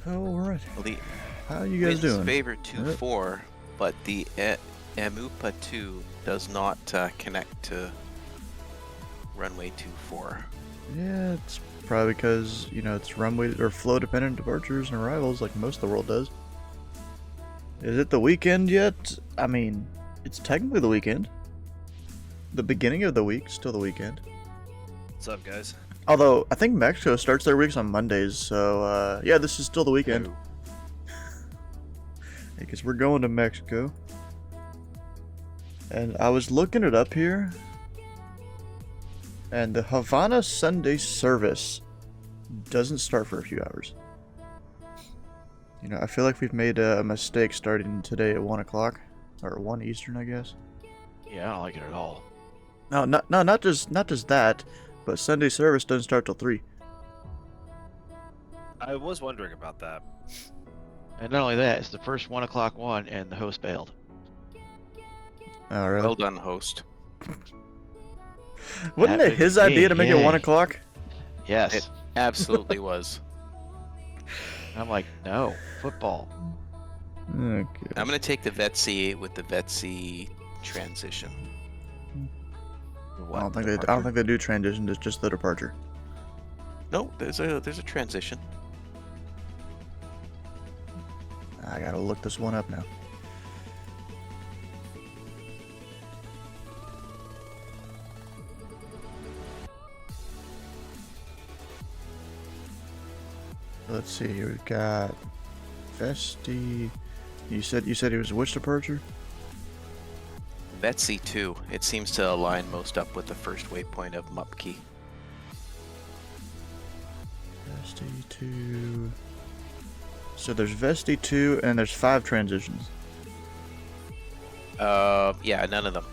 Alright. Well, the How you guys winds doing? favor 2-4, but the MUHA 2 does not connect to runway 24. Yeah, it's probably because, you know, it's runway or flow dependent departures and arrivals like most of the world does. Is it the weekend yet? I mean, it's technically the weekend. The beginning of the week, still the weekend. What's up, guys? Although, I think Mexico starts their weeks on Mondays, so, yeah, this is still the weekend. Because we're going to Mexico. And I was looking it up here. And the Havana Sunday service doesn't start for a few hours. You know, I feel like we've made a mistake starting today at 1 o'clock. Or 1 Eastern, I guess. Yeah, I don't like it at all. No, not just that, but Sunday service doesn't start till 3. I was wondering about that. And not only that, it's the first 1 o'clock one, and the host bailed. Oh, really? Well done, host. Wasn't it his idea to make it 1 o'clock? Yes. It absolutely was. I'm like, no, football. Okay. I'm going to take the VETC with the VETC transition. I don't think they do transition. It's just the departure. No, there's a transition. I gotta look this one up now. Let's see here. We've got Vesti. You said he was which departure? VETC 2. It seems to align most up with the first waypoint of MUPKI. Vesti 2. So there's Vesti 2 and there's 5 transitions. Yeah, none of them.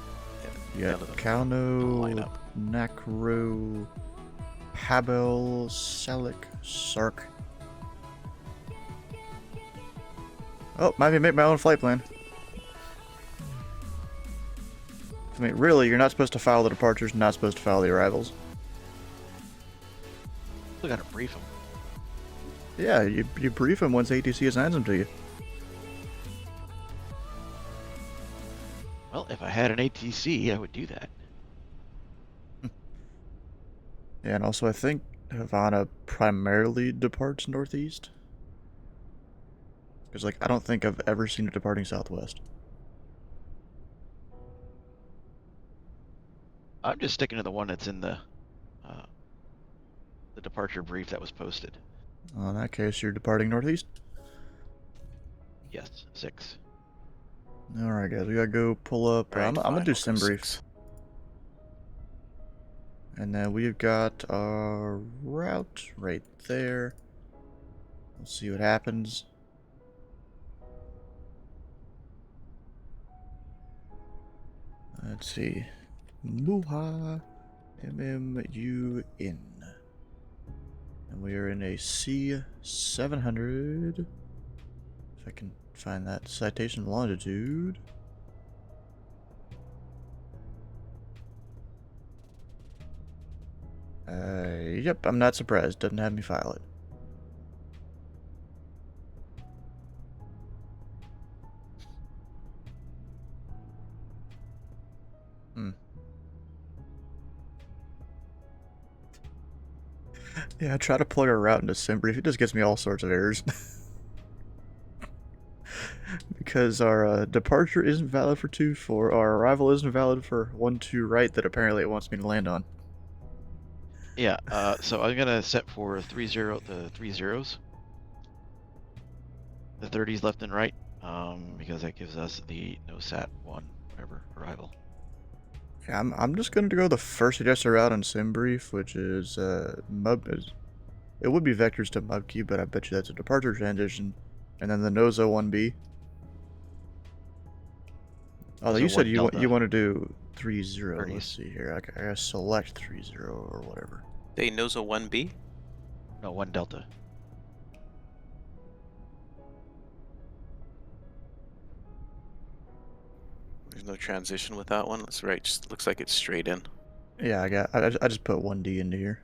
You got Kauno, Nakro, Pabel, Selik, Sark. Oh, might be make my own flight plan. I mean, really, you're not supposed to file the departures, not supposed to file the arrivals. We gotta brief them. Yeah, you brief them once ATC assigns them to you. Well, if I had an ATC, I would do that. Yeah, and also I think Havana primarily departs northeast. Because, like, I don't think I've ever seen it departing southwest. I'm just sticking to the one that's in the departure brief that was posted. Well, in that case, you're departing northeast? Yes, 6. Alright, guys, we gotta go pull up. Right, I'm gonna do sim we'll go brief. 6. And then we've got our route right there. Let's see what happens. Let's see. MUHA MMUN. And we are in a C700. If I can find that citation longitude. Yep, I'm not surprised. Doesn't have me file it. Yeah, I try to plug our route into SimBrief. It just gives me all sorts of errors. Because our departure isn't valid for 2-4, our arrival isn't valid for 1-2 right that apparently it wants me to land on. Yeah, so I'm gonna set for the 3 zeros. The 30s left and right, because that gives us the no sat 1, whatever, arrival. Yeah, I'm just going to go the first suggested route on SimBrief, which is it would be vectors to MUBKey, but I bet you that's a departure transition. And then the Nozo 1B. Although you said you want to do 3-0. Let's see here. I gotta select 3-0 or whatever. They Nozo 1B? No, 1 delta. There's no transition with that one. That's right. Just looks like it's straight in. Yeah, I just put 1D into here.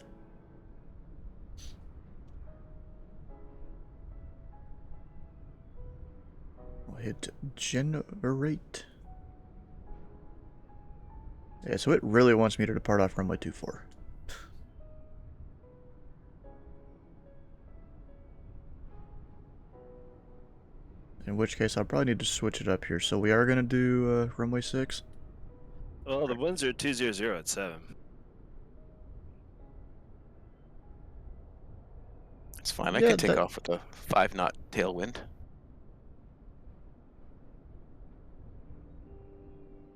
hit generate. Yeah, so it really wants me to depart off runway 24. In which case, I'll probably need to switch it up here. So we are going to do runway 6. Well, the winds are 200 at 7. It's fine. I Yeah, could take off with a 5-knot tailwind.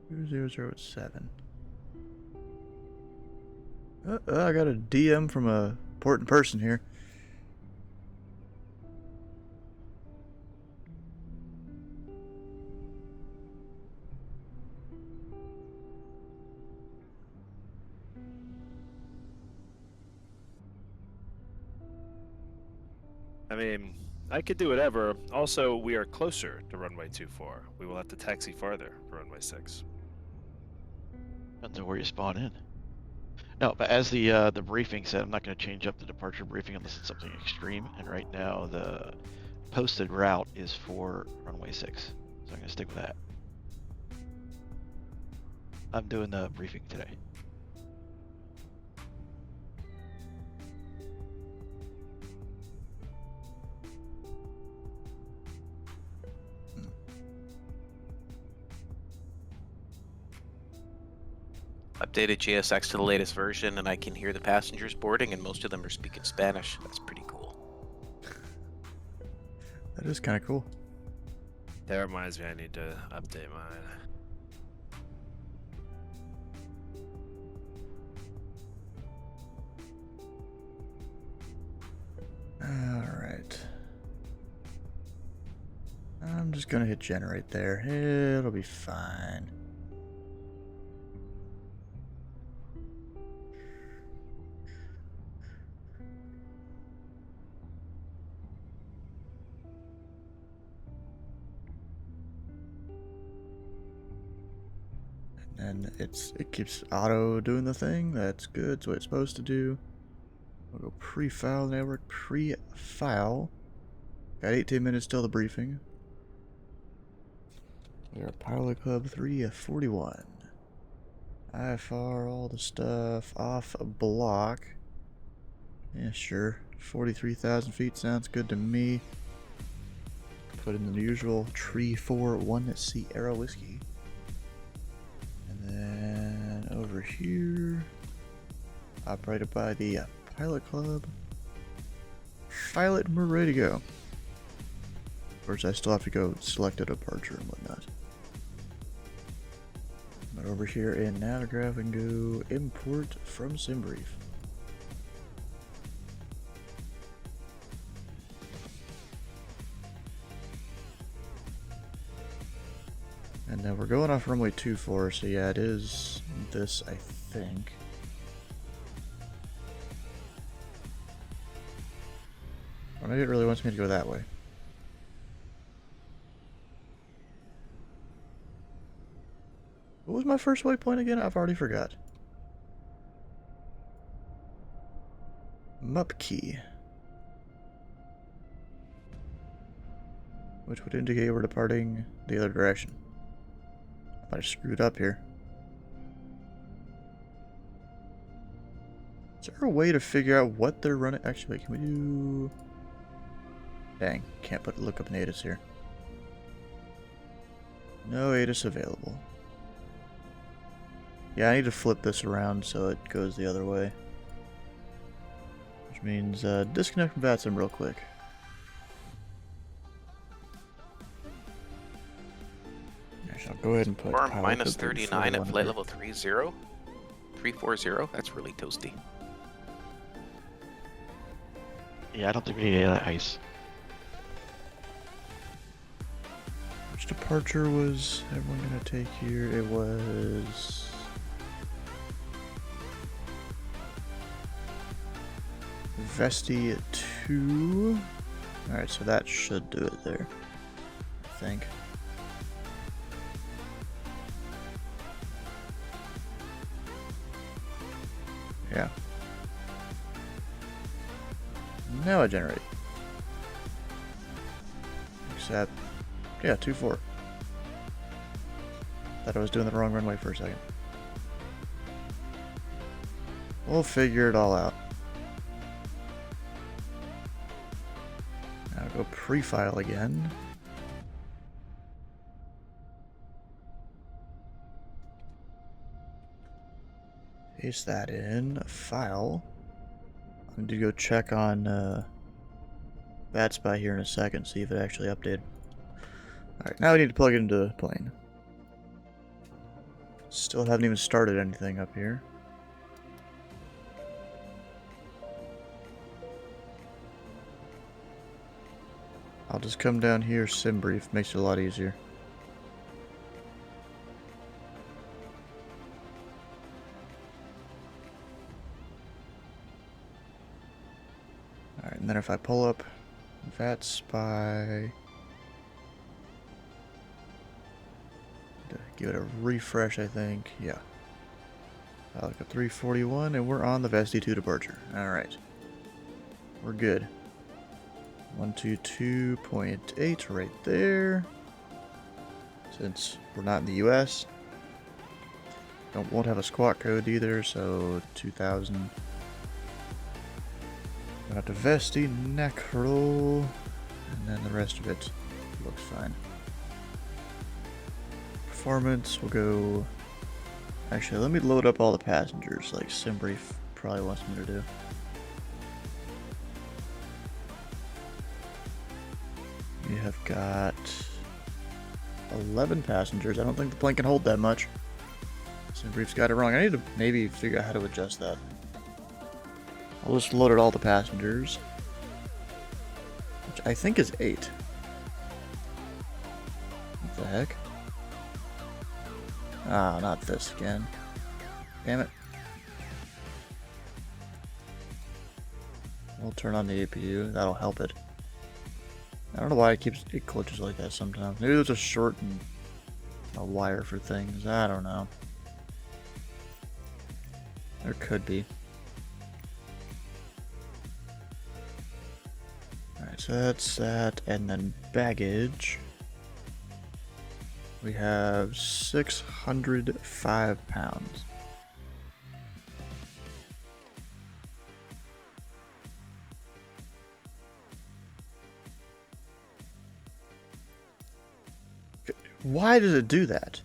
200 at 7. I got a DM from a important person here. I mean, I could do whatever. Also, we are closer to runway 24. We will have to taxi farther for runway 6. Depends on where you spawn in. No, but as the briefing said, I'm not going to change up the departure briefing unless it's something extreme. And right now, the posted route is for runway 6, so I'm going to stick with that. I'm doing the briefing today. Updated JSX to the latest version, and I can hear the passengers boarding, and most of them are speaking Spanish. That's pretty cool. That is kind of cool. That reminds me, I need to update mine. Alright. I'm just going to hit generate there. It'll be fine. And it keeps auto doing the thing. That's good. That's what it's supposed to do. We'll go pre-file network, pre-file. Got 18 minutes till the briefing. We are Pilot Club 341. IFR, all the stuff off block. Yeah, sure. 43,000 feet sounds good to me. Put in the usual Tree 4-1 Sierra whiskey. And then over here, operated by the Pilot Club. Pilot, and we're ready to go. Of course, I still have to go select a departure and whatnot. But over here in Navgraph, we can go import from SimBrief. And then we're going off runway 24, so yeah, it is this, I think. Or maybe it really wants me to go that way. What was my first waypoint again? I've already forgot. MUP key. Which would indicate we're departing the other direction. I might have screwed up here. Is there a way to figure out what they're running? Actually, wait, can we do... Dang, can't look up an ATIS here. No ATIS available. Yeah, I need to flip this around so it goes the other way. Which means disconnect from VATSIM real quick. Actually, I'll go ahead and put Or Pilot minus Club 39 at 341 flight here. level 340. That's really toasty. Yeah, I don't think we need any of that ice. Which departure was everyone gonna take here? It was... Vesti 2. Alright, so that should do it there, I think. Yeah. Now I generate. Accept. Yeah, 2-4. Thought I was doing the wrong runway for a second. We'll figure it all out. Now go pre-file again. Paste that in. File. I'm gonna go check on that spot here in a second, see if it actually updated. Alright, now we need to plug it into the plane. Still haven't even started anything up here. I'll just come down here, sim brief, makes it a lot easier. Alright, and then if I pull up that spy, give it a refresh, I think. Yeah. I'll look at 341, and we're on the VSD2 departure. Alright. We're good. 122.8 right there. Since we're not in the US. Won't have a squawk code either, so 2000. Got the Vesti, Necro, and then the rest of it looks fine. Performance, we'll go... Actually, let me load up all the passengers, like SimBrief probably wants me to do. We have got 11 passengers. I don't think the plane can hold that much. SimBrief's got it wrong. I need to maybe figure out how to adjust that. I'll just load all the passengers, which I think is 8. What the heck? Ah, not this again. Damn it. We'll turn on the APU. That'll help it. I don't know why it glitches like that sometimes. Maybe there's a short and a wire for things. I don't know. There could be. Alright, so that's that. And then baggage. We have 605 pounds. Why does it do that?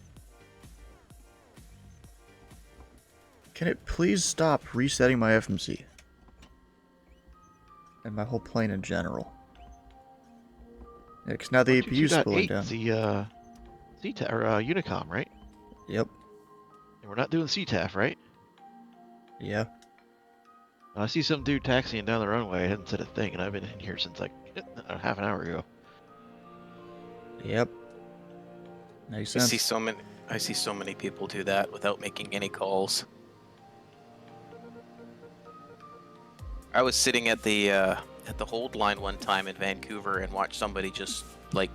Can it please stop resetting my FMC? And my whole plane in general. Yeah, because now the APU's cooling down. The CTAF, or Unicom, right? Yep. And we're not doing CTAF, right? Yeah. I see some dude taxiing down the runway. I hadn't said a thing, and I've been in here since like half an hour ago. Yep. Makes I sense. see so many people do that without making any calls. I was sitting at the hold line one time in Vancouver and watched somebody just like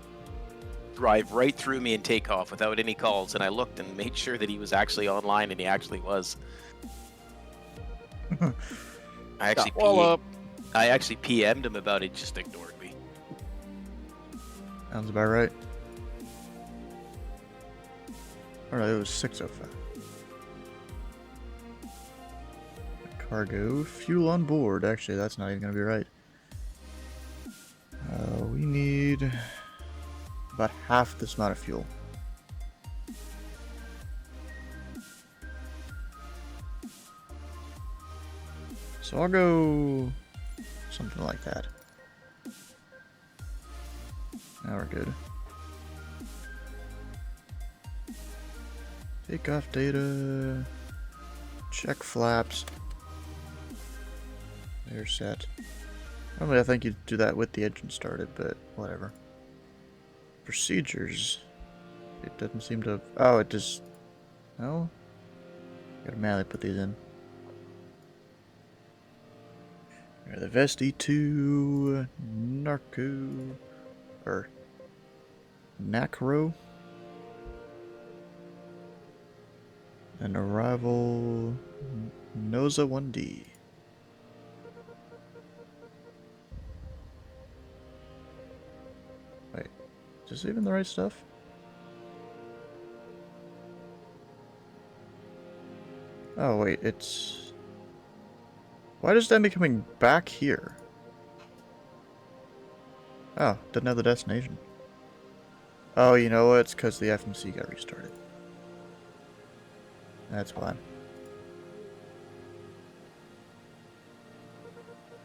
drive right through me and take off without any calls, and I looked and made sure that he was actually online, and he actually was. I actually PM'd him about it, he just ignored me. Sounds about right. Alright, it was 605. Cargo, fuel on board. Actually, that's not even going to be right. We need about half this amount of fuel. So I'll go something like that. Now we're good. Takeoff data. Check flaps. They're set. Normally I think you'd do that with the engine started, but whatever. Procedures. It doesn't seem to... Oh, it just... No? Gotta manually put these in. The VSD2... Narco... Or... Nacro. And arrival... Noza 1D. Wait. Is this even the right stuff? Oh wait, it's... Why does that be coming back here? Oh, didn't have the destination. Oh, you know what? It's because the FMC got restarted. That's why.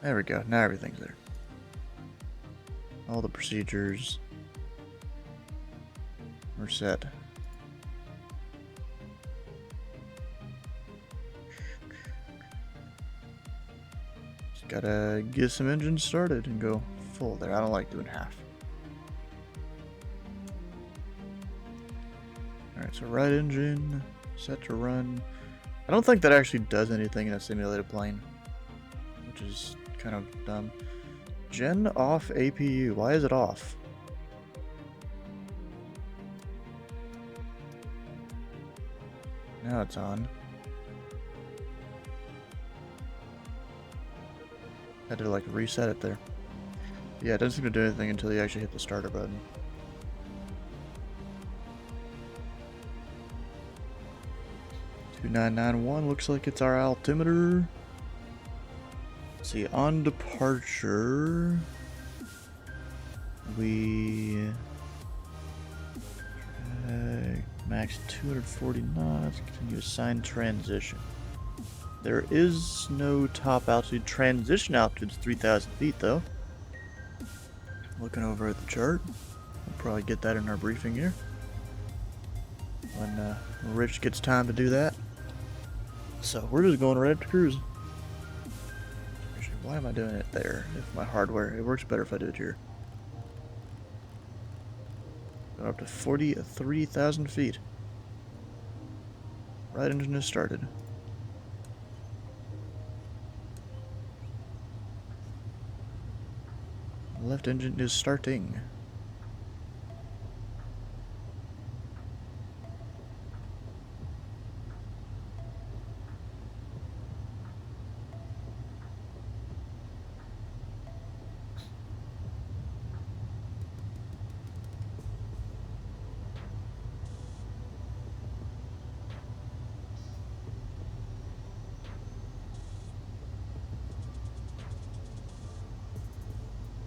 There we go. Now everything's there. All the procedures are set. Just gotta get some engines started and go full there. I don't like doing half. Alright, so right engine, set to run. I don't think that actually does anything in a simulated plane, which is kind of dumb. Gen off APU. Why is it off? Now it's on. Had to like reset it there. Yeah, it doesn't seem to do anything until you actually hit the starter button. $2991 looks like it's our altimeter. Let's see, on departure, we max 240 knots, continue assigned transition. There is no top altitude. Transition altitude is 3,000 feet though. Looking over at the chart, we'll probably get that in our briefing here when Rich gets time to do that. So we're just going right up to cruise. Actually, why am I doing it there? If my hardware, it works better if I do it here. Going up to 43,000 feet. Right engine is started. Left engine is starting.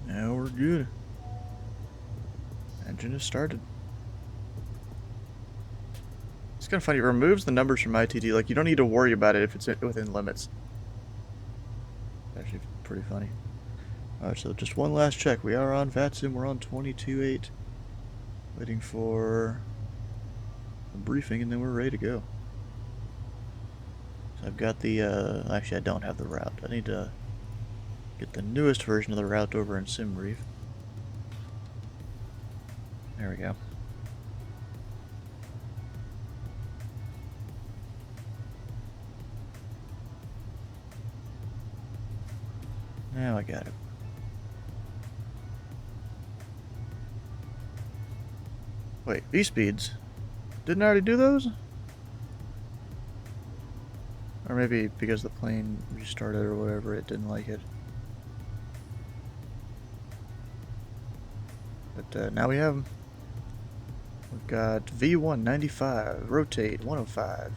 Now we're good. Engine is started. It's kind of funny. It removes the numbers from ITD. Like, you don't need to worry about it if it's within limits. Actually, pretty funny. Alright, so just one last check. We are on VATSIM. We're on 22.8. Waiting for a briefing, and then we're ready to go. So I've got the, actually, I don't have the route. I need to get the newest version of the route over in SimBrief. There we go. Now I got it. Wait, V-speeds? Didn't I already do those? Or maybe because the plane restarted or whatever, it didn't like it. But now we have them. We've got V1 95, rotate 105,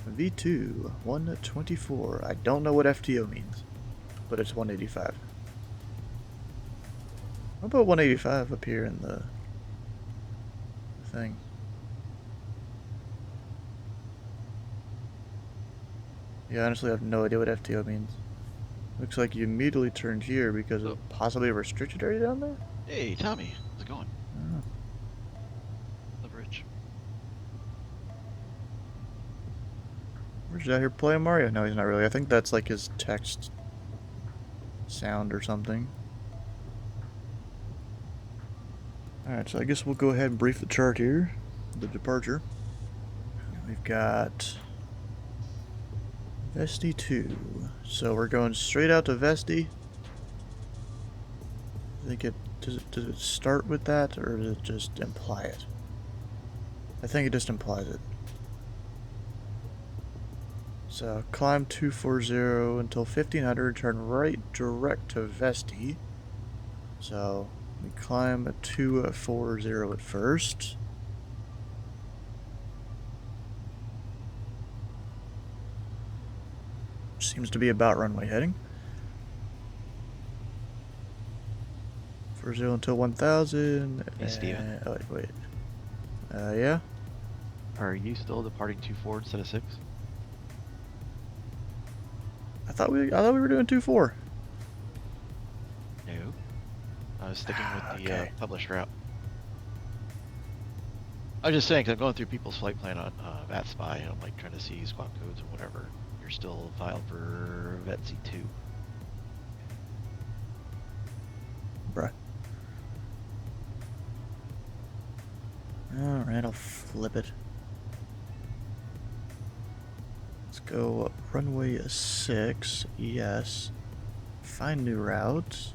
V2 124. I don't know what FTO means, but it's 185. I'll put 185 up here in the thing. Yeah, honestly, I have no idea what FTO means. Looks like you immediately turned here because of possibly a restricted area down there? Hey, Tommy, how's it going? Oh. Love Rich. Where's out here playing Mario? No, he's not really. I think that's like his text sound or something. Alright, so I guess we'll go ahead and brief the chart here. The departure. We've got Vesti 2. So we're going straight out to Vesti. I think does it start with that, or does it just imply it? I think it just implies it. So climb 240 until 1500, turn right direct to Vesti. So We climb a 240 at first. Seems to be about runway heading. 40 until 1000. Hey, Steven. Oh, wait. Yeah? Are you still departing 2-4 instead of 6? I thought we were doing 2-4. No. I was sticking with the Okay. published route. I was just saying, 'cause I'm going through people's flight plan on VATSpy, and I'm like trying to see squawk codes and whatever. You're still filed for VETC2. Bruh. Alright, I'll flip it. Let's go runway 6. Yes. Find new route.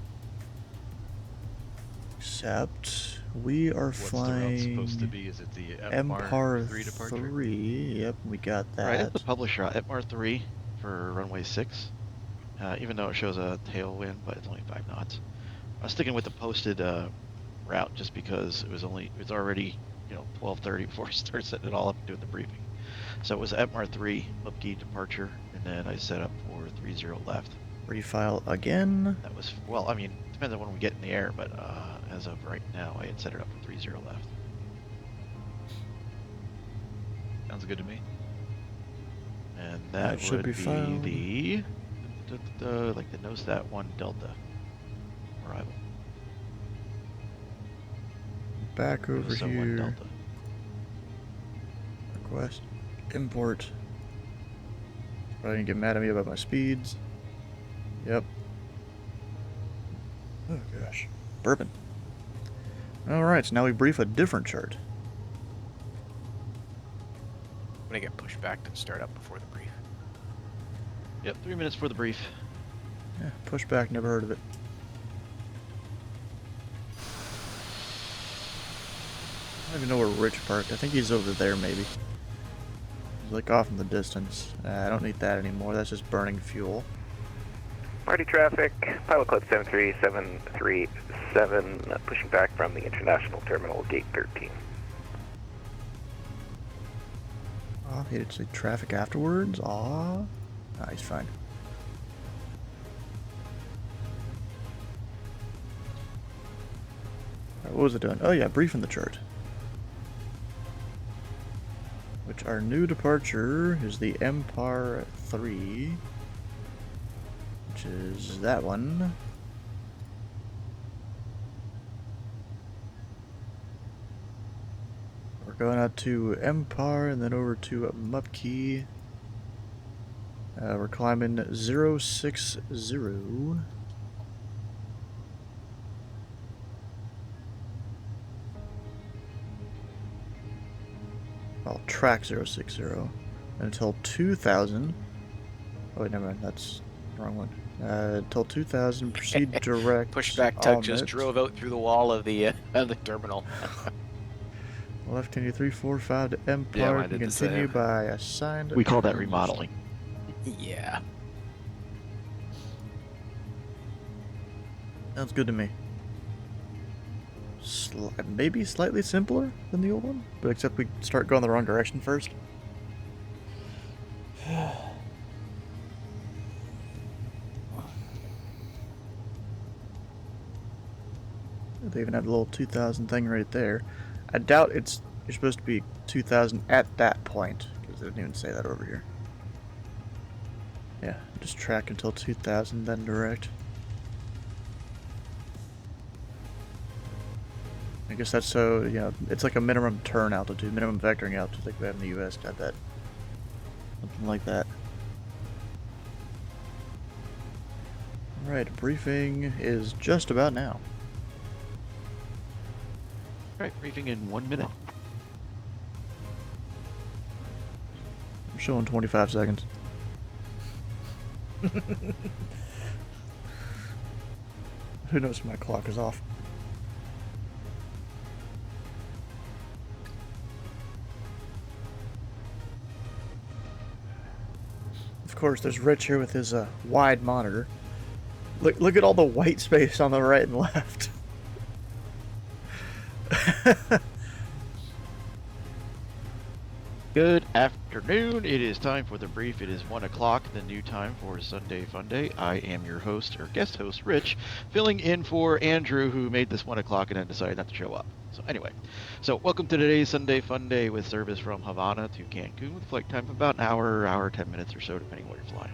Accept. We are What's flying. the route supposed to be? Is it the Empire 3 departure? 3. Yep, we got that. Right, it's the published route, Empire 3 for runway 6. Even though it shows a tailwind, but it's only 5 knots. I was sticking with the posted route just because it was already 12:30 before I started setting it all up and doing the briefing. So it was Empire 3 upkey departure, and then I set up for 30 left. Refile again. That was, well, I mean, depends on when we get in the air, but as of right now, I had set it up for 30 left. Sounds good to me. And that should would be filed. the like the Nosat 1 Delta arrival. Back over Nosat 1 here. Delta. Request. Import. Probably gonna get mad at me about my speeds. Yep. Oh gosh. Bourbon. Alright, so now we brief a different chart. I'm gonna get pushed back to start up before the brief. Yep, 3 minutes for the brief. Yeah, pushback, never heard of it. I don't even know where Rich parked. I think he's over there, maybe. He's like off in the distance. I don't need that anymore. That's just burning fuel. Party traffic, pilot club 73737, pushing back from the international terminal, gate 13. Aw, he did say traffic afterwards. Aw. Nah, he's fine. Alright, what was it doing? Oh yeah, briefing the chart. Which our new departure is the Empire 3. Which is that one. We're going out to Empire and then over to Mupkey. We're climbing 060. I'll track 060 until 2000. Oh wait, never mind. That's the wrong one. Until 2000, proceed direct. Pushback tug just Omit. drove out through the wall of the terminal. Left continue 345 to Empire. mine Can did the continue same. by assigned. We call that terms. remodeling. Yeah. Sounds good to me. Maybe slightly simpler than the old one, but except we start going the wrong direction first. They even have the little 2000 thing right there. I doubt you're supposed to be 2000 at that point, because they didn't even say that over here. Yeah, just track until 2000, then direct. I guess that's so, it's like a minimum turn altitude, minimum vectoring altitude, like we have in the US, I bet. Something like that. Alright, briefing is just about now. Alright, briefing in 1 minute. I'm showing 25 seconds. Who knows if my clock is off? Of course, there's Rich here with his wide monitor. Look at all the white space on the right and left. Good afternoon. It is time for the brief. It is 1 o'clock, the new time for Sunday Funday. I am your host, or guest host, Rich, filling in for Andrew, who made this 1 o'clock and then decided not to show up. So anyway, welcome to today's Sunday Funday with service from Havana to Cancun with flight time of about an hour, 10 minutes or so, depending on what you're flying.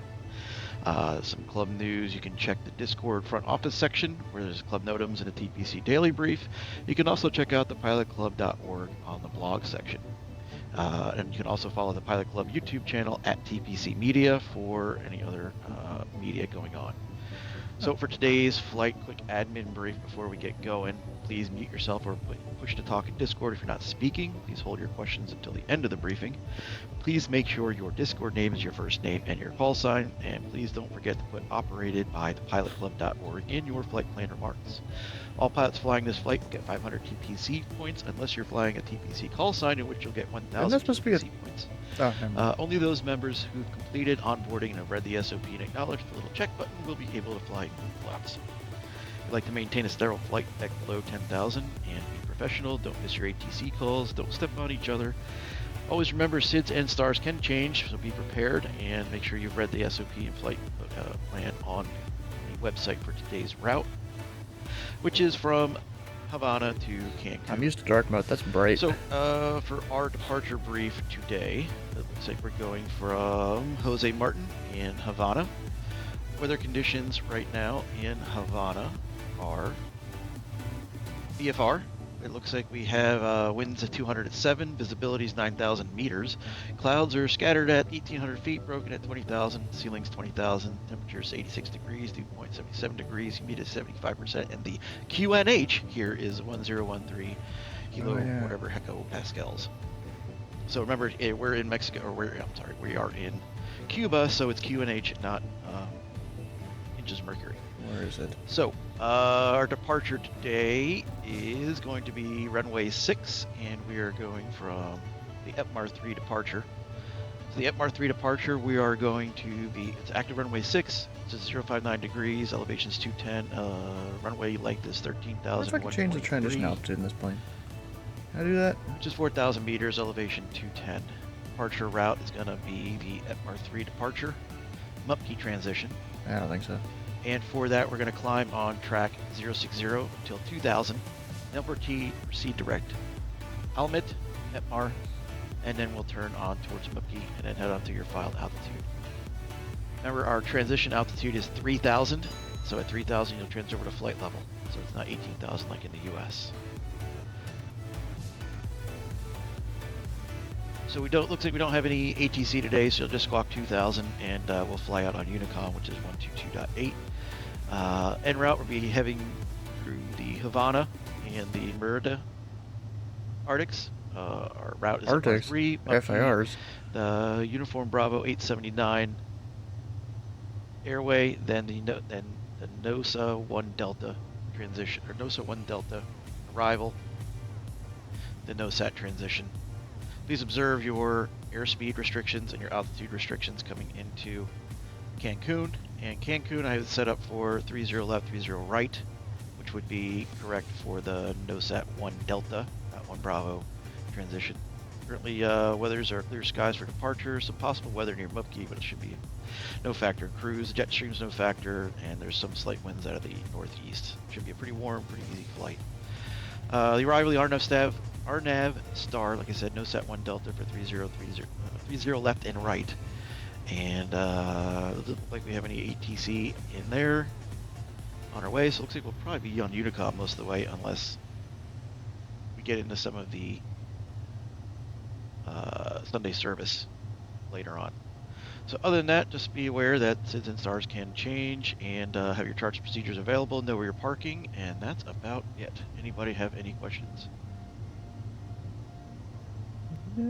Some club news. You can check the Discord front office section where there's club notams and a TPC daily brief. You can also check out the pilotclub.org on the blog section. And you can also follow the Pilot Club YouTube channel at TPC Media for any other media going on. So for today's flight quick admin brief before we get going, please mute yourself or push to talk in Discord if you're not speaking. Please hold your questions until the end of the briefing. Please make sure your Discord name is your first name and your call sign, and please don't forget to put operated by thepilotclub.org in your flight plan remarks. All pilots flying this flight will get 500 TPC points unless you're flying a TPC call sign, in which you'll get 1,000 that's supposed to be a- TPC points. Oh, never mind. Only those members who've completed onboarding and have read the SOP and acknowledged the little check button will be able to fly group flights. If you'd like to maintain a sterile flight deck below 10,000 and be professional, don't miss your ATC calls, don't step on each other. Always remember SIDS and stars can change, so be prepared and make sure you've read the SOP and flight plan on the website for today's route, which is from Havana to Cancun. I'm used to dark mode. That's bright. So, for our departure brief today, it looks like we're going from Jose Martin in Havana. Weather conditions right now in Havana are VFR. It looks like we have winds at 207, visibility is 9,000 meters. Clouds are scattered at 1,800 feet, broken at 20,000, ceilings 20,000, temperatures 86 degrees, dew point 77 degrees, humidity 75%, and the QNH here is 1013 kilo, whatever hectopascals. So remember, we're in Mexico, or we are in Cuba, so it's QNH, not inches mercury. Where is it? So, our departure today is going to be runway 6, and we are going from the EPMAR 3 departure. So the EPMAR 3 departure, we are going to be, it's active runway 6, it's 059 degrees, elevation is 210, runway length is 13,000. If I can change the transition altitude in this plane. Can I do that? Which is 4,000 meters, elevation 210. Departure route is going to be the EPMAR 3 departure, MUHA transition. I don't think so. And for that, we're going to climb on track 060 until 2000. Number T, proceed direct. Almit, EPMAR, and then we'll turn on towards MUHA and then head on to your filed altitude. Remember, our transition altitude is 3,000. So at 3,000, you'll transfer over to flight level. So it's not 18,000 like in the US. So looks like we don't have any ATC today, so you'll just squawk 2000 and we'll fly out on Unicom, which is 122.8. En route, we'll be heading through the Havana and the Merida Arctics. Our route is Arctics? 3. FIRs. The Uniform Bravo 879 airway, then the NOSA 1 Delta transition, or NOSA 1 Delta arrival, the NOSAT transition. Please observe your airspeed restrictions and your altitude restrictions coming into Cancun. And Cancun I have it set up for 30 left, 30 right, which would be correct for the NOSAT 1 Delta, that 1 Bravo transition. Currently, weathers are clear skies for departure, some possible weather near MUHA, but it should be no factor. Cruise, jet streams no factor, and there's some slight winds out of the northeast. Should be a pretty warm, pretty easy flight. The arrival of the RNAV star, like I said, NOSAT 1 Delta for 30 left and right. And doesn't look like we have any ATC in there on our way, so it looks like we'll probably be on Unicom most of the way unless we get into some of the Sunday service later on. So other than that, just be aware that SIDS and stars can change, and have your charts procedures available, know where you're parking, and that's about it. Anybody have any questions?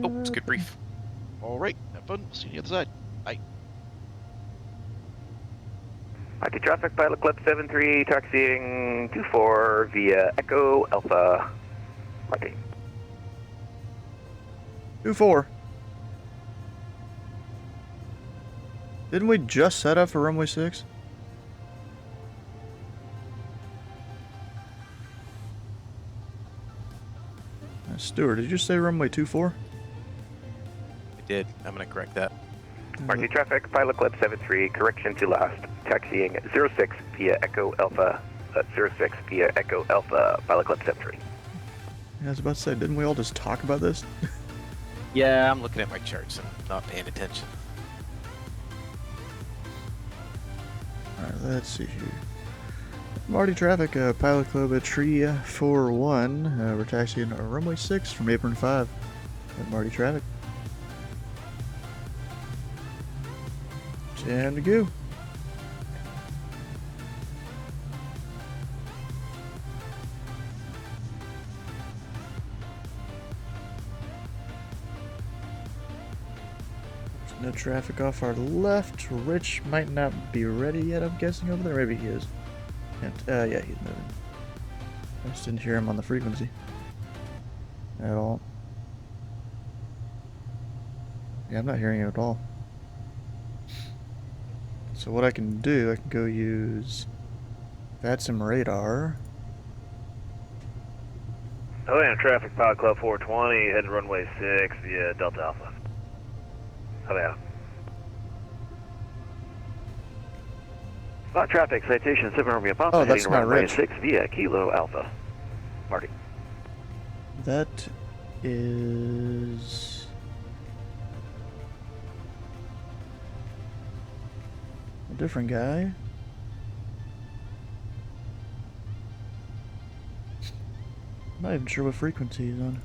Oh, it's a good brief. All right, have fun. We'll see you on the other side. Bye. Hockey traffic, Pilot Club 73, taxiing 24 via Echo Alpha. Hockey. 2-4. Didn't we just set up for runway 6? Stuart, did you say runway 24? I did. I'm gonna correct that. Marquee traffic, pilot clip 73, correction to last. Taxiing 06 via Echo Alpha. 06 via Echo Alpha, pilot clip 73. Yeah, I was about to say, didn't we all just talk about this? Yeah, I'm looking at my charts and not paying attention. Alright, let's see here. Marty traffic, pilot club at tree 41. We're taxiing runway 6 from apron 5 at Marty traffic. 10 to go. There's no traffic off our left. Rich might not be ready yet, I'm guessing, over there. Maybe he is. Yeah, he's moving. I just didn't hear him on the frequency at all. Yeah, I'm not hearing it at all. So what I can do, I can go use VATSIM radar. Oh yeah, traffic, pilot club 420, heading runway 6 via Delta Alpha. Oh yeah. Traffic, citation 7 Romeo Papa, Oh, heading that's to not runway Rich. 6 via Kilo Alpha. Marty. That is a different guy. I'm not even sure what frequency he's on.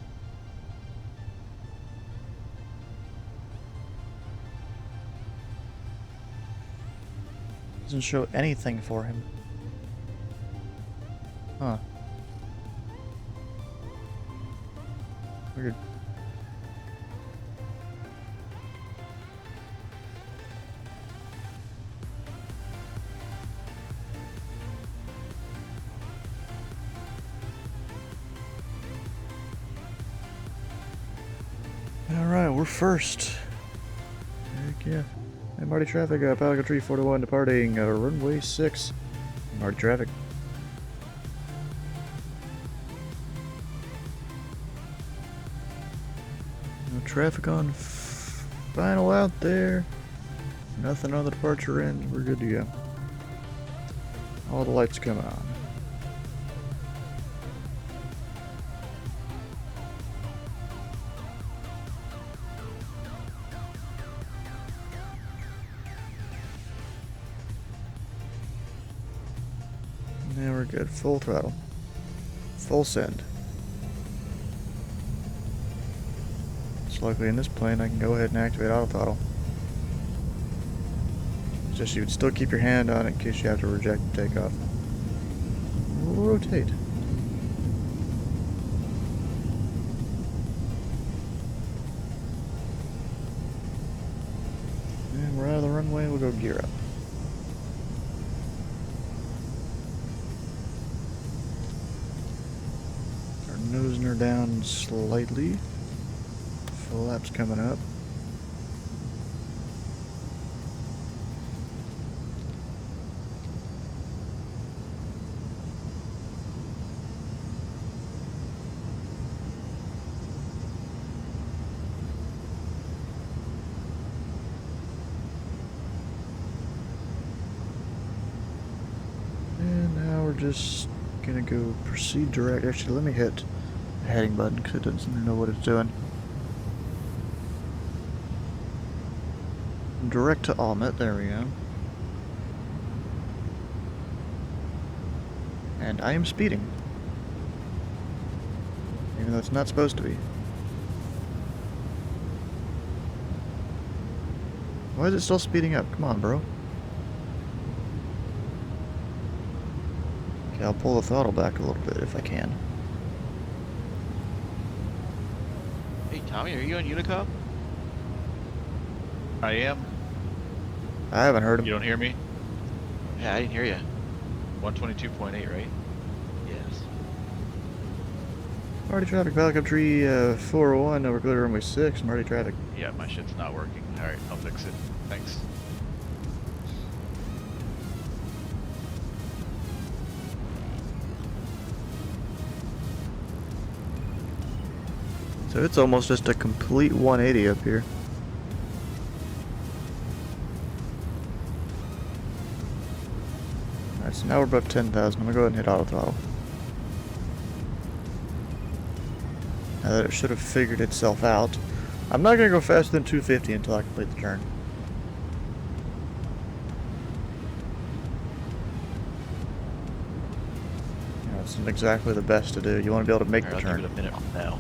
Doesn't show anything for him. Huh. Weird. Alright, we're first. Heck yeah. Hey, Marty traffic, Pelican Tree 421 departing runway 6. Marty traffic. No traffic on final out there. Nothing on the departure end. We're good to go. All the lights come on. Now we're good. Full throttle. Full send. So luckily in this plane I can go ahead and activate auto throttle. Just you would still keep your hand on it in case you have to reject takeoff. Rotate. And we're out of the runway, we'll go gear up. Nosing her down slightly. Flaps coming up. And now we're just gonna go proceed direct. Actually, let me hit the heading button because it doesn't know what it's doing. Direct to Almet, there we go. And I am speeding. Even though it's not supposed to be. Why is it still speeding up? Come on, bro. Okay, I'll pull the throttle back a little bit if I can. Hey, Tommy, are you on Unicom? I am. I haven't heard him. You don't hear me? Yeah, I didn't hear you. 122.8, right? Yes. Marty traffic, Pelican Tree 401, over clear runway 6, Marty traffic. Yeah, my shit's not working. Alright, I'll fix it. Thanks. So it's almost just a complete 180 up here. Alright, so now we're above 10,000. I'm gonna go ahead and hit auto throttle. Now that it should have figured itself out. I'm not gonna go faster than 250 until I complete the turn. You know, it's not exactly the best to do. You want to be able to make the I'll turn. give it a minute from now.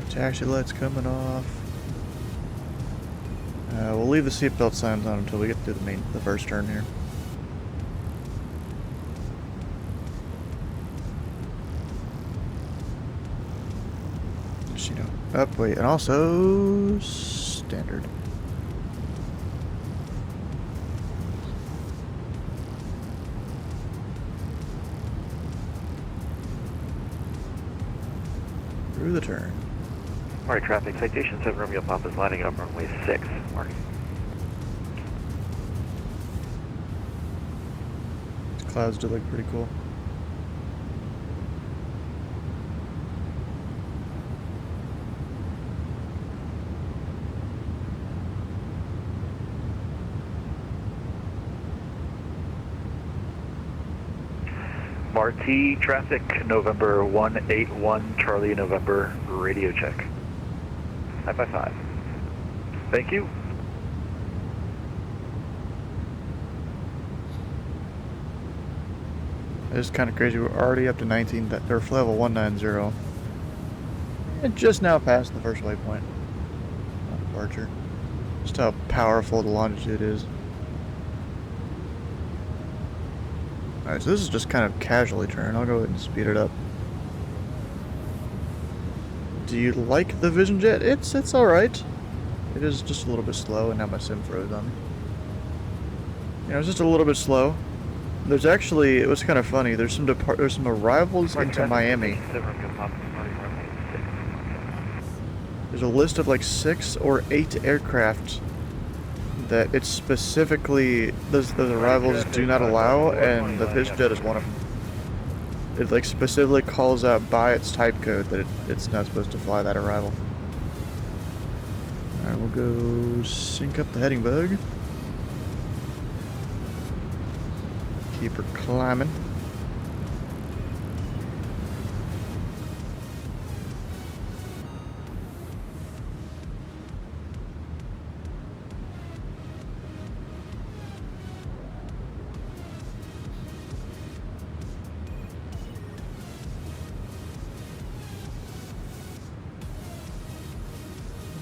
Taxi lights coming off. We'll leave the seatbelt signs on until we get through the first turn here. Just, you know, up, wait, and also standard. Through the turn. Alright, traffic citation 7 Romeo Papa is lining up runway 6. Mark. These clouds do look pretty cool. Marty, traffic November 181 Charlie November, radio check. 555. Thank you. It's kind of crazy. We're already up to 19, or level 190. And just now past the first waypoint on departure. Just how powerful the longitude is. Alright, so this is just kind of casually turn. I'll go ahead and speed it up. Do you like the Vision Jet? It's alright. It is just a little bit slow, and now my sim froze on me. You know, it's just a little bit slow. There's actually, it was kind of funny. There's some arrivals into Miami. There's a list of like 6 or 8 aircraft that it's specifically those arrivals do not allow, and the Vision Jet is one of them. It like specifically calls out by its type code that it's not supposed to fly that arrival. Alright, we'll go sync up the heading bug. Keep her climbing.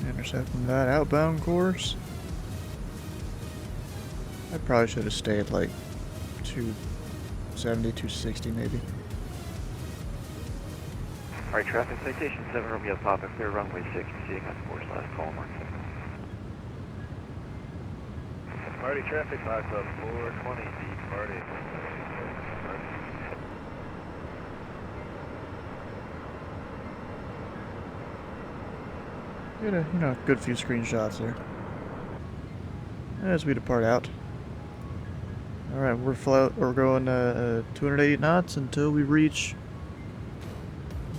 Intercepting that outbound course. I probably should have stayed like 270, 260 maybe. Alright, traffic citation 7 Romeo Papa, clear runway 6, proceeding on course, last call, Mark. Party traffic, Fox Club 420, deep party. Get a, you know, good few screenshots there. As we depart out. Alright, we're going 280 knots until we reach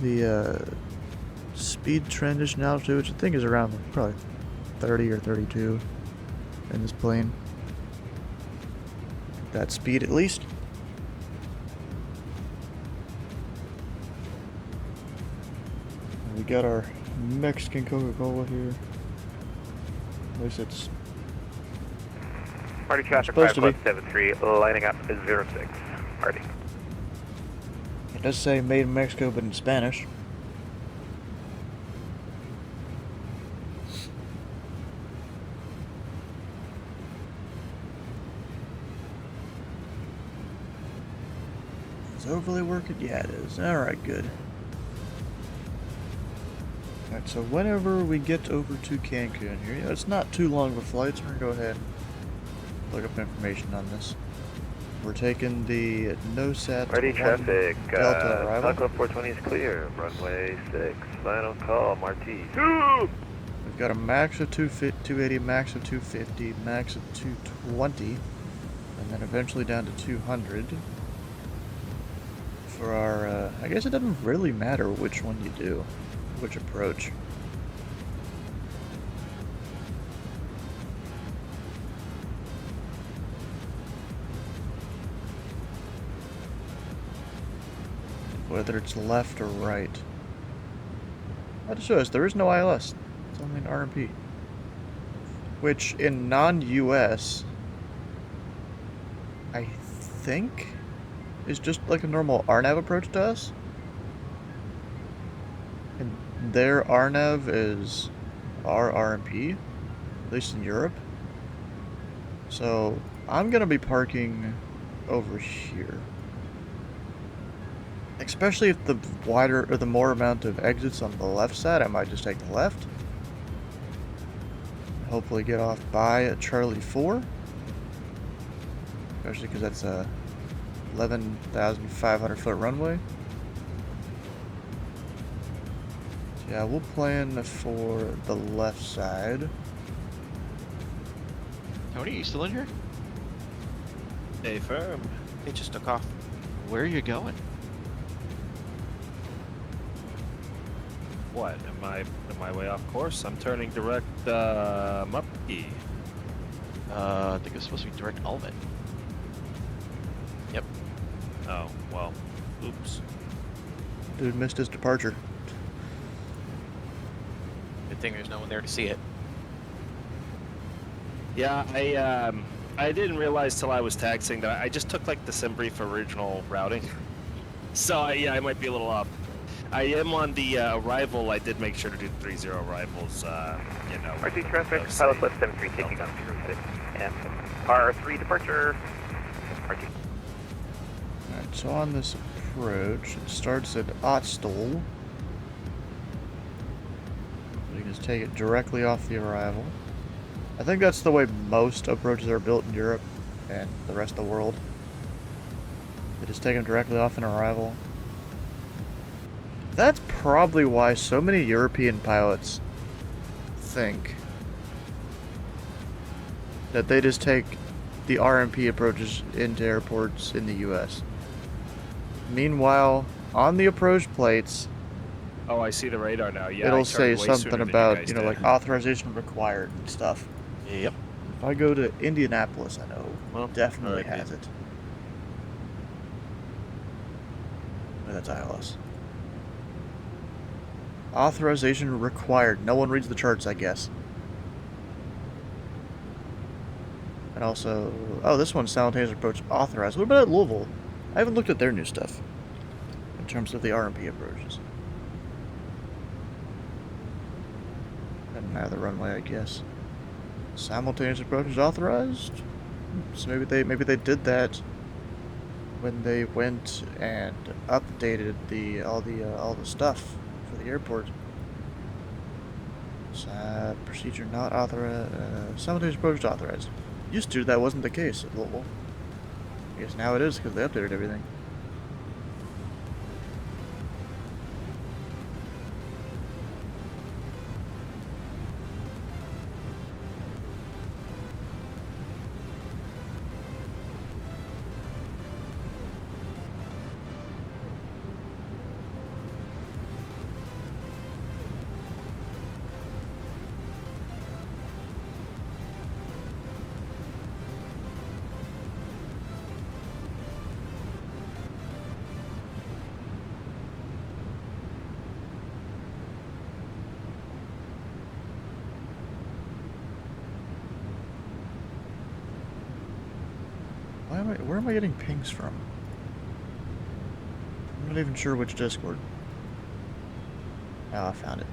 the speed transition altitude, which I think is around probably 30 or 32 in this plane. That speed at least. We got our Mexican Coca-Cola here. At least it's Party traffic supposed 5 to Club be. 73, lining up 06. Party. It does say made in Mexico, but in Spanish. Is it overly working? Yeah, it is. Alright, good. Alright, so whenever we get over to Cancun here, you know, it's not too long of a flight, so we're going to go ahead and look up information on this. We're taking the NOSAT Party 1 traffic, Delta arrival. Fox Club 420 is clear, runway 6, final call, Marty. We've got a max of 280, max of 250, max of 220. And then eventually down to 200 for our, I guess it doesn't really matter which one you do, which approach. Whether it's left or right. That shows there is no ILS. It's only an RMP. Which in non-US, I think, is just like a normal RNAV approach to us. And their RNAV is our RMP, at least in Europe. So I'm gonna be parking over here. Especially if the wider or the more amount of exits on the left side, I might just take the left. Hopefully get off by a Charlie 4. Especially because that's a 11,500 foot runway. So yeah, we'll plan for the left side. Tony, you still in here? Stay firm. They just took off. Where are you going? What? Am I way off course? I'm turning direct Mupkey. I think it's supposed to be direct Almond. Yep. Oh, well. Oops. Dude missed his departure. Good thing there's no one there to see it. Yeah, I didn't realize till I was taxiing that I just took like the SimBrief original routing. So yeah, I might be a little off. I am on the arrival. I did make sure to do 30 arrivals. You know. RT traffic, those pilot say- flip 73 taking on 06 and R3 departure. RT. Alright, so on this approach, it starts at Otstol. You can just take it directly off the arrival. I think that's the way most approaches are built in Europe and the rest of the world. They just take them directly off an arrival. That's probably why so many European pilots think that they just take the RMP approaches into airports in the US. Meanwhile, on the approach plates, Oh, I see the radar now. Yeah, it'll I say turned way sooner something than about, guys you know, did. like authorization required and stuff. Yep. If I go to Indianapolis, I know Well, definitely alright, has it. Oh, that's ILS. Authorization required. No one reads the charts, I guess. And also, oh, this one's simultaneous approach authorized. What about at Louisville? I haven't looked at their new stuff in terms of the RMP approaches. And now the runway, I guess. Simultaneous approach is authorized. So maybe they did that when they went and updated all the stuff for the airport. Procedure not authorized. Simultaneous approach is authorized. Used to that wasn't the case at Louisville. I guess now it is because they updated everything. Where am I getting pings from? I'm not even sure which Discord. Oh, I found it.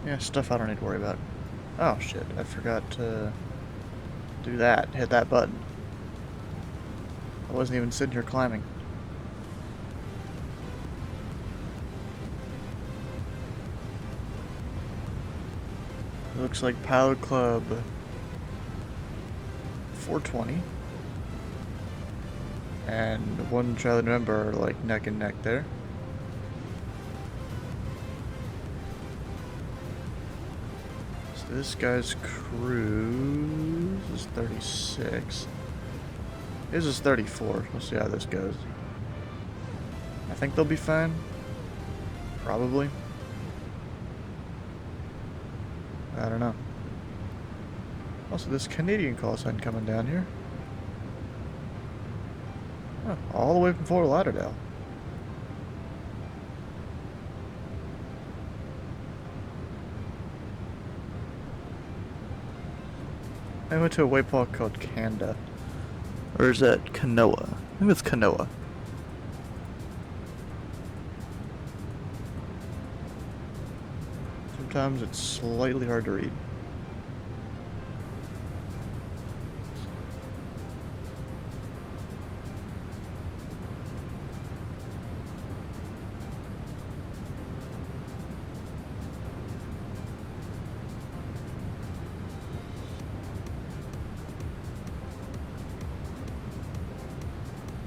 Yeah, stuff I don't need to worry about. Oh shit, I forgot to do that. Hit that button. I wasn't even sitting here climbing. Looks like Pilot Club 420 and 1 Charlie November are like neck and neck there. So this guy's cruise is 36. His is 34. We'll see how this goes. I think they'll be fine. Probably. I don't know. Also, this Canadian call sign coming down here. Oh, all the way from Fort Lauderdale. I went to a waypoint called Kanda. Or is that Kanoa? I think it's Kanoa. Sometimes it's slightly hard to read.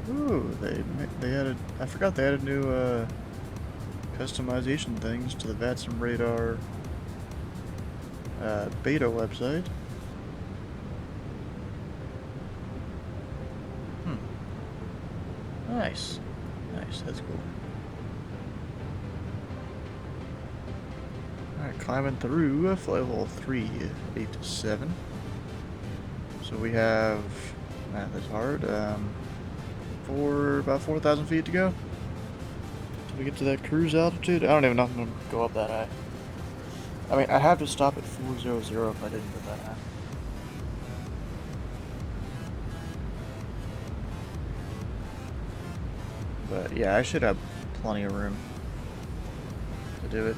Ooh, they added. I forgot they added new customization things to the VATSIM radar beta website. Nice. Nice, that's cool. Alright, climbing through flight level 387. So we have, math is hard, about 4,000 feet to go. Till we get to that cruise altitude. I don't even know if I'm gonna go up that high. I mean, I have to stop at 400 if I didn't go that high. But yeah, I should have plenty of room to do it.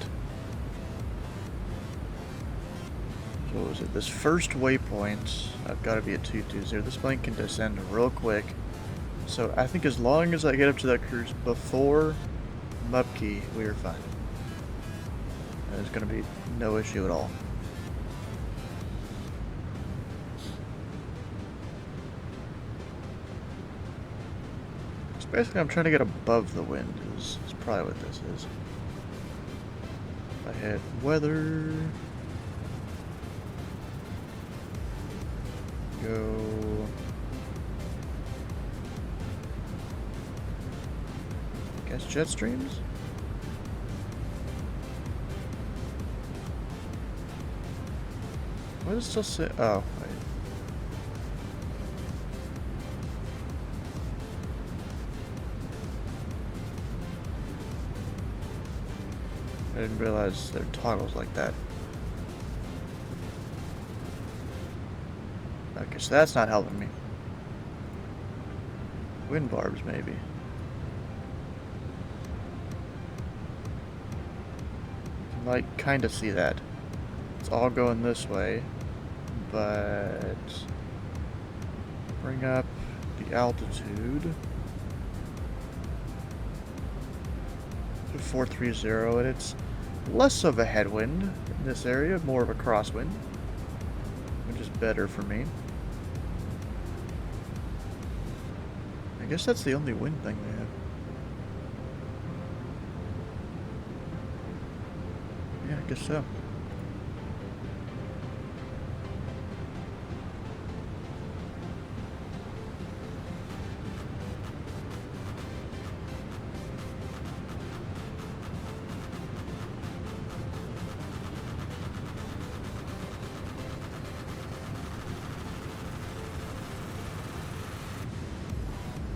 So what was it? This first waypoint, I've got to be at 220. This plane can descend real quick. So I think as long as I get up to that cruise before Mupkey, we are fine. There's going to be no issue at all. So basically I'm trying to get above the wind is probably what this is. If I hit weather, go guess jet streams. What does it still say? Oh, wait. I didn't realize there are toggles like that. Okay, so that's not helping me. Wind barbs, maybe. You can, like, kind of see that. It's all going this way, but bring up the altitude to 430, and it's less of a headwind in this area, more of a crosswind, which is better for me. I guess that's the only wind thing they have. Yeah, I guess so.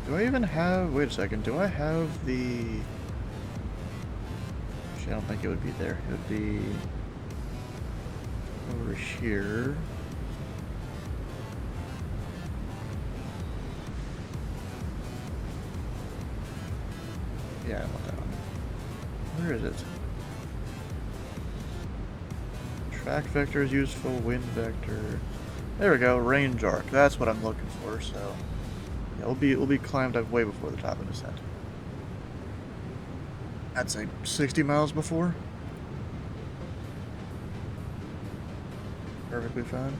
Do I even have, wait a second, do I have the, actually I don't think it would be there, it would be over here. Yeah, I want that one. Where is it? Track vector is useful, wind vector. There we go, range arc, that's what I'm looking for, so. Yeah, we'll be climbed up way before the top of the descent. I'd say 60 miles before. Perfectly fine.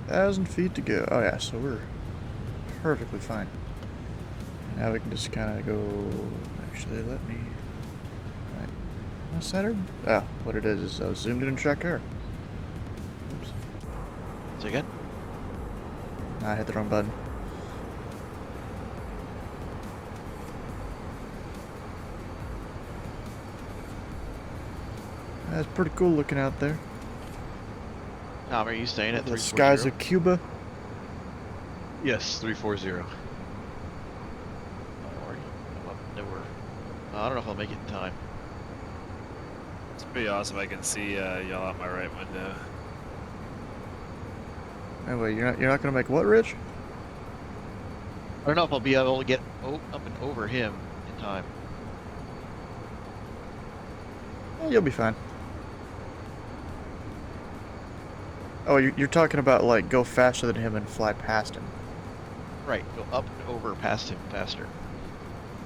Thousand feet to go. Oh yeah, so we're perfectly fine. Now we can just kind of go. Actually, let me. Right. Am I centered? Oh, what it is I was zoomed in and track car. Oops. Say again? I hit the wrong button. That's pretty cool looking out there. Tom, are you staying at The 340? skies of Cuba. Yes, 340. Or I'm up nowhere. I don't know if I'll make it in time. It's pretty awesome. I can see y'all out my right window. Anyway, you're not gonna make what, Rich? I don't know if I'll be able to get up and over him in time. Yeah, you'll be fine. Oh, you're talking about like go faster than him and fly past him. Right, go up and over past him faster.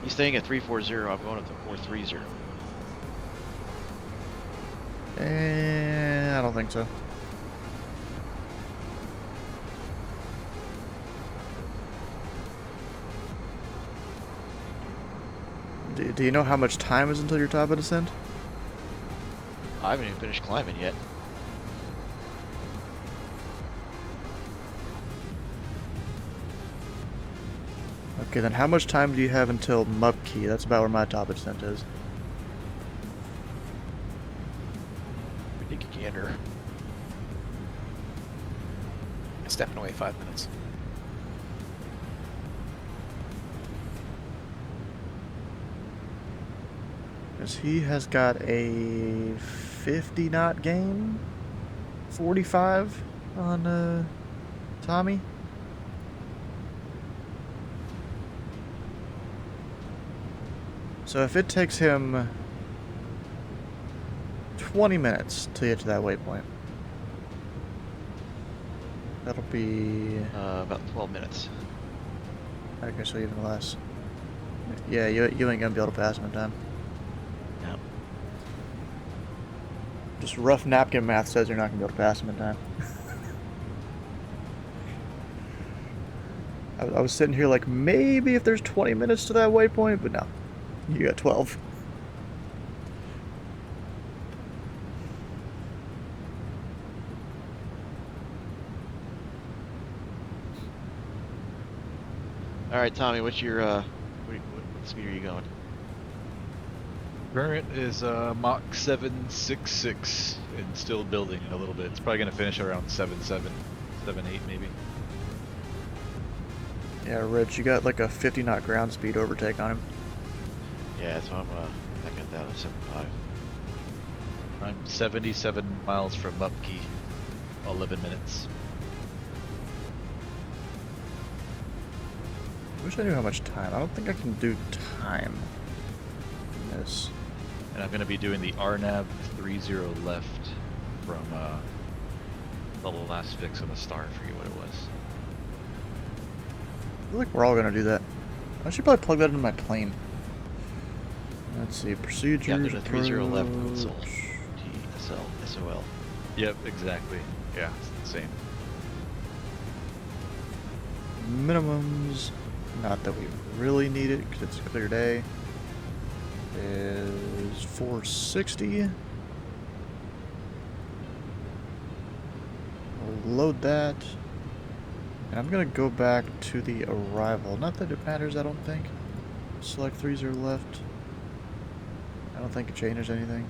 He's staying at 340, I'm going up to 430. I don't think so. Do you know how much time is until your top of descent? I haven't even finished climbing yet. Okay, then how much time do you have until MUHA? That's about where my top of descent is. I think you gander. Stepping away 5 minutes. Because he has got a 50 knot gain? 45 on Tommy? So if it takes him 20 minutes to get to that waypoint, that'll be... About 12 minutes. Okay, so even less. Yeah, you ain't gonna be able to pass him in time. No. Just rough napkin math says you're not gonna be able to pass him in time. I was sitting here like, maybe if there's 20 minutes to that waypoint, but no. You got 12. All right, Tommy, what's your what speed are you going? Current is Mach 766 and still building a little bit. It's probably gonna finish around 7.7, 7.8 maybe. Yeah, Rich, you got like a 50 knot ground speed overtake on him. Yeah, so I'm I got that at 75. I'm 77 miles from MUHA, 11 minutes. I wish I knew how much time. I don't think I can do time in this. And I'm going to be doing the RNAV 30 left from the last fix on the star. I forget what it was. I feel like we're all gonna do that. I should probably plug that into my plane. Let's see, procedures. Yeah, there's a 30 left approach. Sol. TSL, SOL. Yep, exactly. Yeah, it's the same. Minimums, not that we really need it because it's a clear day, is 460. We'll load that. And I'm gonna go back to the arrival. Not that it matters, I don't think. Select 30 left. I don't think it changes anything.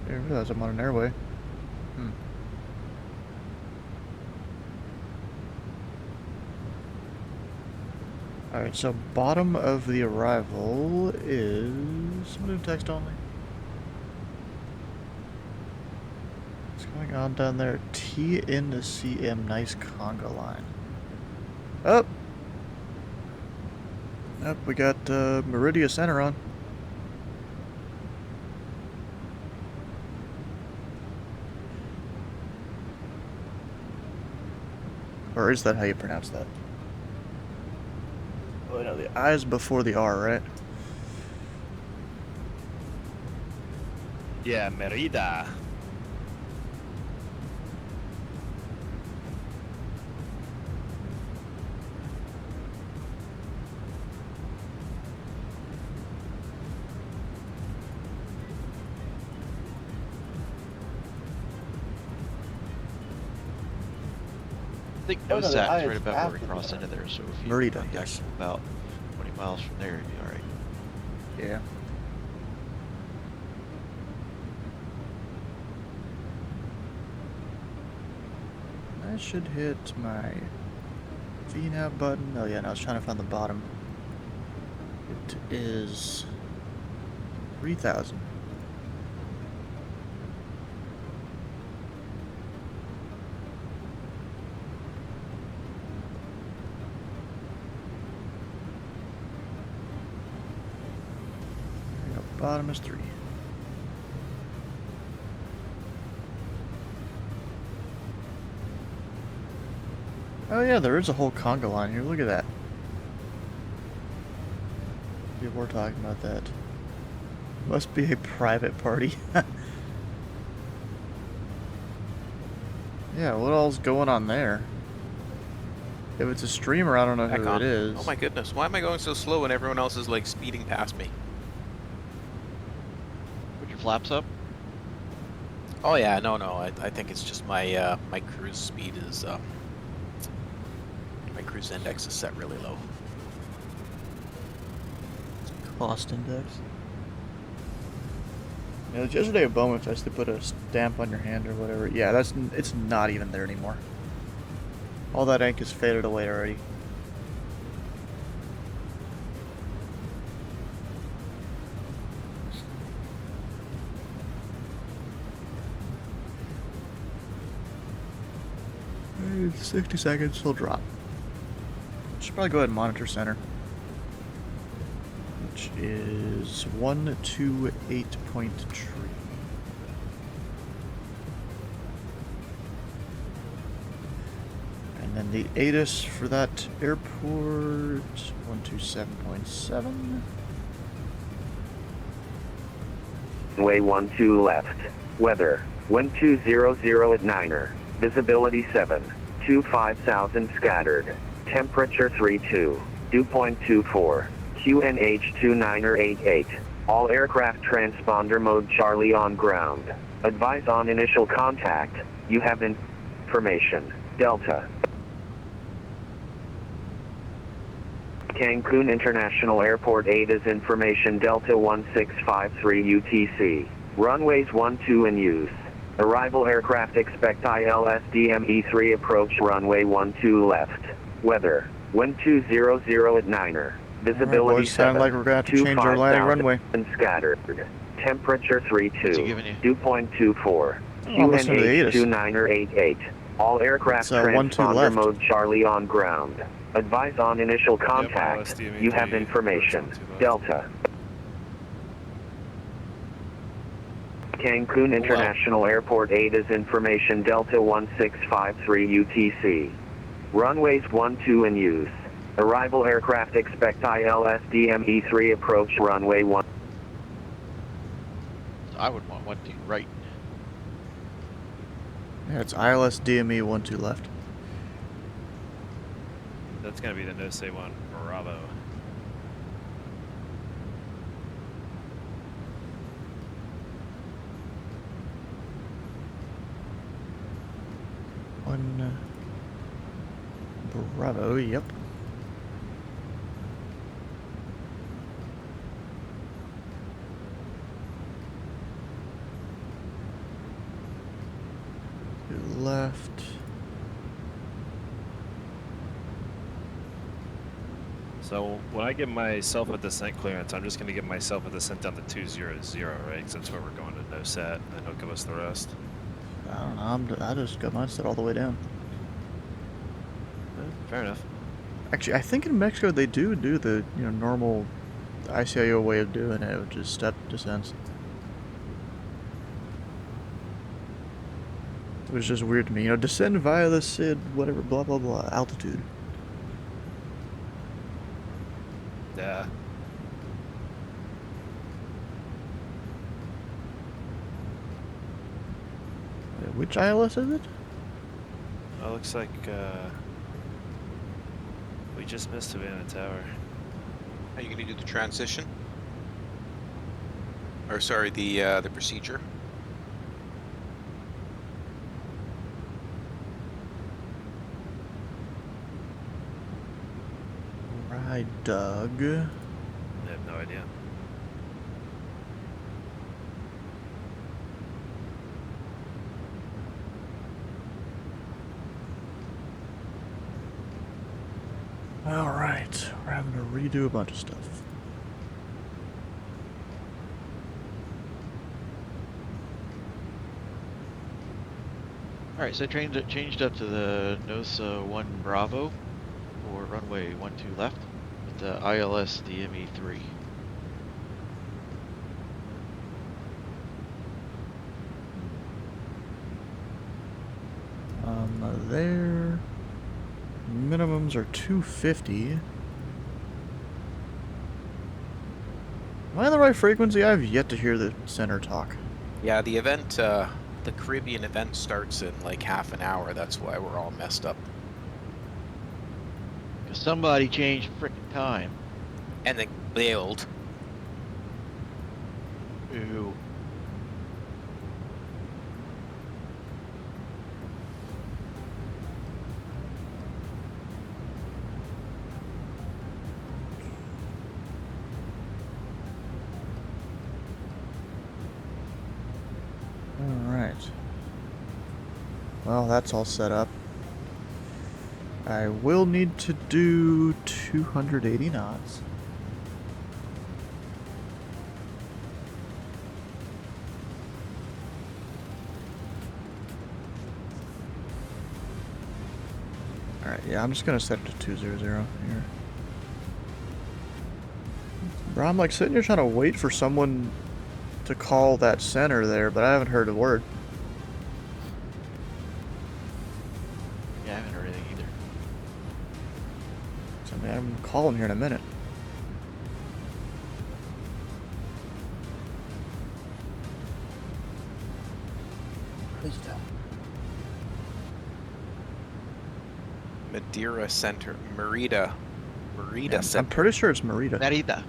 I didn't realize I'm on an airway. Alright, so bottom of the arrival is smooth text only. What's going on down there? T into CM, nice conga line. Up! Up, we got Meridia Center on. Or is that how you pronounce that? Oh no, the I is before the R, right? Yeah, Merida. I think Oh, no no, the sat's I is right about where after we cross the into there, so if you Merida, contact yes. them about 20 miles from there, it'd be alright. Yeah. I should hit my VNAV button. Oh yeah, no, I was trying to find the bottom. It is 3,000. There we go, bottom is 3. Oh yeah, there is a whole conga line here. Look at that. People were talking about that. Must be a private party. Yeah, what all's going on there? If it's a streamer, I don't know Back who on. it is. Oh my goodness, why am I going so slow when everyone else is like speeding past me? Put your flaps up. Oh yeah, no, I think it's just my my cruise speed is my cruise index is set really low. Cost index. Yeah, yesterday at Bowman Fest, they put a stamp on your hand or whatever. Yeah, it's not even there anymore. All that ink is faded away already. In 60 seconds, he'll drop. Should probably go ahead and monitor center, which is 128.3. And then the ATIS for that airport, 127.7. Runway 12 left. Weather, wind 200 at Niner. Visibility 7. 25,000 scattered. Temperature 32. Dew point 24. QNH 2988. All aircraft transponder mode Charlie on ground. Advise on initial contact. You have information. Delta. Cancun International Airport ADA's information Delta 1653 UTC. Runways 12 in use. Arrival aircraft expect ILS-DME-3 approach runway 12 left. Weather, wind 200 at Niner. Visibility boys, sound 7. like we're gonna have to change our landing runway. And scattered. Temperature What's he 32. giving you? Dew point 24. Almost into the QNH ATIS. 2988. All aircraft It's, 1-2 transponder left. mode Charlie on ground. Advise on initial contact. ILS-DME-3 You have information. approach 12 left. Delta. Cancun International Airport ADA's information Delta 1653 UTC. Runways 12 in use. Arrival aircraft expect ILS-DME-3 approach runway 1. I would want 1-2 right. Yeah, it's ILS DME 1-2 left. That's gonna be the no say one. Bravo. One Bravo, yep. Two left. So when I give myself a descent clearance, I'm just going to give myself a descent down to 200, right? Because that's where we're going to no set, and then he'll give us the rest. I don't know. I just got mine set all the way down. Fair enough. Actually, I think in Mexico they do the normal ICIO way of doing it, which is step descents. It was just weird to me. Descend via the SID, whatever, blah blah blah, altitude. Yeah. Wait, which ILS is it? Oh, looks like we just missed Havana Tower. Are you gonna do the transition? Or sorry, the procedure? Right, Doug. I have no idea. Alright, we're having to redo a bunch of stuff. Alright, so I changed up to the NOSA 1 Bravo for runway 12 left with the ILS DME3. There. Minimums are 250. Am I on the right frequency? I've yet to hear the center talk. Yeah, the event, the Caribbean event starts in like half an hour. That's why we're all messed up. Because somebody changed frickin' time. And then bailed. Ooh. Alright. Well, that's all set up. I will need to do 280 knots. Alright, yeah, I'm just gonna set it to 200 here. Bro, I'm like sitting here trying to wait for someone to call that center there, but I haven't heard a word. Yeah, I haven't heard anything either. So, I mean, I'm calling here in a minute. Please tell. Madeira Center. Merida Yeah, Center. I'm pretty sure it's Merida. Merida.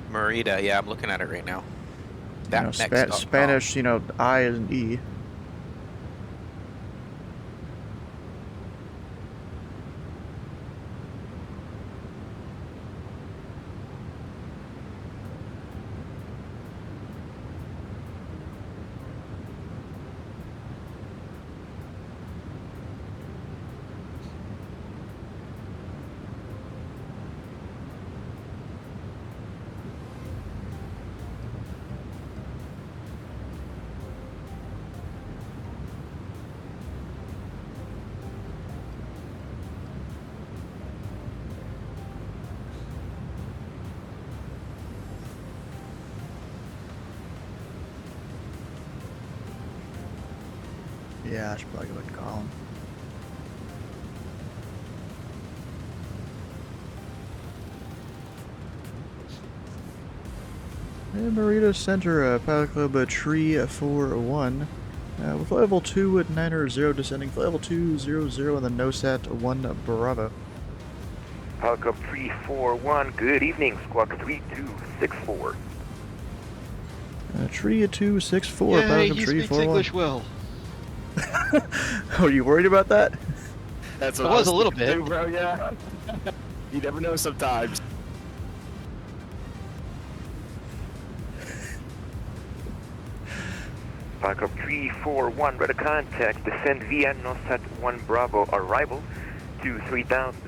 Merida, yeah, I'm looking at it right now. Spanish, I is an E. Yeah, I should probably go ahead and call him. And Merida Center, Pilot Club Tree 41. With level 2 at 900 descending, level 200 and the NOSAT 1 Bravo. Pilot Club 341, good evening, Squawk 3264. Tree 264, Yay, Pilot he Club Tree speaks 41. English well. Are you worried about that? That's It what I was a little thinking bit. too, bro, yeah. You never know sometimes. Pilot Club 341, radar contact, descend via NOSAT 1 Bravo, arrival to 3,000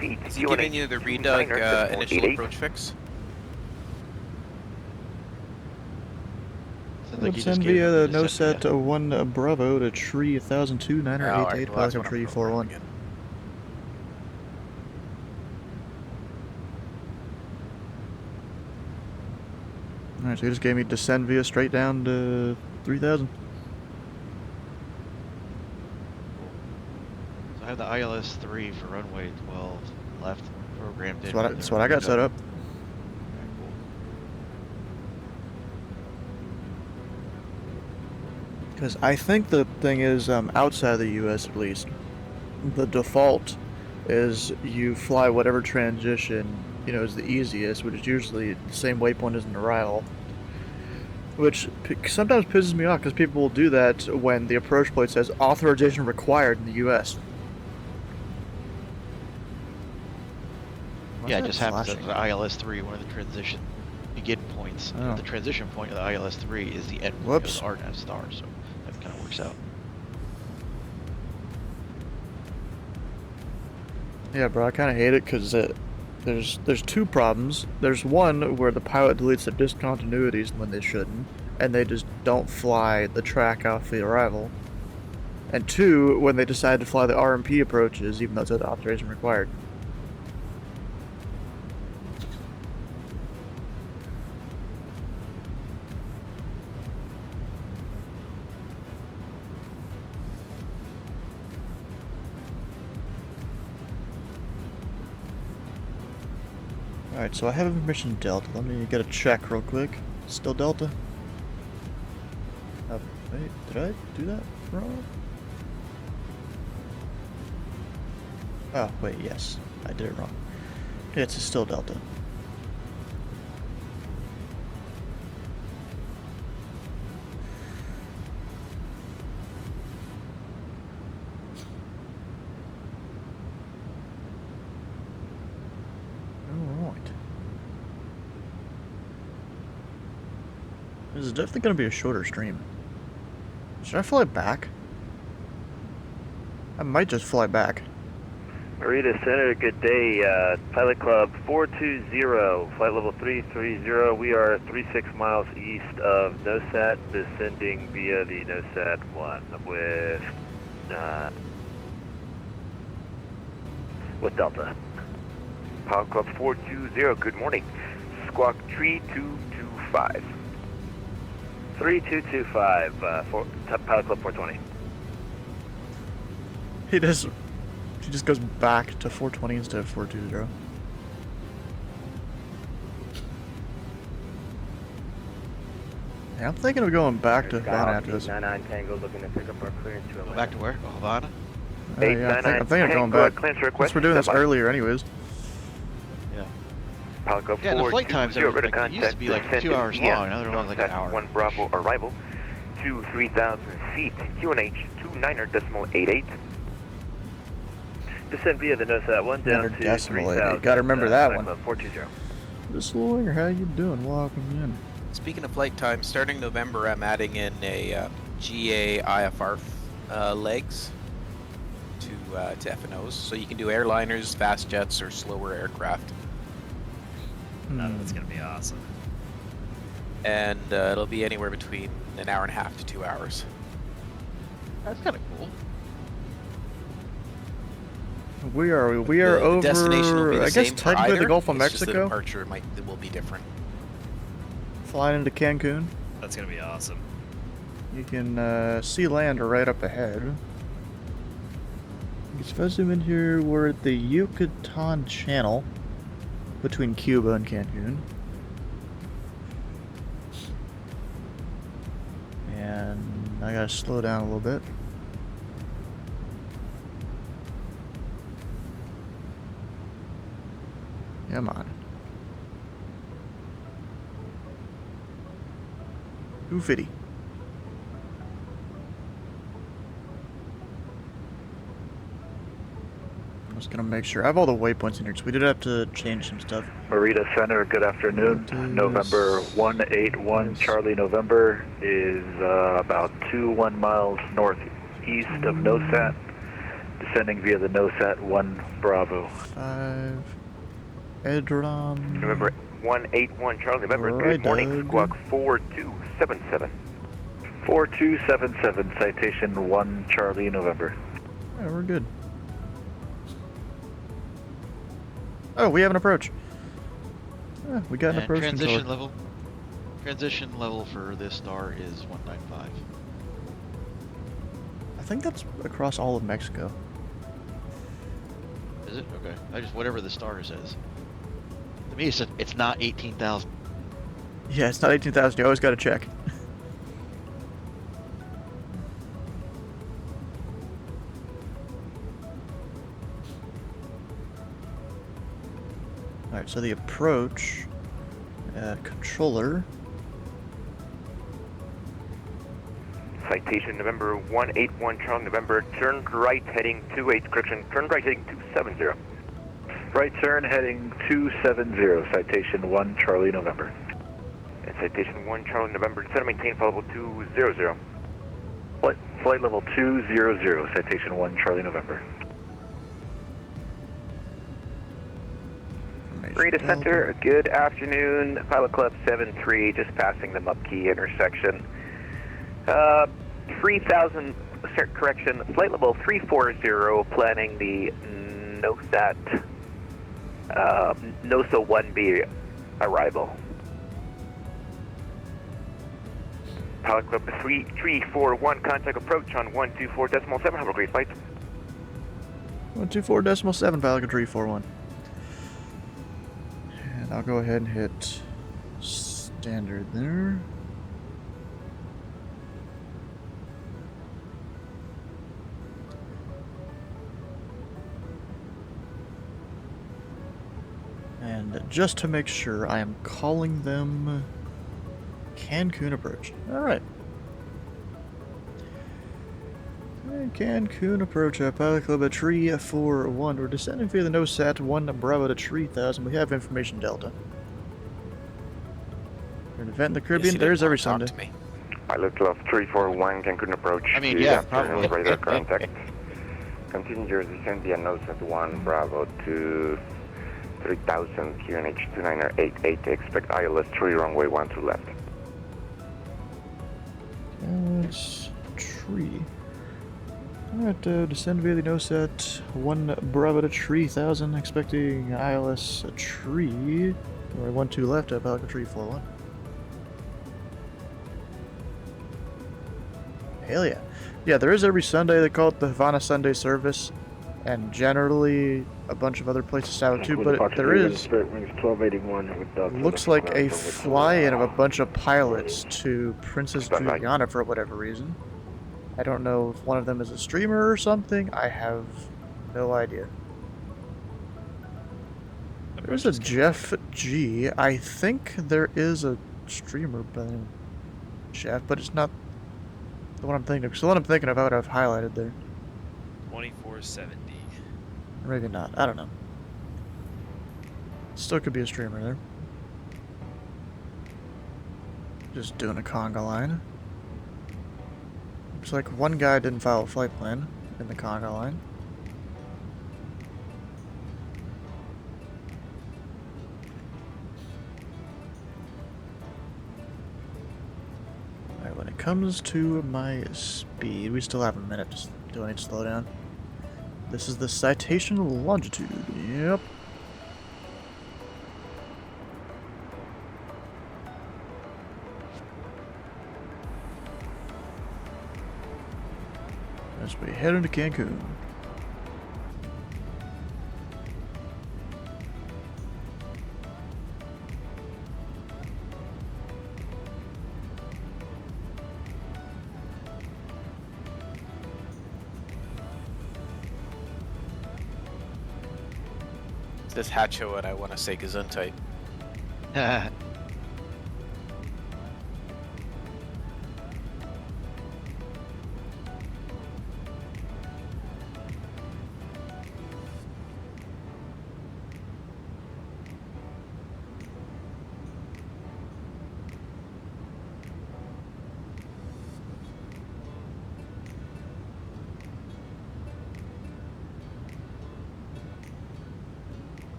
feet. Is he giving you the redug initial 88. approach fix? Sounds like you just Send gave via him the the no descent set via. 1 Bravo to tree 1002 9er Oh, 88 well, that's Pelican what I'm tree programming 41. again. Alright, so he just gave me descend via straight down to 3000. So I have the ILS 3 for runway 12 left programmed in. That's what I got set up. Okay, cool. Because I think the thing is, outside the US at least, the default is you fly whatever transition, you know, is the easiest, which is usually the same waypoint as an arrival. Which sometimes pisses me off because people will do that when the approach plate says authorization required in the US. Yeah, it just happens that the ILS 3, one of the transition begin points, Oh. the transition point of the ILS 3 is the end point Whoops. of the RNAV star, so that kind of works out. Yeah, bro, I kind of hate it because there's two problems. There's one where the pilot deletes the discontinuities when they shouldn't, and they just don't fly the track off the arrival. And two, when they decide to fly the RMP approaches, even though it's authorization required. Alright, so I have information Delta. Let me get a check real quick. Still Delta? Wait, did I do that wrong? Oh, wait, yes. I did it wrong. It's still Delta. Alright. This is definitely going to be a shorter stream. Should I fly back? I might just fly back. Marita Center, good day. Pilot Club 420, flight level 330. We are 36 miles east of NOSAT, descending via the NOSAT 1 with Delta. Pilot Club 420, good morning. Squawk 3225. 3225, Pilot Club 420. He just goes back to 420 instead of 420. Yeah, I'm thinking of going back to Havana after this. 99 Tango looking to pick up our clearance to Go back to where? Oh, Havana? Yeah, I'm thinking of going back. Clearance Since request. we're doing this Standby. earlier anyways. Yeah. Pilot Club Yeah, the flight times 420, are like, it used to be like 2 hours long, now they're only like an hour. 1 Bravo arrival to 3,000 feet. QNH 29.88. Descend via the NOSAT 1 down to 9.88. 3,000. Gotta remember that one. Club 420. Just lawyer, how you doing? Welcome in. Speaking of flight time, starting November, I'm adding in a GA IFR legs to FNOs, so you can do airliners, fast jets, or slower aircraft. Oh, that's gonna be awesome. And it'll be anywhere between an hour and a half to 2 hours. That's kind of cool. We are The over. destination will be the I same guess for technically either, the Gulf of it's just the Mexico. departure will be different. Flying into Cancun. That's gonna be awesome. You can see land right up ahead. If I zoom in here, we're at the Yucatan Channel between Cuba and Cancun. And I gotta slow down a little bit. Come on. 250. I'm just gonna make sure I have all the waypoints in here because we did have to change some stuff. Marita Center, good afternoon. November 181 Charlie November is about 1 miles northeast of NOSAT. descending via the NOSAT 1 Bravo. 5. Edron. November 181 Charlie, November, Right, good morning, Doug. squawk 4277. 4277, citation 1 Charlie, November. Yeah, we're good. Oh, we have an approach. Yeah, we got an And approach transition controller. level. Transition level for this star is 195. I think that's across all of Mexico. Is it? Okay. I just whatever the star says. To me, it's not 18,000. Yeah, it's not 18,000. You always got to check. Alright, so the approach controller. Citation November 181 Charlie, November, turn right heading 28, correction, turn right heading 270. Right turn heading 270, citation 1 Charlie, November. And citation 1 Charlie, November, descend and maintain flight level 200. Flight level 200, citation 1 Charlie, November. Rita Center, good afternoon. Pilot Club 73, just passing the Mupkey intersection. 3,000, correction, flight level 340, planning the NOSAT, NOSA 1B arrival. Pilot Club 3341, contact approach on 124.7, have a great flight. 124.7, Falcon 341. And I'll go ahead and hit standard there. And just to make sure, I am calling them Cancun approach. Alright. Cancun approach, Pilot Club at 341. We're descending via the NOSAT 1 Bravo to 3000. We have information Delta. We're an event in the Caribbean. Yes, There's you every didn't wanna Sunday. talk to me. Pilot Club 341, Cancun approach. I mean, Good yeah, afternoon, probably. radar contact. Continue your descent via NOSAT 1 Bravo to 3000, QNH 2988. Expect ILS 3 runway 12 left. That's tree. Alright, descend via the NOSAT 1 Bravo to 3000, expecting ILS tree. Or 12 left at Pelican 341. Hell yeah. Yeah, there is every Sunday. They call it the Havana Sunday service. And generally a bunch of other places have it too, but there is, looks like a fly-in of a bunch of pilots to Princess Juliana for whatever reason. I don't know if one of them is a streamer or something. I have no idea. There's a Jeff G. I think there is a streamer by the name of Jeff, but it's not the one I'm thinking of. So the one I'm thinking of, I would have highlighted there. 2470. Or maybe not. I don't know. Still could be a streamer there. Just doing a conga line. Looks like one guy didn't follow a flight plan in the conga line. Alright, when it comes to my speed, we still have a minute. Do I need to slow down? This is the citation longitude. Yep. As we head into Cancun. This Hacho and I want to say Gesundheit.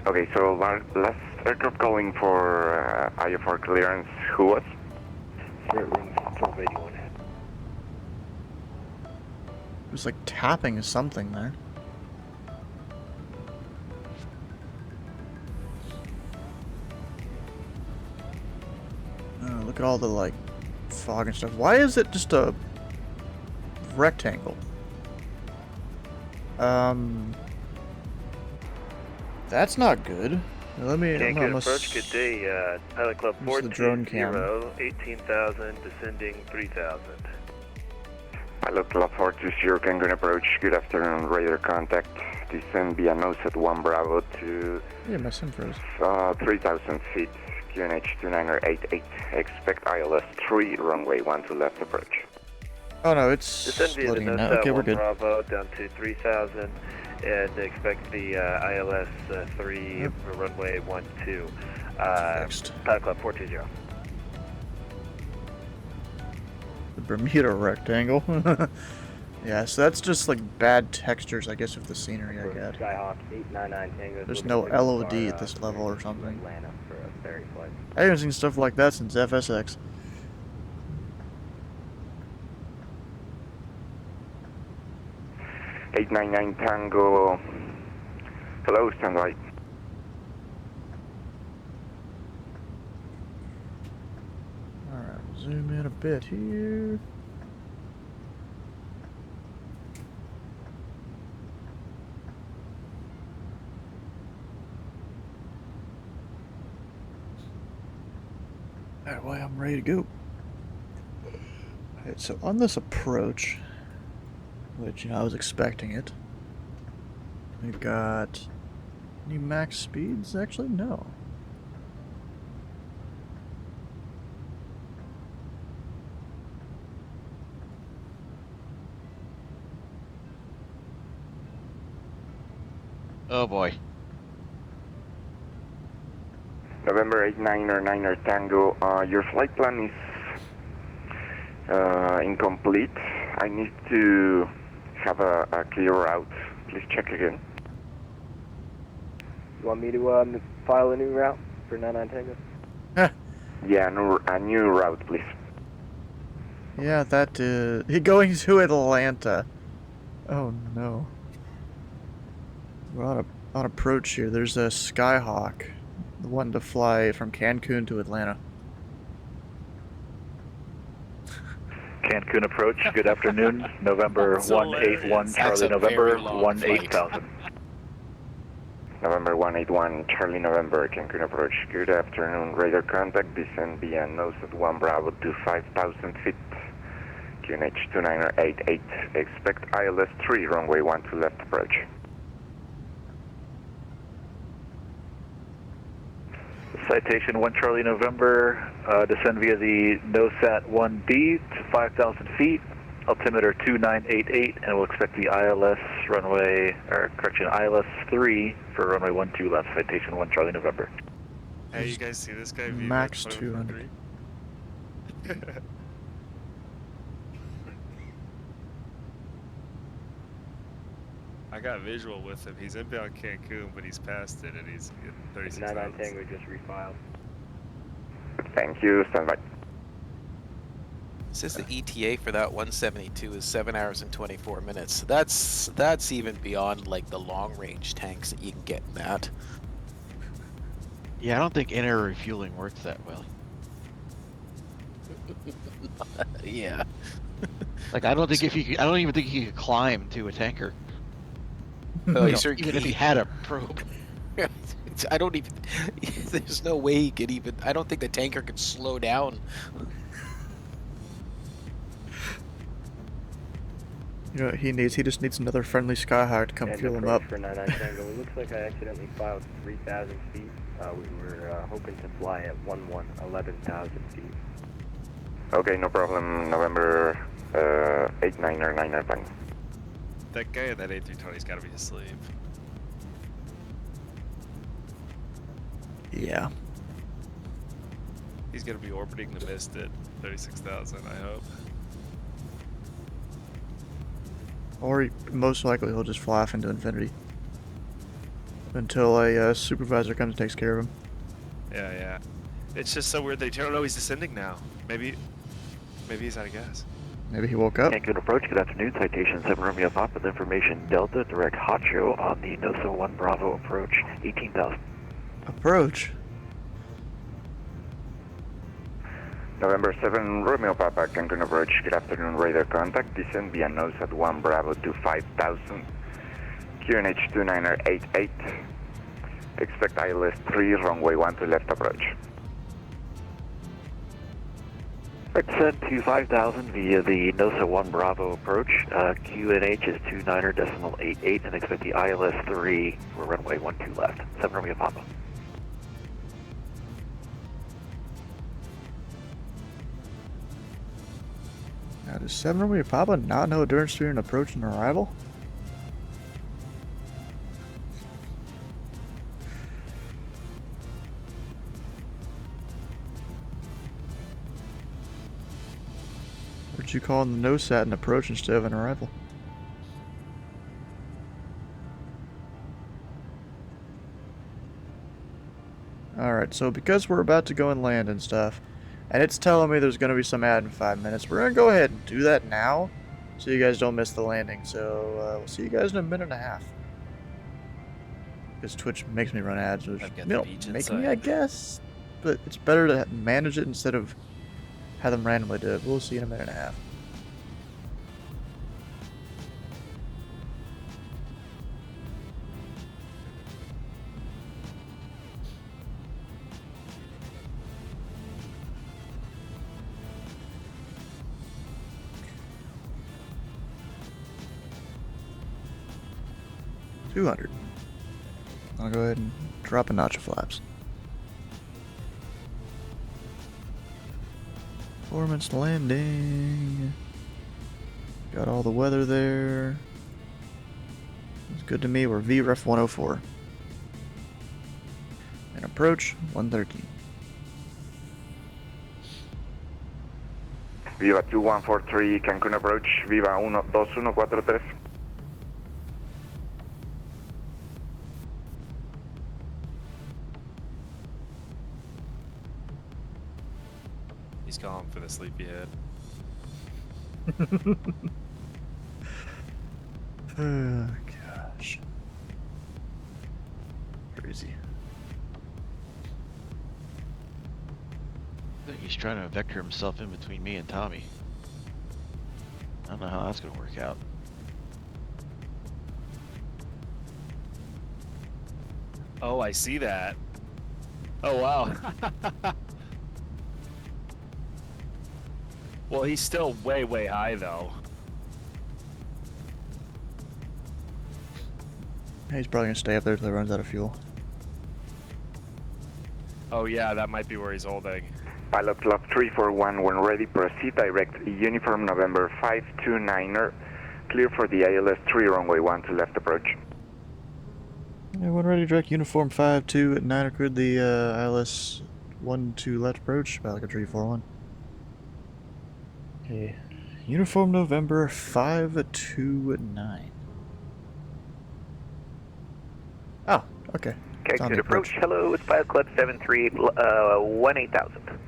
Okay, so last aircraft calling for IFR clearance, who was? It was like tapping something there. Oh, look at all the like fog and stuff. Why is it just a rectangle? That's not good. Let me. Cancun approach, good day. Pilot Club Here's the drone cam. 420, 18,000, descending 3,000. Pilot Club 420, Cancun approach, good afternoon, radar contact. Descend via nose at 1 Bravo to Yeah, my sim froze. 3,000 feet, QNH 2988. Expect ILS 3, runway 12 left approach. Oh no, it's Descend via the loading it nose now. at Okay, we're 1 good. Bravo down to 3,000. And expect the ILS 3 Yep. runway 12. Fixed. Pilot Club 420. The Bermuda rectangle. Yeah, so that's just like bad textures, I guess, of the scenery I got. Skyhawk 899 Tango. There's no LOD at this level or something. I haven't seen stuff like that since FSX. $899 Tango. Hello, standby. Alright, zoom in a bit here. That way I'm ready to go. Alright, so on this approach, which, you know, I was expecting it, we've got any max speeds? Actually, no. Oh boy. November 89er Tango, your flight plan is incomplete. I need to have a clear route. Please check again. You want me to file a new route for 99 Tango? Yeah, a new route, please. Yeah, that he going to Atlanta. Oh no. We're on approach here. There's a Skyhawk, the one to fly from Cancun to Atlanta. Cancun approach, good afternoon. November 181 That's Charlie a November very long flight. 18,000. November 181 Charlie November, Cancun approach. Good afternoon, radar contact. Descend via nose at 1 Bravo to 5,000 feet. QNH 2988. Expect ILS 3, runway 12 left approach. Citation 1 Charlie November, descend via the NOSAT 1B to 5,000 feet, altimeter 2988, and we'll expect the ILS runway, or correction, ILS 3 for runway 12 left, citation 1 Charlie November. Hey, you guys see this guy? Max 200. I got visual with him. He's inbound Cancun, but he's past it, and he's in 36 99 knots. Tango just refiled. Thank you, stand by. It says the ETA for that 172 is 7 hours and 24 minutes. That's even beyond like the long range tanks that you can get in that. Yeah, I don't think inner refueling works that well. Yeah. Like I don't even think you could climb to a tanker. Oh, You know, even if he had a probe. I don't even. There's no way he could even. I don't think the tanker could slow down. You know what he needs? He just needs another friendly Skyhawk to come And fuel him approach up. for 99 Tango. It looks like I accidentally filed 3,000 feet. We were hoping to fly at 11,000 feet. Okay, no problem. November 89er Tango. That guy in that A320's got to be asleep. Yeah. He's gonna be orbiting the mist at 36,000. I hope. Or most likely he'll just fly off into infinity. until a supervisor comes and takes care of him. Yeah. It's just so weird. They don't know he's descending now. Maybe he's out of gas. Maybe he woke up. Cancun approach, good afternoon. Citation 7 Romeo Pop with information Delta, direct hot show on the NOSA 1 Bravo approach, 18,000. Approach. November 7 Romeo Papa, Cancun approach, good afternoon. Radar contact, descend via NOSA 1 Bravo to 5,000. QNH 2988. Expect ILS 3, runway 1 to left approach. Descend to 5,000 via the NOSA 1 Bravo approach. QNH is 29.88 and expect the ILS 3 for runway 12 left. 7 Romeo Papa. Now, does 7 Romeo Papa not know endurance during approach and arrival? What'd you call in the NOSAT an approach instead of an arrival? Alright, so because we're about to go and land and stuff, and it's telling me there's going to be some ad in 5 minutes, we're going to go ahead and do that now, so you guys don't miss the landing. So, we'll see you guys in a minute and a half. Because Twitch makes me run ads, which, I've got you the know, beach make inside. me, I guess. But it's better to manage it instead of have them randomly do it. We'll see you in a minute and a half. $200. I'll go ahead and drop a notch of flaps. Performance landing. Got all the weather there. It's good to me. We're VREF 104. And approach 113. Viva 2143, Cancun approach, Viva 12143. He's calling for the sleepyhead. Oh, gosh. Crazy. I think he's trying to vector himself in between me and Tommy. I don't know how that's gonna work out. Oh, I see that. Oh, wow. Well, he's still way, way high, though. He's probably gonna stay up there till he runs out of fuel. Oh, yeah, that might be where he's holding. Pilot Club 341, when ready, proceed direct Uniform November 529er, clear for the ILS 3 runway 1 to left approach. Everyone ready, direct uniform 5-2 at 9 cleared the ILS 1-2 left approach, Pelican 341. Okay, uniform November 5-2-9. Oh, okay. It's on Cancun the approach, hello, it's Pilot Club 73, 18,000.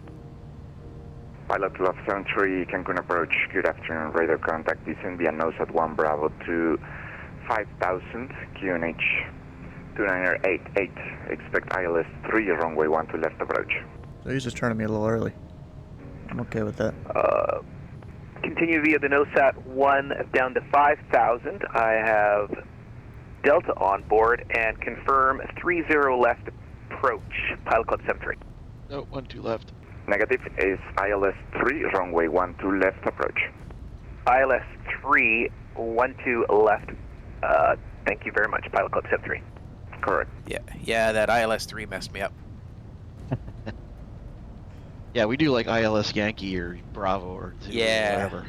Pilot Club 73, Cancun approach, good afternoon, radar contact, descend via NOSAT 1 Bravo to 5,000, QNH 2988, expect ILS 3, runway 1 to left approach. So he's just turning me a little early. I'm okay with that. Continue via the NOSAT 1 down to 5,000. I have Delta on board and confirm 30 left approach, Pilot Club 73. No, 1-2 left. Negative is ILS 3, runway 1 to left approach. ILS 3, 12 left. Thank you very much, Pilot Club 73. Correct. Yeah, that ILS 3 messed me up. Yeah, we do like ILS Yankee or Bravo or Zulu Yeah. or whatever.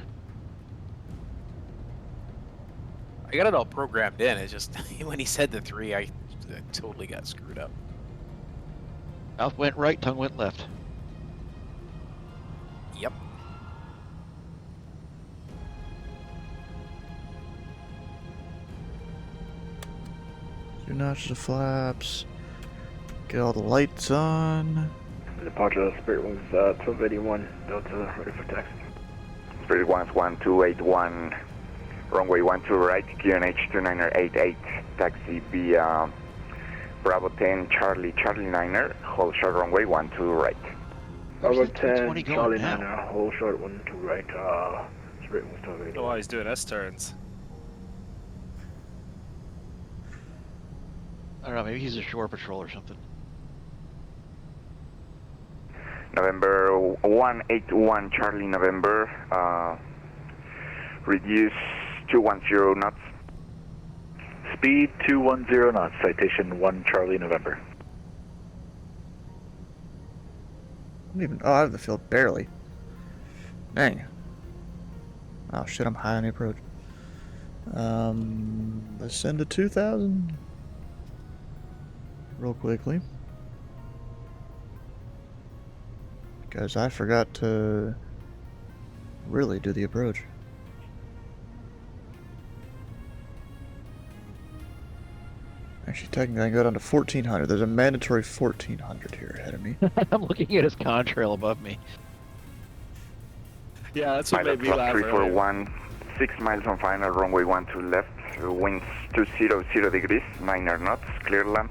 I got it all programmed in. It's just when he said the 3, I totally got screwed up. Mouth went right, tongue went left. Yep. 2 notches of flaps. Get all the lights on. Departure Spirit Wings 1281, Delta, ready for taxi. Spirit Wings 1281, runway 12 right, QNH 2988, taxi via Bravo 10, Charlie 9er, hold short runway 12 right. Bravo Where's the 10, 220 going Charlie now? 9er, hold short 12 right, Spirit Wings Oh, 1281. he's doing S-turns. I don't know, maybe he's a shore patrol or something. November 181, Charlie November, reduce 210 knots. Speed 210 knots, citation 1 Charlie November. I don't even. Oh, I have the field barely. Dang. Oh shit! I'm high on the approach. Let's send to 2,000 real quickly because I forgot to really do the approach. Actually, technically, I can go down to 1,400. There's a mandatory 1,400 here ahead of me. I'm looking at his contrail above me. Yeah, that's what Pilot made me laugh Club earlier. 341, 6 miles on final, runway 12 left, winds 200 degrees, 9 knots, clear land.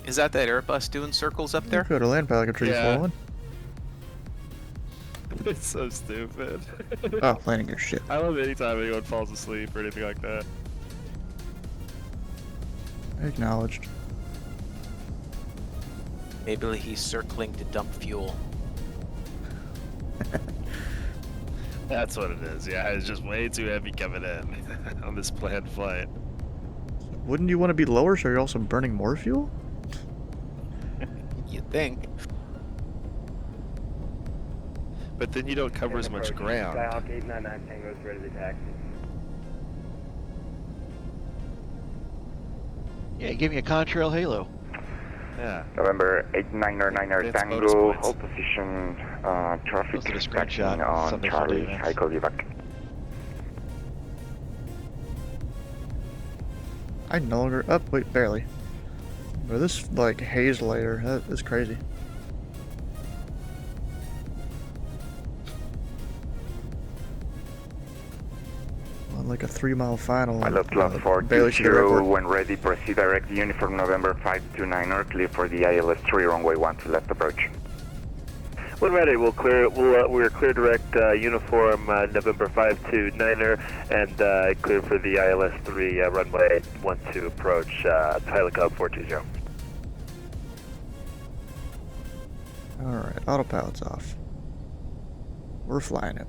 Is that Airbus doing circles up there? Go to land pilot control Yeah. 41. It's so stupid. Oh, landing your ship. I love anytime anyone falls asleep or anything like that. Acknowledged. Maybe he's circling to dump fuel. That's what it is. Yeah, it's just way too heavy coming in on this planned flight. Wouldn't you want to be lower so you're also burning more fuel? You'd think. But then you don't cover as much ground. Skyhawk 899 Tango is ready to taxi. Yeah, give me a contrail halo. Yeah. November 899er That's bonus Tango, points. hold position, traffic Posted a tracking screenshot. on Sunday Charlie, events. I call you back. I no longer. Up, wait, barely. But this, like, haze layer, that is crazy. On like a 3-mile final. Pilot Club barely should get a 420, report. when ready, proceed direct uniform November 529er, clear for the ILS 3, runway 12 left approach. When ready, we'll clear. We're clear direct uniform November 529er and clear for the ILS 3 runway 12 approach. Pilot Club 420. Alright, autopilot's off. We're flying it.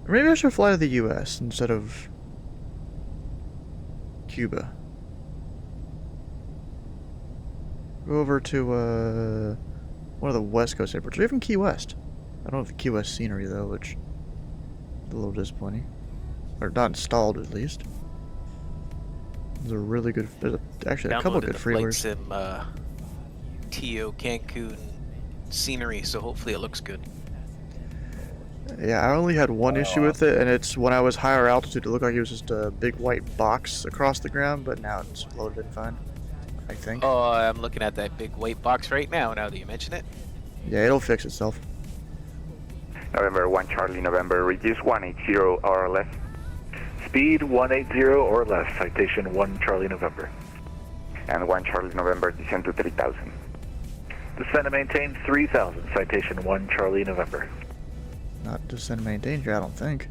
Or maybe I should fly to the US instead of Cuba. Go over to one of the West Coast airports, or even Key West. I don't have the Key West scenery though, which is a little disappointing. Or not installed at least. There's a really good. There's actually a couple of Downloaded good the Flight freeways. Sim TO Cancun scenery, so hopefully it looks good. Yeah, I only had one issue with it, and it's when I was higher altitude, it looked like it was just a big white box across the ground, but now it's loaded in fine, I think. Oh, I'm looking at that big white box right now that you mention it. Yeah, it'll fix itself. November 1 Charlie November, reduce 180 or less. Speed 180 or less, citation 1 Charlie November. And 1 Charlie November, descend to 3000. Descend and maintain 3000, citation 1 Charlie November. Not descend and maintain danger, I don't think.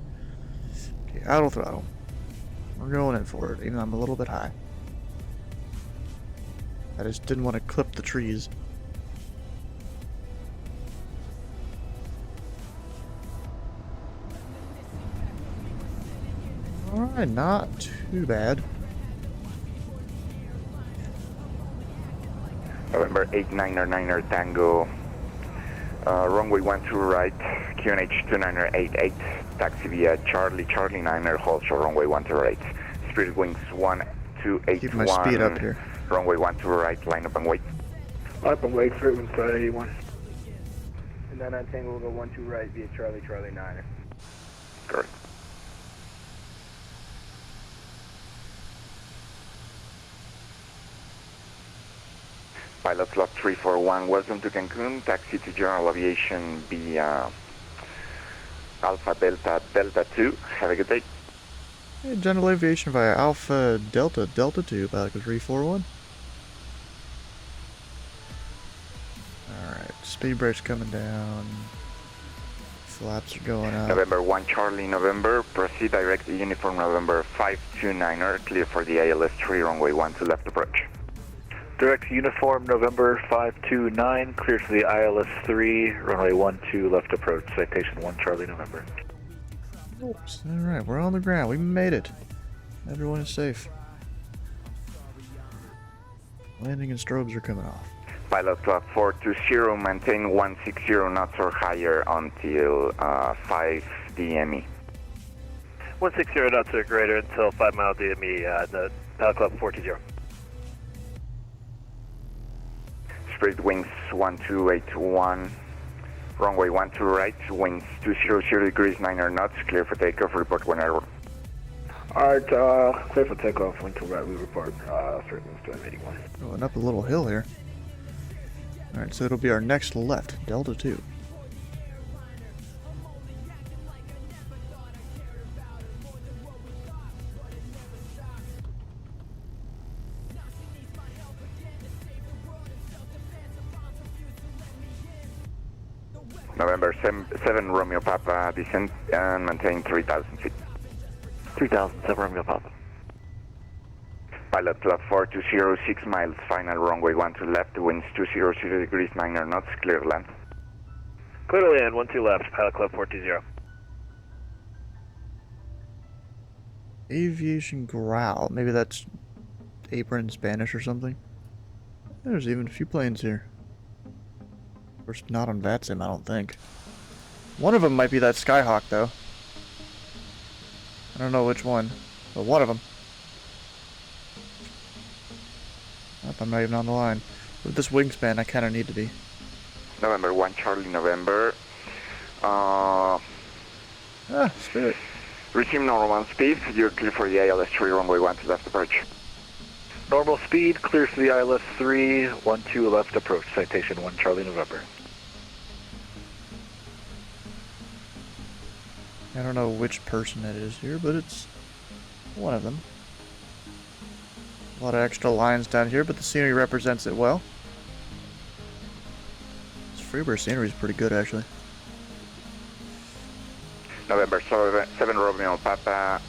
Okay, auto throttle. We're going in for it, even though I'm a little bit high. I just didn't want to clip the trees. Alright, not too bad. November 899er Tango, runway 12 right, QNH 2988, taxi via Charlie 9er, hold short runway 12 right. Spirit Wings 1281. Keep my speed up here. Runway 12 right, line up and wait. Up and wait, Spirit Wings 581. And then on Tango, we'll go 12 right via Charlie, Charlie 9er. Correct. Pilot Log 341, welcome to Cancun. Taxi to General Aviation via Alpha Delta Delta 2. Have a good day. Hey, General Aviation via Alpha Delta Delta 2, Pelican 341. Alright, speed brake's coming down. Flaps are going up. November 1 Charlie November, proceed direct uniform November 529er, clear for the ILS 3 runway 12 left approach. Direct uniform November 529, clear for the ILS 3, runway 12 left approach, citation 1 Charlie November. Alright, we're on the ground. We made it. Everyone is safe. Landing and strobes are coming off. Pilot Club 420, maintain 160 knots or higher until 5 DME. 160 knots or greater until 5 mile DME, the Pilot Club 420. Spirit wings 1281, runway 12 right, winds 200 degrees 9 knots, clear for takeoff, report whenever. Alright, clear for takeoff, 12 right, we report, straight winds to M81. Going up a little hill here. Alright, so it'll be our next left, Delta 2. November 7 Romeo Papa, descent and maintain 3,000 feet. 3000, 7 Romeo Papa. Pilot Club 420, 6 miles, final runway 12 left, winds 200 degrees 9 knots, clear land. Clear to land, 12 left, Pilot Club 420. Aviation growl. Maybe that's apron in Spanish or something. There's even a few planes here. Of course, not on VATSIM, I don't think. One of them might be that Skyhawk, though. I don't know which one, but one of them. Oh, I'm not even on the line. With this wingspan, I kind of need to be. November 1 Charlie November. Spirit. Resume normal speed. You're clear for the ILS 3 runway 12 left approach. Normal speed, clear for the ILS 3, 12 left approach, citation 1 Charlie November. I don't know which person it is here, but it's one of them. A lot of extra lines down here, but the scenery represents it well. This Freebird scenery is pretty good, actually. November 7 Romeo Papa,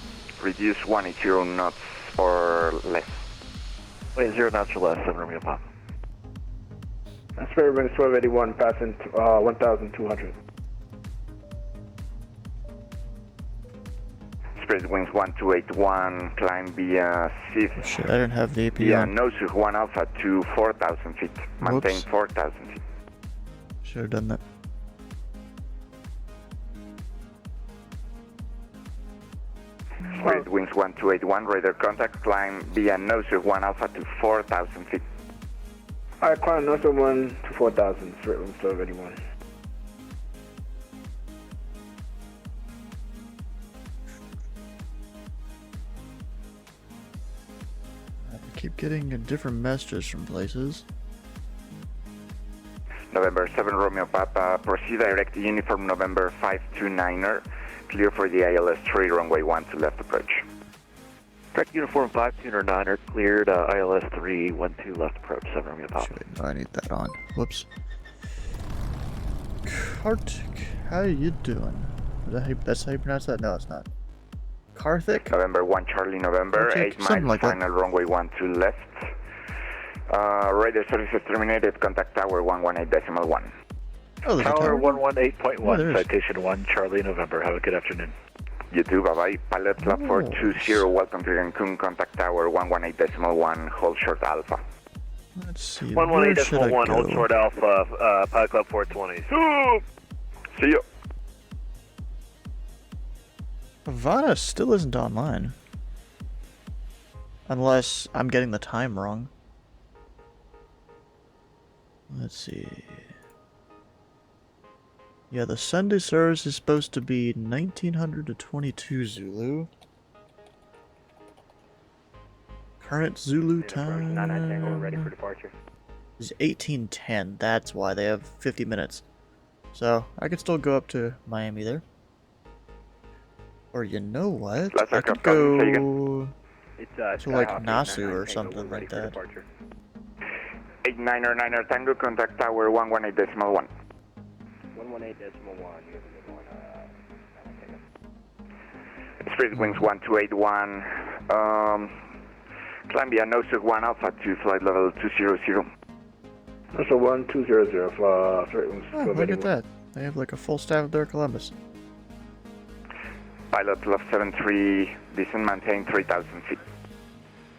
reduce 180 knots or less. 0 knots or less, 7 Romeo Papa. Spirit winds 1281, passing 1,200. Spirit wings 1281, climb via Oh, shit, I didn't have the AP via on. Nosug 1 Alpha to 4,000 feet. Maintain Whoops. 4,000 feet. Should have done that. Spirit wings 1281, radar contact, climb via Nosug 1 Alpha to 4,000 feet. Alright, climb Nosa 1 to 4,000, Spirit winds 1281. I keep getting different messages from places. November 7 Romeo Papa, proceed direct uniform November 529er, clear for the ILS 3 runway 12 left approach. Direct uniform 529er, cleared ILS 3, 12 left approach, 7 Romeo Papa. Shit, I need that on. Whoops. Kartik, how you doing? That's how you pronounce that? No, it's not. Karthik? November 1 Charlie November, Okay, 8 something miles, like that. final runway 12 left. Radar services terminated, contact tower 118.1. Oh, there's a Tower tower. 118.1, Oh, there is. citation 1 Charlie November. Have a good afternoon. You too, bye-bye. Pilot Club Oh. 420, welcome to Cancun, contact tower 118.1, hold short Alpha. Let's see. Where should I 118.1, hold go? short Alpha, Pilot Club 420. See you. Havana still isn't online. Unless I'm getting the time wrong. Let's see. Yeah, the Sunday service is supposed to be 1900 to 22 Zulu. Current Zulu Approach 99 Tango, we're ready for time departure. is 1810. That's why they have 50 minutes. So I could still go up to Miami there. Or you know what? Last I could aircraft coming, say go It's to like Skyhawk Nasu 899 or Tango, something we're ready like for that. departure. 89er Tango, contact tower 118.1. 118.1, you have a good one. Spirit Wings 1281. Climb via NOSUG 1 Alpha to flight level 200. That's a 1200 Spirit Wings. Oh, look at that. They have like a full staff there at Columbus. Pilot left 73, descent maintain 3,000 feet.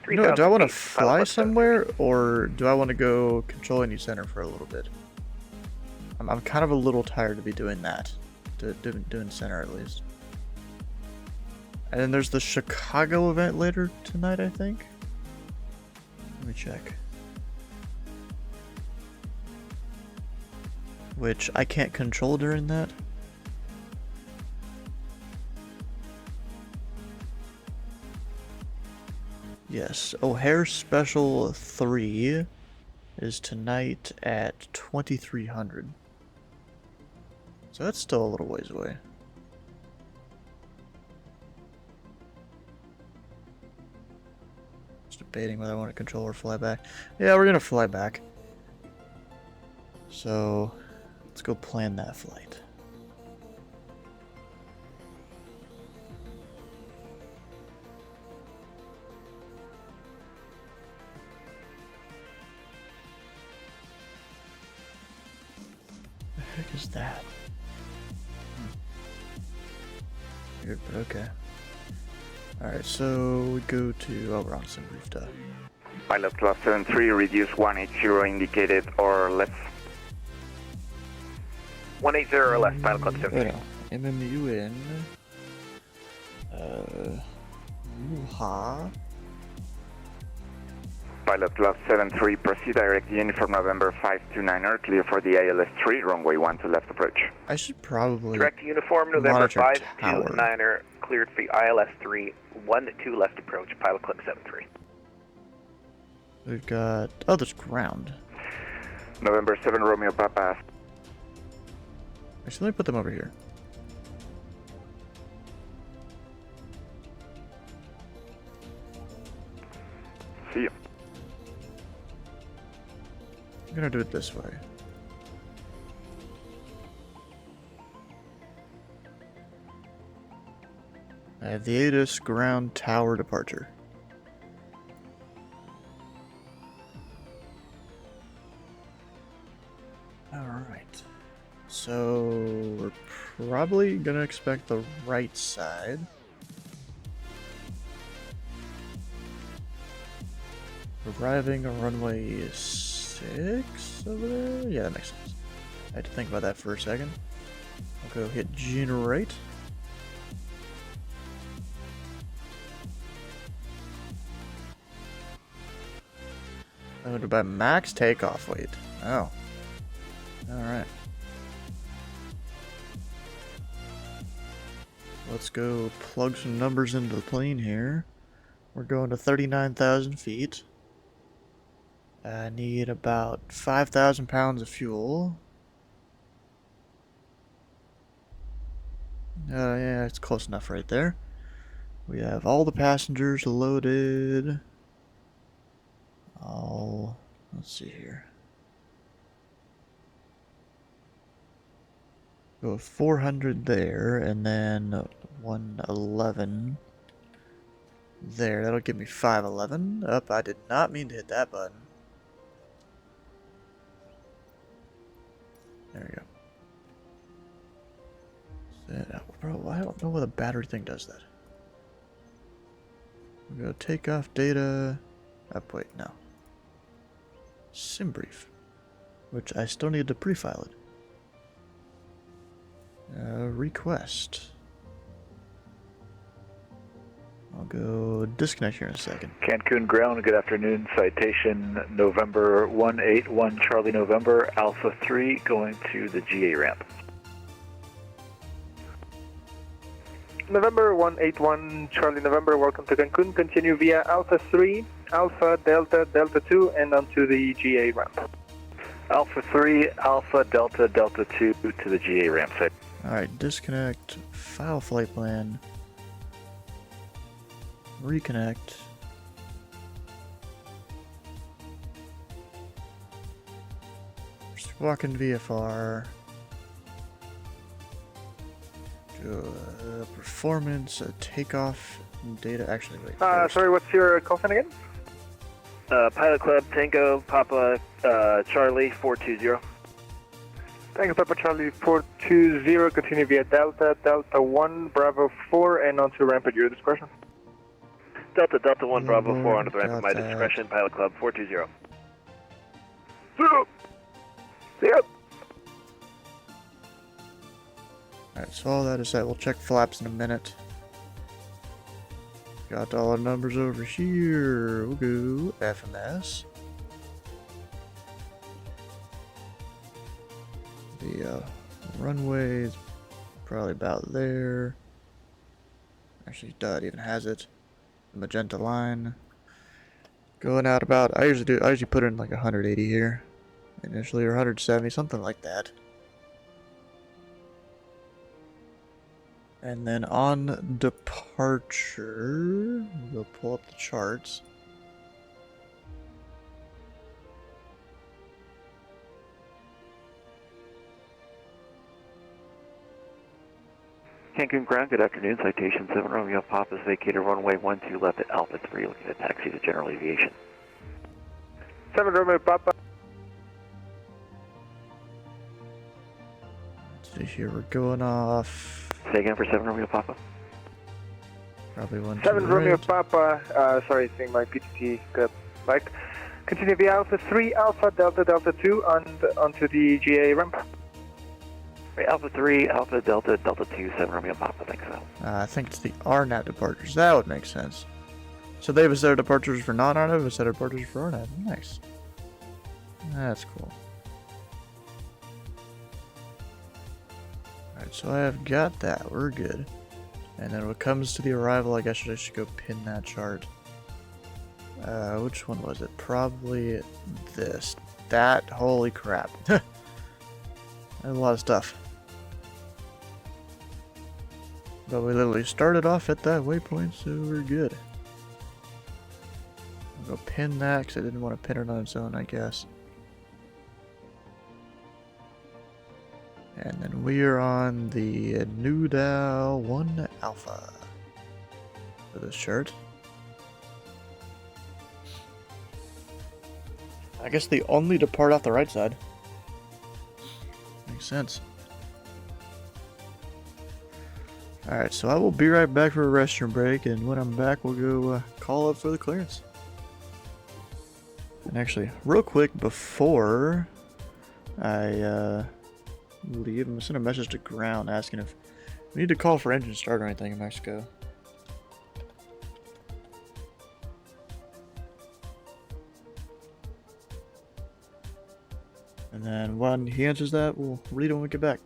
No, do I want to fly somewhere, or do I want to go control any center for a little bit? I'm kind of a little tired to be doing that. Doing center at least. And then there's the Chicago event later tonight, I think. Let me check. Which I can't control during that. Yes, O'Hare Special 3 is tonight at 2300. So that's still a little ways away. Just debating whether I want to control or fly back. Yeah, we're gonna fly back. So let's go plan that flight. The heck is that? Weird, but okay. Alright, so we go to... oh, we're on some roof duh. Pilot class 73, reduce 180 indicated or left. 180 or left, Pilot Club 73. MMUN. MUHA. Pilot class 73, proceed direct uniform November 529er, clear for the ILS 3, runway 12 left approach. I should probably Direct uniform November monitor 529er, cleared for the ILS 3, 12 left approach, Pilot Club 73. We've got... oh, there's ground. November 7 Romeo Papa. Actually, let me put them over here. See you. I'm gonna do it this way. I have the ATIS ground tower departure. Alright. So we're probably gonna expect the right side. Arriving on runway 6 over there? Yeah, that makes sense. I had to think about that for a second. I'll go hit generate. Limited by max takeoff weight. Oh. Alright. Let's go plug some numbers into the plane here. We're going to 39,000 feet. I need about 5,000 pounds of fuel. Yeah, it's close enough right there. We have all the passengers loaded. Let's see here. Go 400 there, and then 111 there. That'll give me 511. Up, I did not mean to hit that button. There we go. Bro, I don't know why the battery thing does that. We go takeoff data. Up, wait, no. Sim brief, which I still need to pre-file it. Request. I'll go disconnect here in a second. Cancun ground, good afternoon. Citation November 181 Charlie November Alpha 3 going to the GA ramp. November 181, Charlie November, welcome to Cancun. Continue via Alpha 3, Alpha Delta Delta 2, and onto the GA ramp. Alpha 3, Alpha Delta Delta 2 to the GA ramp site. Alright, disconnect, file flight plan, reconnect. Walk in VFR. Performance, takeoff, data. Actually, wait. Sorry, what's your call sign again? Pilot Club Tango Papa Charlie 420. Tango Papa Charlie 420, continue via Delta Delta 1 Bravo 4 and onto ramp at your discretion. Delta Delta 1 Bravo 4 onto the ramp at my got that. discretion. Pilot Club 420. See ya. Alright, so all that is set. We'll check flaps in a minute. Got all the numbers over here. We'll go FMS. The runway is probably about there. Actually, it even has it. The magenta line. Going out about, I usually put in like 180 here. Initially, or 170, something like that. And then on departure, we'll pull up the charts. Cancun ground, good afternoon. Citation 7 Romeo Papa's vacated runway 12 left at Alpha 3, looking at taxi to General Aviation. 7 Romeo Papa. Let's see here, we're going off. Say again for 7 Romeo Papa. Probably one. 7 to the Romeo right. Papa, sorry, seeing my PTT good. Like, continue via Alpha 3, Alpha Delta Delta 2 onto the GA ramp. Right, Alpha 3, Alpha Delta Delta 2, 7 Romeo Papa, thanks so. I think it's the RNAV departures. That would make sense. So they have a set of departures for non-RNAV, a set of departures for RNAV. Nice. That's cool. Alright, so I have got that. We're good. And then when it comes to the arrival, I guess I should go pin that chart. Which one was it? Probably this. That. Holy crap. That's a lot of stuff. But we literally started off at that waypoint, so we're good. I'll go pin that because I didn't want to pin it on its own, I guess. And then we are on the New Dow 1 Alpha for this shirt. I guess they only depart off the right side. Makes sense. Alright, so I will be right back for a restroom break, and when I'm back, we'll go call up for the clearance. And actually, real quick before I leave, I'm gonna send a message to ground asking if we need to call for engine start or anything in Mexico. And then when he answers that, we'll read it when we get back.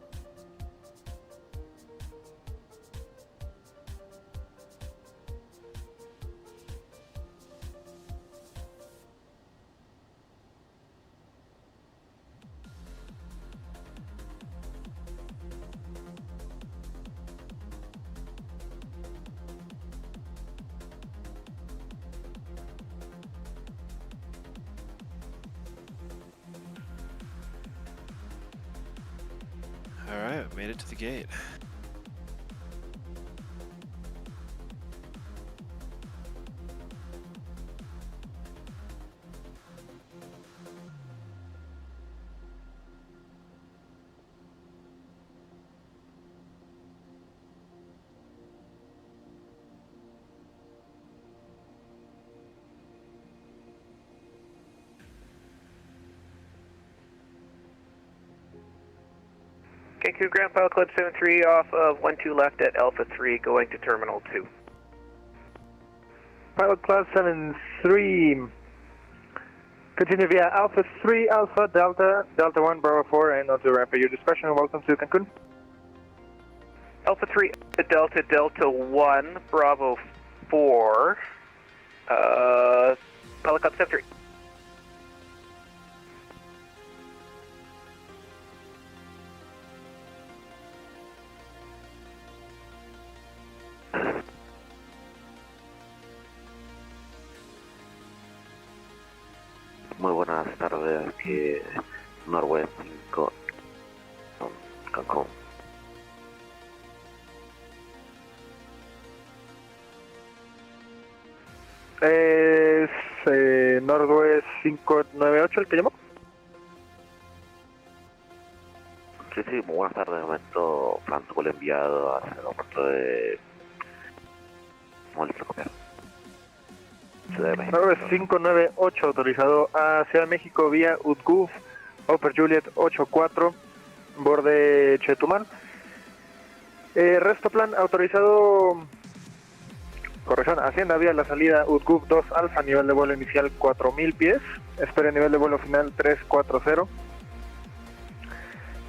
Alright, made it to the gate. Cancun Ground Pilot Club 73 off of 12 left at Alpha 3, going to Terminal 2. Pilot Class 73, continue via Alpha 3, Alpha Delta Delta 1 Bravo 4 and onto ramp at your discretion. Welcome to Cancun. Alpha 3, Delta, Delta 1, Bravo 4, Helicopter Sector. Muy buenas tardes, aquí Norwest 5, Cancún. Es Northwest 598 el que llamó. Sí, muy buenas tardes. De momento, plan Tobu enviado hacia el aeropuerto de Molino Copiar. Ciudad de México. Northwest 598 autorizado a Ciudad de México vía UTGUF, Upper Juliet 84, borde Chetumal. Resto plan autorizado. Corrección, Hacienda vía la salida UTGUF 2 Alfa, nivel de vuelo inicial 4000 pies. Espere nivel de vuelo final 340.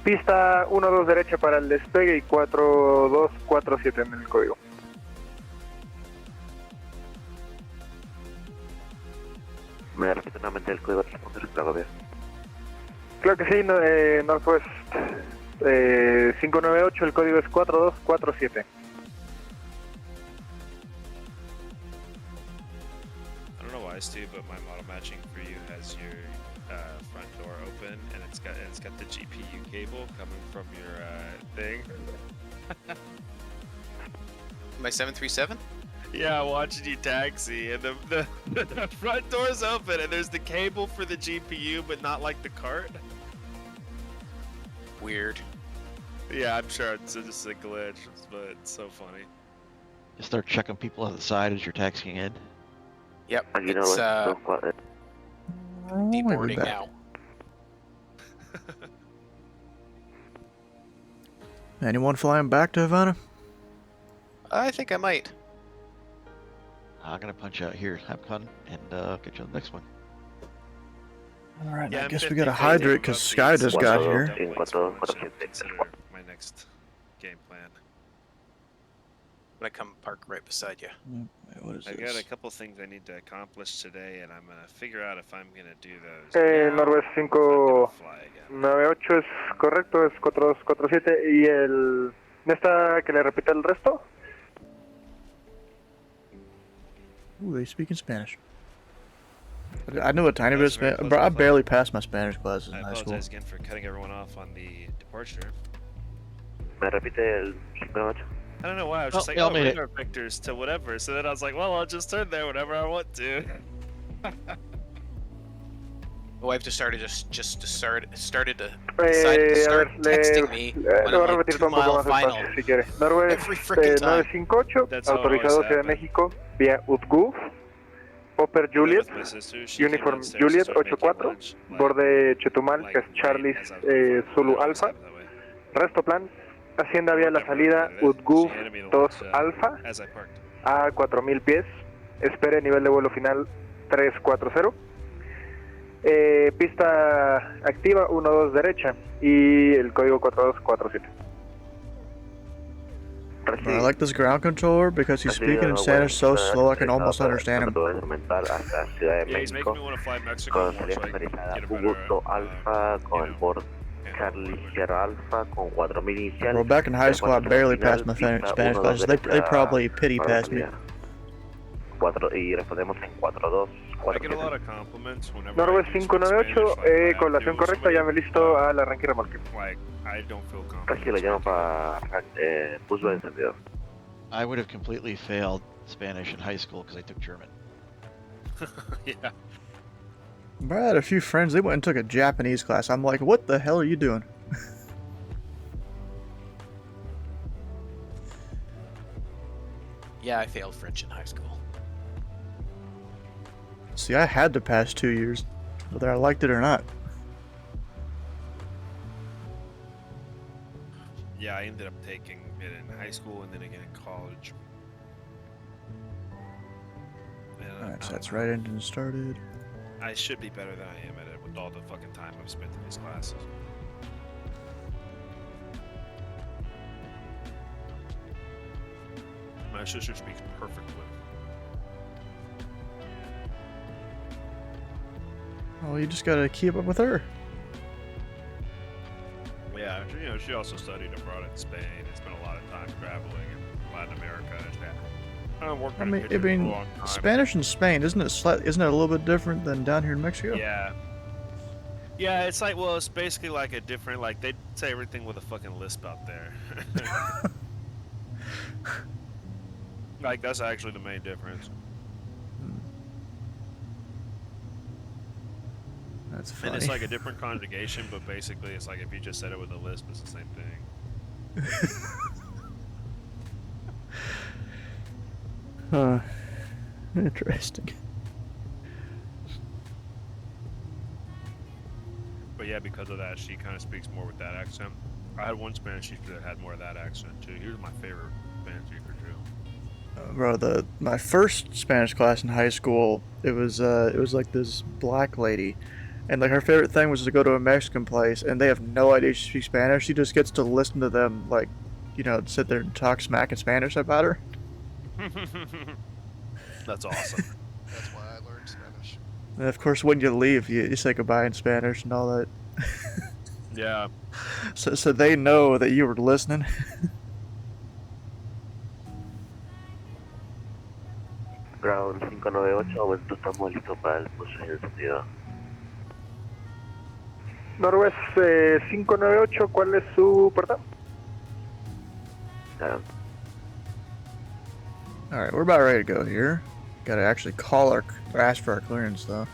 Pista 12 derecha para el despegue y 4247 en el código. ¿Me repite nuevamente el código de responder? Claro, bien. Claro que sí, Northwest 598, el código es 4247. I don't know why, Stu, but my model matching for you has your front door open, and it's got the GPU cable coming from your thing. My 737? Yeah, watching you taxi, and the front door's open, and there's the cable for the GPU, but not like the cart. Weird. Yeah, I'm sure it's just a glitch, but it's so funny. You start checking people on the side as you're taxiing in. Yep, Aquí it's Norwest deboarding back. now. Anyone flying back to Havana? I think I might. I'm gonna punch out here, have fun, and get you on the next one. Alright, Yeah, I I'm guess we gotta 50-50 hydrate because about Sky these. just got here. Consider my next game plan. I'm gonna come park right beside you. Wait, what is I this? got a couple things I need to accomplish today, and I'm gonna figure out if I'm gonna do those. now, Northwest or if I'm gonna fly again. 598 es correcto, es 4247 y el... ¿Nesta que le repita el resto? Ooh, they speak in Spanish. I know a tiny bit of That's very Spanish, bro. I pleasant barely passed my Spanish classes in I high school. apologize again for cutting everyone off on the departure. ¿Me repite el 598? I don't know why, I was just like, y'all oh, made it. radar vectors to whatever. So then I was like, well, I'll just turn there whenever I want to. My wife just started to decided to A start ver, texting me le when voy a I'm like repetir 2 un poco mile más final. despacio si quiere. Norwest Every frickin' time. 958, That's how it autorizado always Ciudad de happens. México vía UTGUF, Upper I live Juliet, with my sister. She came Uniform downstairs to Juliet start making 84, lunch, like- borde Chetumal, like que es right Charlie as I was on the phone. Zulu It always Alpha. happens that way. Resto plan, Hacienda It vía worked la out perfectly salida today. UTGUF She handed me the 2 lunch, Alfa as I parked. a 4000 pies. Espere nivel de vuelo final 340. Pista activa 12 derecha y el código 4247. Bro, I like this ground controller because he's speaking in Spanish so slow I can almost understand him. Yeah, he's making me want to fly Mexico Con more salida so I can generalizada get a Hugo better, 2 Alfa con el bord handle Charlie of it. Sierra Alfa con 4000 inicial. Bro, back in high school I barely passed my Pista Spanish 12 classes. They derecha probably pity para la passed me. salida. Y respondemos en 42. I get a lot of compliments whenever Norwest I use my 598, Spanish, like, colación when correcta, ya me listo somebody, al arranque y remolque. like, I don't feel Tranquilo, llamo para puso de encendido. I would have completely failed Spanish in high school because I took German. Yeah. Bro, I had a few friends, they went and took a Japanese class. I'm like, what the hell are you doing? Yeah, I failed French in high school. See, I had to pass 2 years, whether I liked it or not. Yeah, I ended up taking it in high school and then again in college. And Alright, so that's right engine started. I should be better than I am at it with all the fucking time I've spent in these classes. My sister speaks perfectly. Well, you just gotta keep up with her. Yeah, she also studied abroad in Spain and spent a lot of time traveling in Latin America. I worked in a kitchen for a long time. Spanish in Spain isn't it a little bit different than down here in Mexico? Yeah. Yeah, it's like, well, it's basically like a different, like, they say everything with a fucking lisp out there. Like, that's actually the main difference. That's funny. And it's like a different conjugation, but basically it's like if you just said it with a lisp, it's the same thing. Huh. Interesting. But yeah, because of that, she kind of speaks more with that accent. I had one Spanish teacher that had more of that accent too. He was my favorite Spanish teacher too. Bro, my first Spanish class in high school, it was like this black lady, and like her favorite thing was to go to a Mexican place, and they have no idea she speaks Spanish. She just gets to listen to them, like, sit there and talk smack in Spanish about her. That's awesome. That's why I learned Spanish. And of course, when you leave, you say goodbye in Spanish and all that. Yeah. So they know that you were listening. Ground 598, aumento, estamos listos para el pulso de sentido. Norwest 598, ¿cuál es su puerta? Alright, we're about ready to go here. Gotta actually call or ask for our clearance though.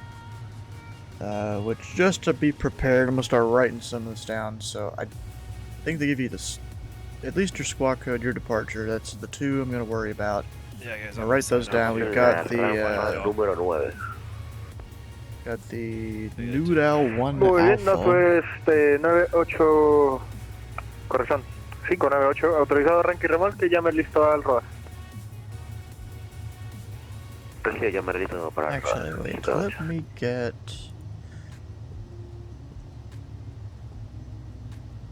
Which, just to be prepared, I'm gonna start writing some of this down. So I think they give you this, at least your squawk code, your departure. That's the two I'm gonna worry about. Yeah, guys. I'll write those down. We've got the Número 9. Noodle 1 Muy bien, Alpha. Northwest 98, corrección, 598, autorizado arranque y remolque, llame listo al rodaje. Recibe llamar listo para Actually, wait, let me get...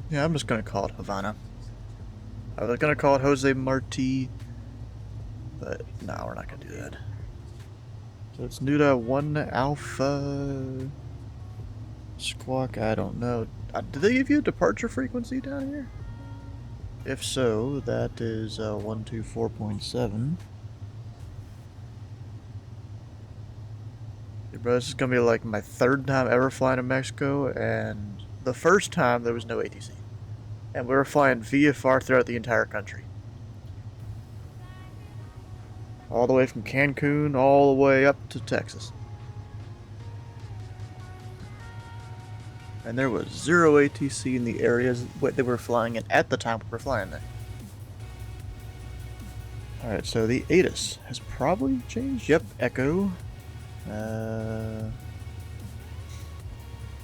Yeah, I'm just gonna call it Havana. I was gonna call it Jose Marti, but no, we're not gonna do that. So it's Nuda 1 Alpha Squawk, I don't know. Did they give you a departure frequency down here? If so, that is 124.7. Hey bro, this is gonna be like my third time ever flying to Mexico, and the first time there was no ATC. And we were flying VFR throughout the entire country. All the way from Cancun, all the way up to Texas. And there was zero ATC in the areas that they were flying in at the time we were flying there. Alright, so the ATIS has probably changed. Yep, Echo.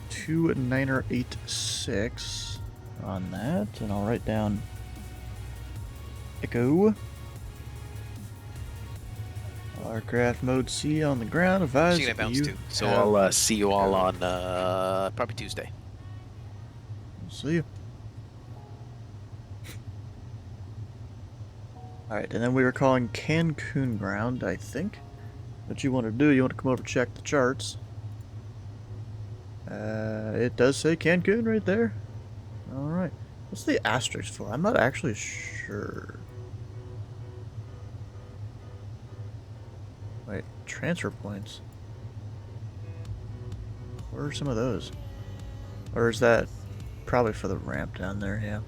2986 on that, and I'll write down Echo. Aircraft mode C on the ground. Advise She's gonna bounce you too. So I'll see you all on probably Tuesday. See you. Alright, and then we were calling Cancun ground, I think. What you want to do, you want to come over and check the charts. It does say Cancun right there. Alright. What's the asterisk for? I'm not actually sure. Wait, transfer points. Where are some of those? Or is that probably for the ramp down there, yeah.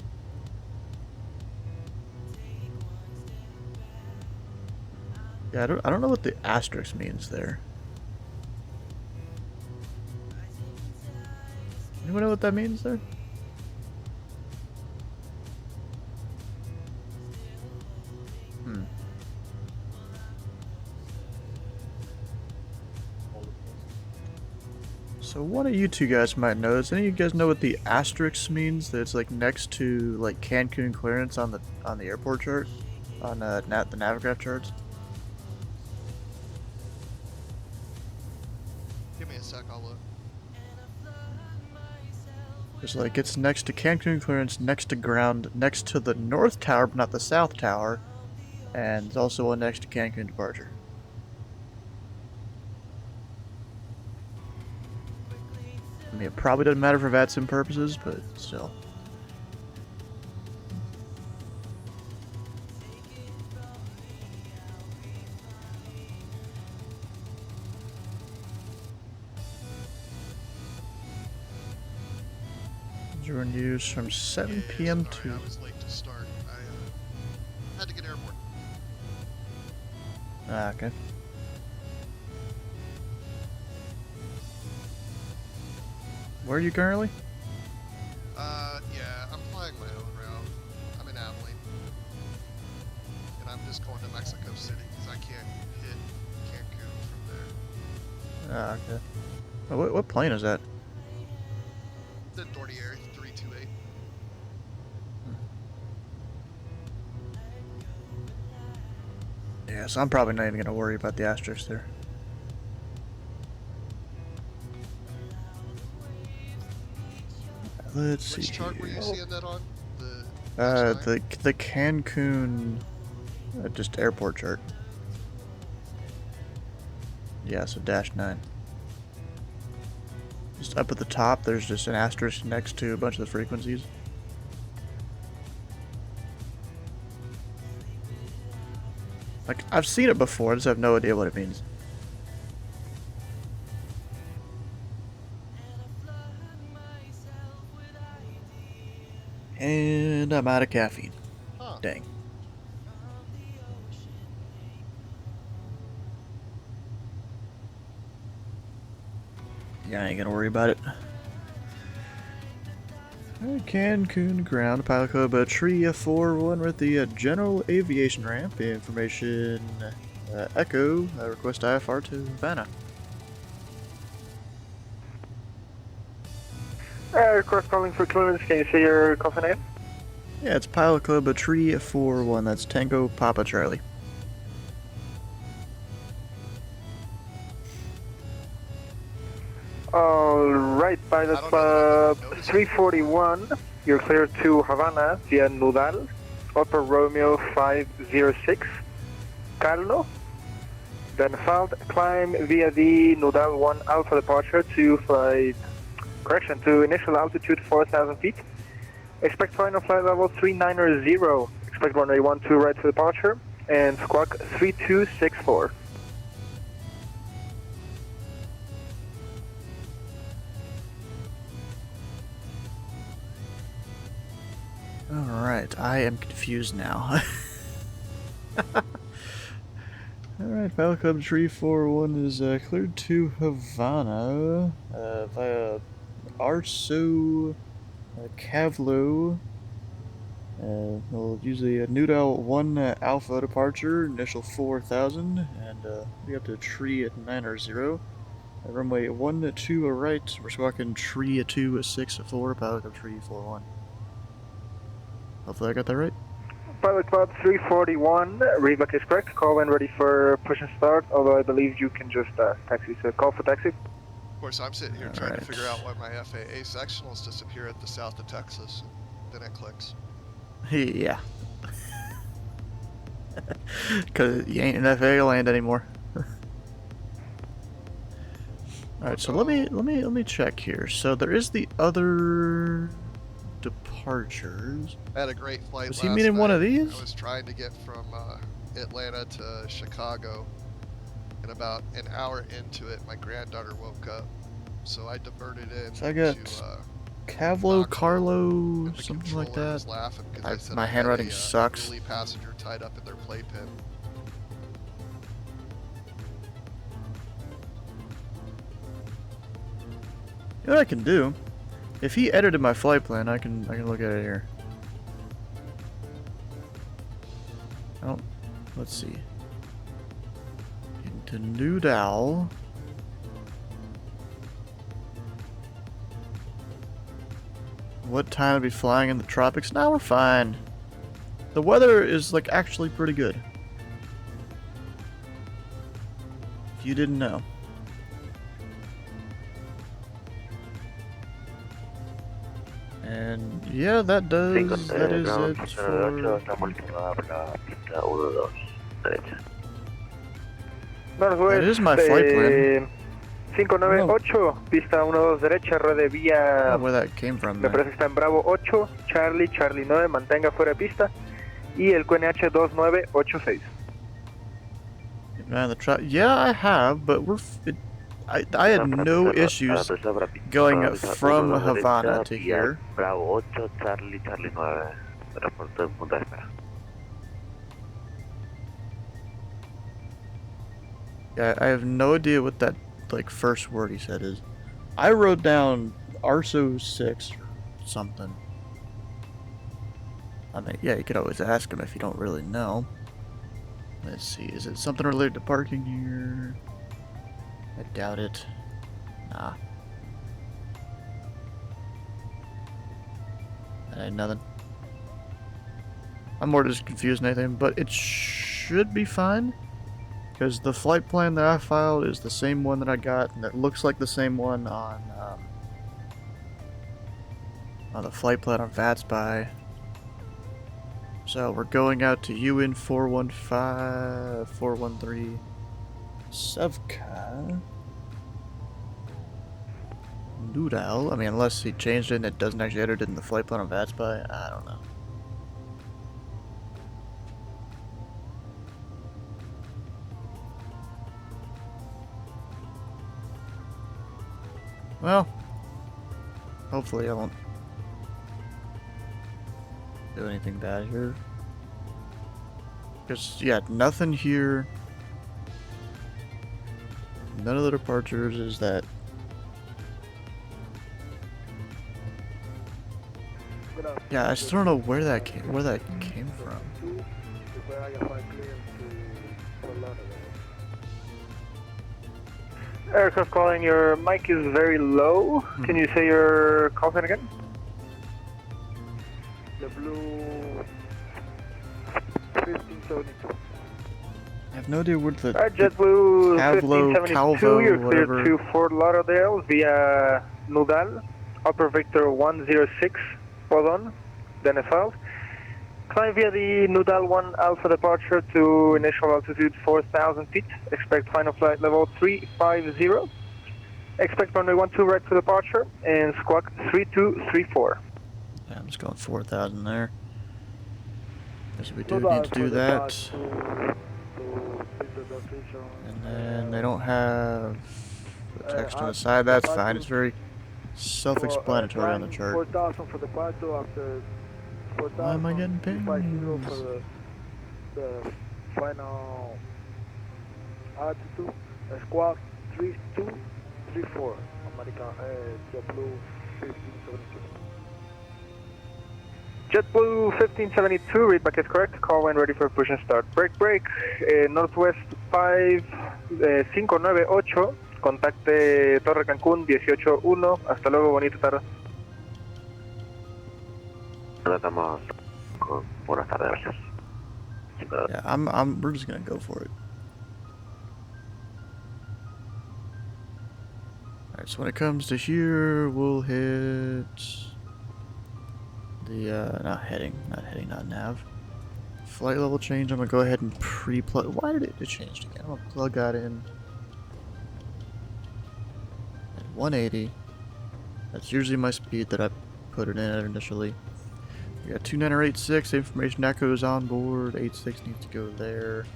Yeah, I don't know what the asterisk means there. Anyone know what that means there? So one of you two guys might know this. Any of you guys know what the asterisk means? That it's like next to like Cancun clearance on the airport chart, on the Navigraph charts. Give me a sec, I'll look. It's like it's next to Cancun clearance, next to ground, next to the north tower, but not the south tower, And there's also one next to Cancun departure. I mean, it probably doesn't matter for VATSIM purposes, but still. During use from 7 p.m. Sorry, to... I was late to start. I had to get airborne. Ah, okay. Where are you currently? Yeah, I'm flying my own route. I'm in Abilene. And I'm just going to Mexico City because I can't hit Cancun from there. Ah, okay. Oh, what plane is that? The Dornier 328. Yeah, so I'm probably not even going to worry about the asterisk there. Let's see. Which chart were you seeing that on? The the Cancun, just airport chart. Yeah, so -9. Just up at the top, there's just an asterisk next to a bunch of the frequencies. Like, I've seen it before, I just have no idea what it means. And I'm out of caffeine. Huh. Dang. Yeah, I ain't gonna worry about it. Cancun ground, Pilot Club Tree 41 with the general aviation ramp. Information Echo, request IFR to Havana. Aircraft calling for clearance, can you say your coffee name? Yeah, it's Pilot Club Tree 41, that's Tango Papa Charlie. Alright, Pilot Club 341, you're clear to Havana via Nudal, Upper Romeo 506, Carlo. Then climb via the Nudal 1 Alpha departure to to initial altitude 4,000 feet. Expect final flight level 390, expect runway 12 right for departure, and squawk 3264. Alright, I am confused now. Alright, Pilot Club Tree 41 is cleared to Havana via Arso Cavlo. We'll use the Nudal 1 Alpha departure, initial 4,000, and we up to Tree at 90. Runway 12 right, we're squawking Tree 264, Pilot Club Tree 41. Hopefully I got that right. Pilot Club 341, readback is correct. Call when ready for push and start, although I believe you can just taxi, so call for taxi. Of course, I'm sitting here trying to figure out why my FAA sectionals disappear at the south of Texas. Then it clicks. Yeah. Cause you ain't in FAA land anymore. Alright, so let me check here. So there is the other departures. I had a great flight Was last he meaning one of night. these? I was trying to get from Atlanta to Chicago, and about an hour into it, my granddaughter woke up. So I diverted in So I got to Cavlo, Carlo, something like controller was that. laughing because I said My I had handwriting a sucks. newly passenger tied up in their playpen. You know what I can do? If he edited my flight plan, I can look at it here. Oh, let's see. Into Nudal. What time to be flying in the tropics? Now we're fine. The weather is like actually pretty good. If you didn't know. And yeah, that is it for Derecha. Northwest. That is my flight plan. 598, pista 12 derecha, ruede I vía. don't know where that came from. Me There. parece que está en Bravo 8, Charlie 9, mantenga fuera de pista. Y el QNH 2986. Man, yeah, I have, but I had no issues going from Havana to here. Bravo 8, Charlie 9. Reporte en punto de espera. Yeah, I have no idea what that like first word he said is. I wrote down Arso 6 or something. I mean, yeah, you could always ask him if you don't really know. Let's see, is it something related to parking here? I doubt it. Nah. That ain't nothing. I'm more just confused than anything, but it should be fine. Because the flight plan that I filed is the same one that I got, and it looks like the same one on the flight plan on VATSPY. So we're going out to UN 413 Sevka. Noodle. I mean, unless he changed it and it doesn't actually edit it in the flight plan on VATSPY, I don't know. Well, hopefully I won't do anything bad here. Because, yeah, nothing here. None of the departures is that. Yeah, I still don't know where that came from. Aircraft calling, your mic is very low. Can you say your call sign again? The blue 1572. I have no idea where the JetBlue Pablo 1572, Calvo, you're cleared whatever. to Fort Lauderdale via Nudal, Upper Victor 106, Podon, Denefeld. Climb via the Nudal 1 Alpha departure to initial altitude 4,000 feet. Expect final flight level 350. Expect runway 12 right for departure and squawk 3234. Yeah, I'm just going 4,000 there. Guess we do need to do that. And then they don't have the text on the side. That's fine. It's very self-explanatory on the chart. 4,000 for the departure after 4,000. Why am I getting pings? 250 for the final altitude. Squawk 3234. American JetBlue 1572. JetBlue 1572, read back is correct. Call when ready for push and start. Break, Northwest 598, contacte Torre Cancún 181. Hasta luego, bonita tarde. Estamos con buenas tardes, gracias. Yeah, we're just gonna go for it. Alright, so when it comes to here, we'll hit the, not heading, not nav. Flight level change, I'm gonna go ahead and pre-plug. Why did it change again? I'm gonna plug that in at 180. That's usually my speed that I put it in at initially. We got 29086, information echoes on board, 86 needs to go there.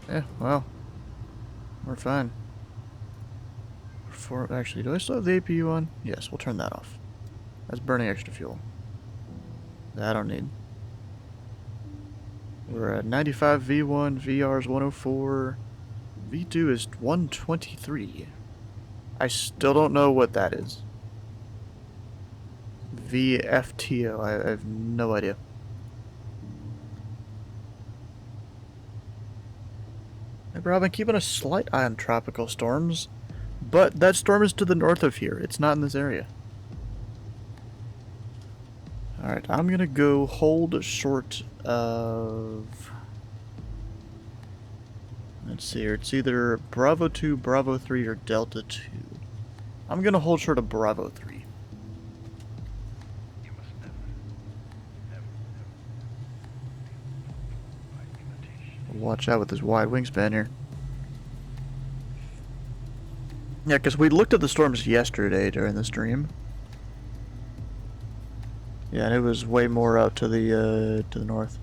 Yeah, well, we're fine. Actually, do I still have the APU on? Yes, we'll turn that off. That's burning extra fuel. That I don't need. We're at 95 V1, VR is 104, V2 is 123. I still don't know what that is. VFTO, I have no idea. Maybe I've been keeping a slight eye on tropical storms, but that storm is to the north of here. It's not in this area. Alright, I'm gonna go hold short of... Let's see here. It's either Bravo 2, Bravo 3, or Delta 2. I'm gonna hold short of Bravo 3. Watch out with this wide wingspan here. Yeah, because we looked at the storms yesterday during the stream. Yeah, and it was way more out to the north.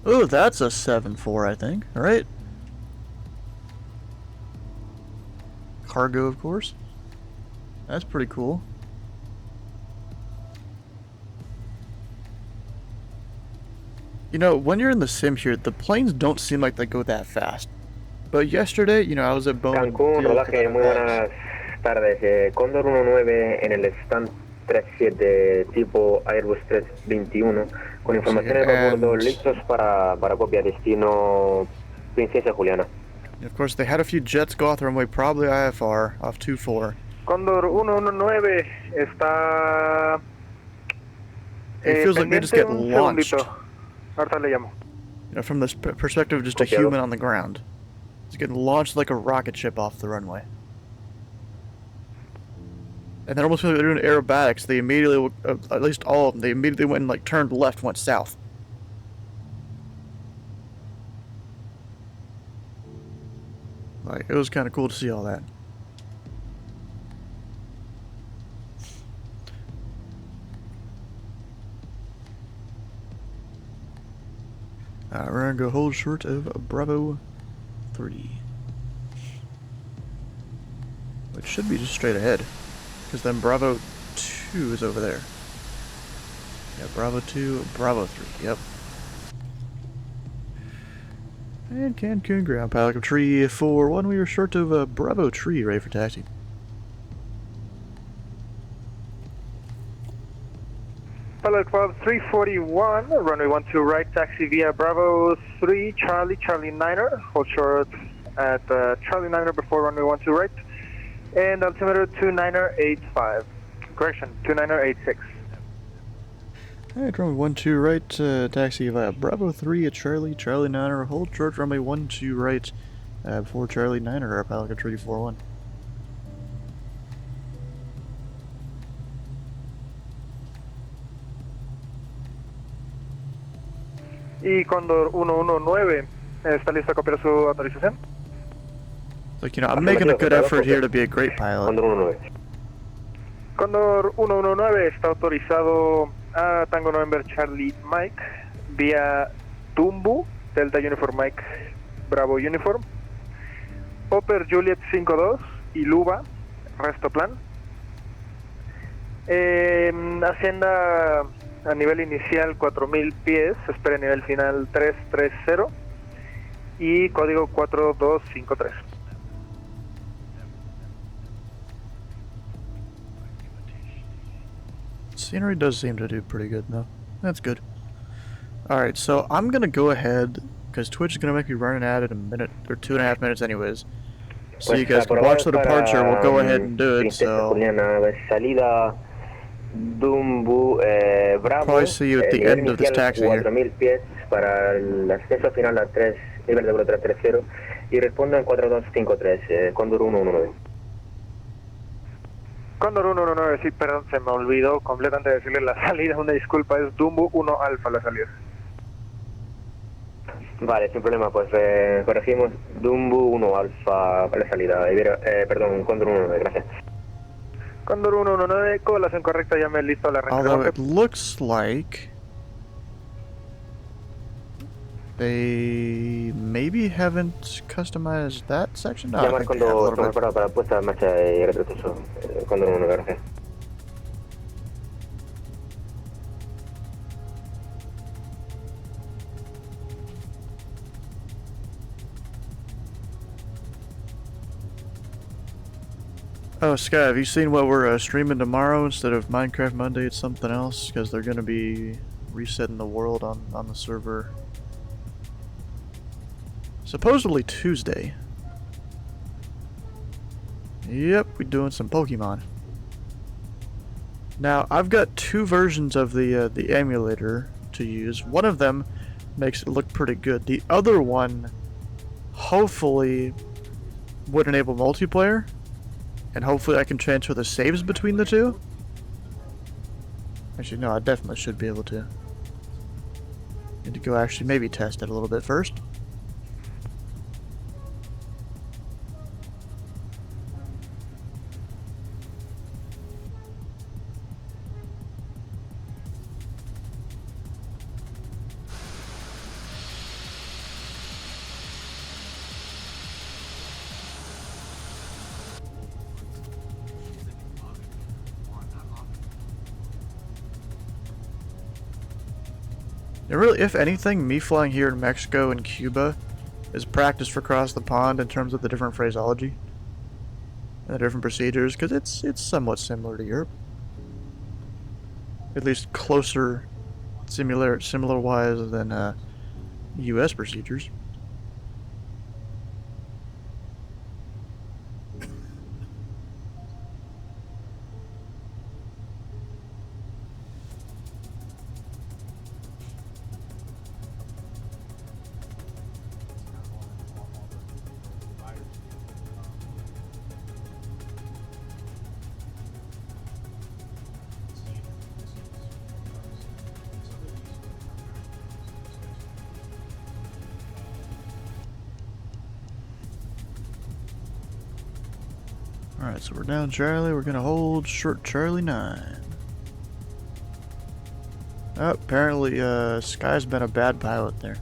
Oh, that's a 7-4, I think. All right. Cargo, of course. That's pretty cool. You know, when you're in the sim here, the planes don't seem like they go that fast. But yesterday, you know, I was at Bowman. Cancún, rodaje, muy buenas tardes. Cóndor 19 en el stand 37 tipo Airbus 321 con informaciones de bordo listos para copia destino Princesa Juliana. Of course, they had a few jets go off the runway, probably IFR, off 24. Cóndor 119 está... It feels like they just get launched. Ahorita le llamo. You know, from this perspective of just a human on the ground. It's getting launched like a rocket ship off the runway. And then almost like they're doing aerobatics, they immediately, at least all of them, they immediately went and like turned left, went south. Like, it was kind of cool to see all that. We're gonna go hold short of Bravo 3. Which should be just straight ahead. Because then Bravo 2 is over there. Yeah, Bravo 2, Bravo 3, yep. And Cancun ground pilot of tree 4-1. We are short of Bravo tree, ready for taxi. Pilot Club 341, runway 12 right, taxi via Bravo 3, Charlie 9er, hold short at Charlie 9er before runway 12 right, and altimeter 29er85, correction, 29er86. Alright, runway 12 right, taxi via Bravo 3 at Charlie 9er, hold short runway 12 right, before Charlie 9er, our pilot tree 41. Y Cóndor 119, ¿está listo a copiar su autorización? Like, you know, I'm making a good effort here to be a great pilot. Cóndor 119 está autorizado a Tango November Charlie Mike vía Tobu, Delta Uniform Mike Bravo Uniform, Popper Juliet 52 y Luba, resto plan. Hacienda a nivel inicial 4000 pies, espera nivel final 330 y código 4253. Scenery does seem to do pretty good though. That's good. Alright, so I'm gonna go ahead, because Twitch is gonna make me run an ad in a minute, or 2.5 minutes anyways. So you guys can watch the departure, we'll go ahead and do it, so... Probably see you at the end of this taxi here. 4000 pies para el acceso final a 3, nivel de vuelo 330 y respondan 4253, Cóndor 119. Cóndor 119, sí, perdón, se me olvidó completamente decirle la salida, una disculpa, es Dumbu 1 Alfa la salida. Vale, sin problema, pues corregimos Dumbu 1 Alfa la salida, perdón, Cóndor 119, gracias. Cóndor 119, colación correcta, ya me listo la arranque. Although it looks like they maybe haven't customized that section. No, Llamar cuando estamos preparados para puesta en marcha y retroceso. Cóndor 119, gracias. Oh, Sky, have you seen what we're streaming tomorrow? Instead of Minecraft Monday, it's something else, because they're going to be resetting the world on the server. Supposedly Tuesday. Yep, we're doing some Pokemon. Now, I've got two versions of the emulator to use. One of them makes it look pretty good. The other one hopefully would enable multiplayer, and hopefully I can transfer the saves between the two. Actually, no, I definitely should be able to. Need to go actually maybe test it a little bit first. And really, if anything, me flying here in Mexico and Cuba is practice for across the pond in terms of the different phraseology and the different procedures, because it's somewhat similar to Europe. At least closer, similar wise than U.S. procedures. Alright, so we're down Charlie. We're gonna hold short Charlie 9. Oh, apparently, Sky's been a bad pilot there.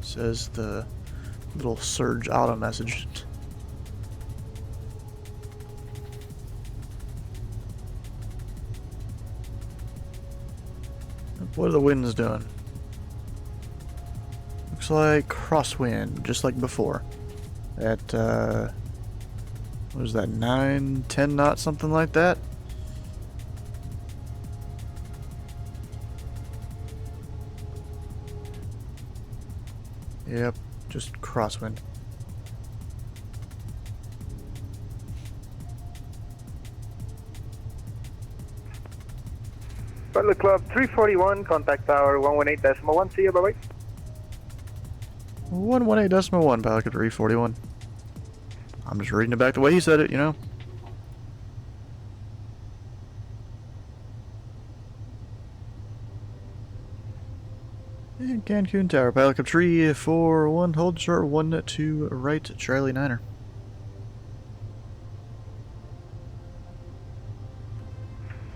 Says the little surge auto message. What are the winds doing? Looks like crosswind, just like before. At, what was that, 9, 10 knots, something like that? Yep, just crosswind. Pilot Club 341, contact tower 118.1, see you, bye-bye. 118.1, Pelican 341. I'm just reading it back the way he said it, you know? And Cancun Tower, Pelican 341, hold short 12 right, Charlie 9er.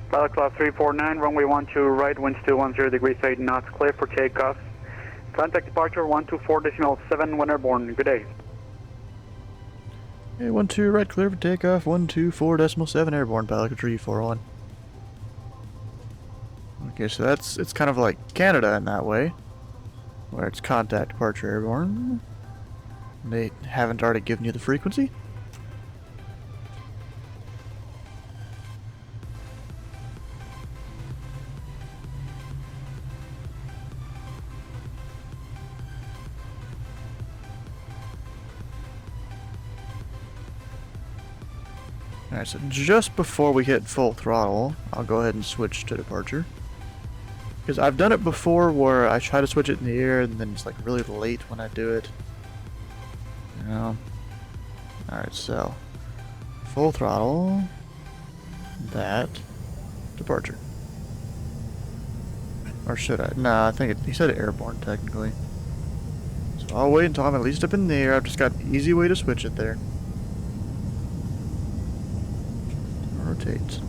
Pilot Club 349, runway 12 right, winds 210 degrees 8 knots, clear for takeoff. Contact departure 124.7 when airborne. Good day. Hey, 12 right, clear for takeoff, 124.7 airborne, Pelican 341. Okay, so it's kind of like Canada in that way, where it's contact departure airborne. They haven't already given you the frequency. Alright, so just before we hit full throttle, I'll go ahead and switch to departure. Because I've done it before where I try to switch it in the air and then it's like really late when I do it. You know? Alright, so full throttle, that, departure. Or should I? Nah, I think he said airborne technically. So I'll wait until I'm at least up in the air. I've just got an easy way to switch it there. Rotate.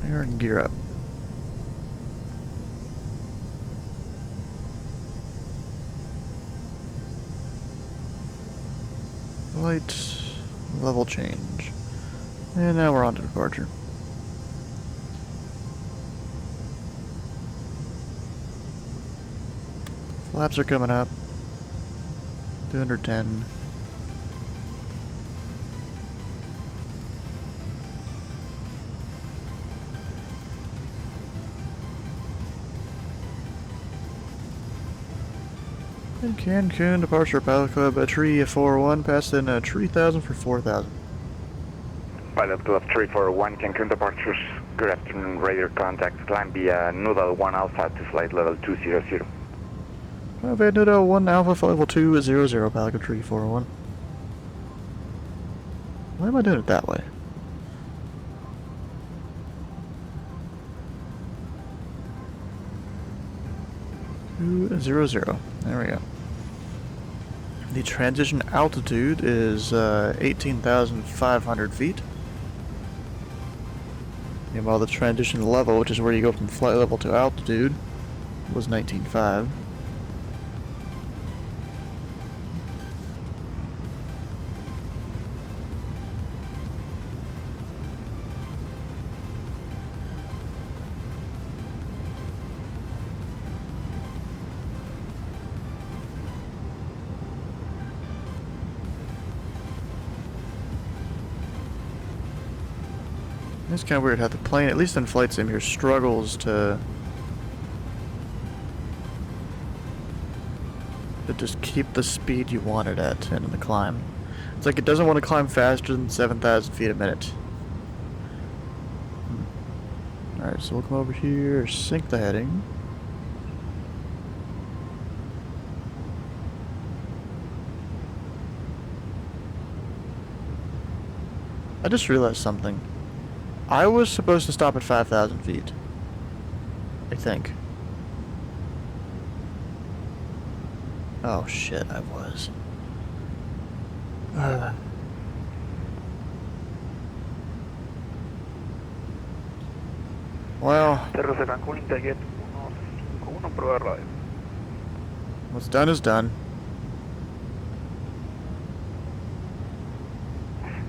There and gear up. Light level change. And now we're on to departure. Flaps are coming up. 210. And Cancun departure, Pilot Club, a tree 41, pass in a 3000 for 4000. Pilot Club 341, Cancun departures. Good afternoon, radar contact. Climb via Noodle 1 Alpha to flight level 200. Van Nudo 1 Alpha flight level 200, Pelican Tree 401. Why am I doing it that way? .00. There we go. The transition altitude is 18,500 feet. And while the transition level, which is where you go from flight level to altitude, was 19.5. It's kind of weird how the plane, at least in Flight Sim here, struggles to just keep the speed you want it at in the climb. It's like it doesn't want to climb faster than 7,000 feet a minute. Alright, so we'll come over here, sync the heading. I just realized something. I was supposed to stop at 5,000 feet. I think. Oh shit, I was. Well, what's done is done.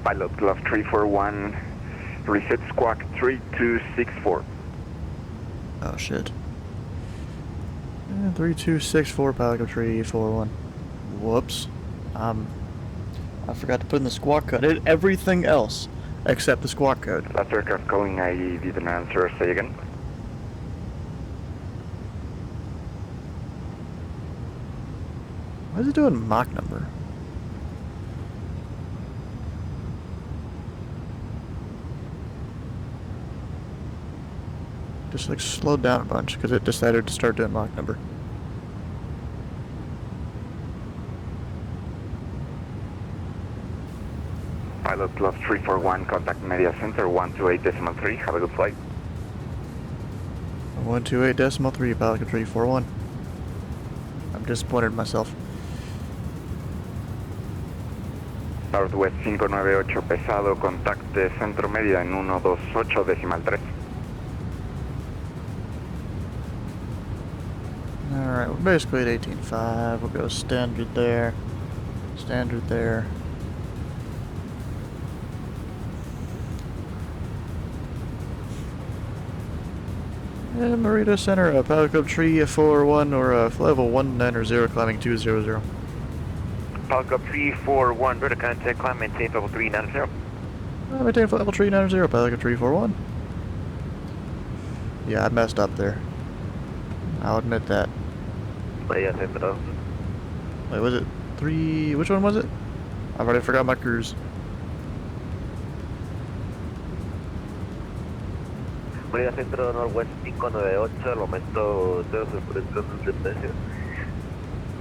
Pilot Club 341, reset squawk 3264. Oh shit. 3264 Pelican Tree 401. Whoops. I forgot to put in the squawk code. It everything else except the squawk code. Last aircraft calling, I didn't answer. Say again. Why is it doing Mach number? Just like slowed down a bunch because it decided to start doing Mach number. Pilot Club 341, contact Media Center 128.3. Have a good flight. 128.3 Pelican Tree 401. I'm disappointed in myself. Northwest 598 pesado, contacte Centro Media en 128.3. Alright, we're basically at 18.5. We'll go standard there. Standard there. And Marita Center, Pilot Club Tree 401 or level 190, climbing 200. Pilot Club 341, radar contact, climb maintain level 390. Maintain level 390, Pilot Club Tree 401. Yeah, I messed up there. I'll admit that. Wait, was it 3? Which one was it? I've already forgot my cruise. Marina Centro Northwest 598, al momento tengo supervisión de precio.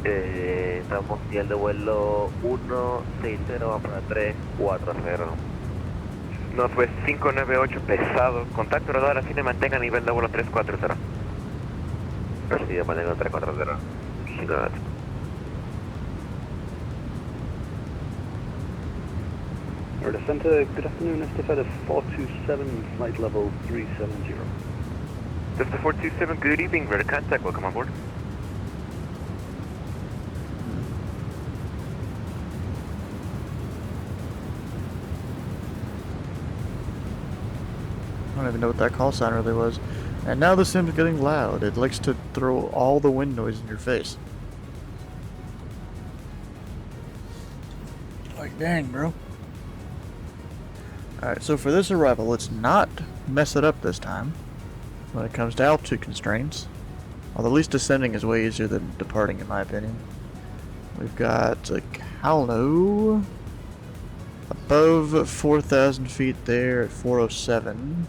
Estamos nivel de vuelo 160, va para 340. Northwest 598 pesado, contacto radar, así me mantenga a nivel de vuelo 340. Así me mantengo 340. Florida Center, good afternoon, Estafeta 427, flight level 370. Delta 427, good evening, radar contact, welcome on board. I don't even know what that call sign really was. And now the sim's getting loud. It likes to throw all the wind noise in your face. Like, dang, bro. Alright, so for this arrival, let's not mess it up this time when it comes to altitude constraints. Although at least descending is way easier than departing, in my opinion. We've got a Calno above 4,000 feet there at 407.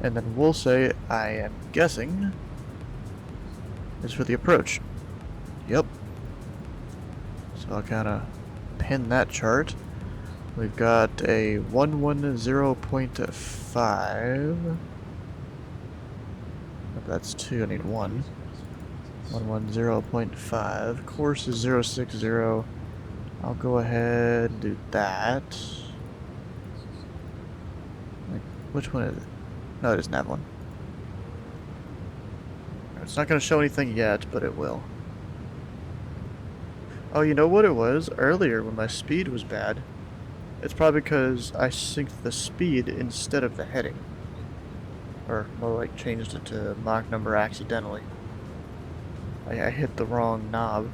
And then we'll say, I am guessing, is for the approach. Yep. So I'll kind of pin that chart. We've got a 110.5. If that's 2, I need 1. 110.5. Course is 060. I'll go ahead and do that. Like, which one is it? No, it doesn't have one. It's not going to show anything yet, but it will. Oh, you know what it was? Earlier, when my speed was bad, it's probably because I synced the speed instead of the heading. Or more like changed it to Mach number accidentally. I hit the wrong knob.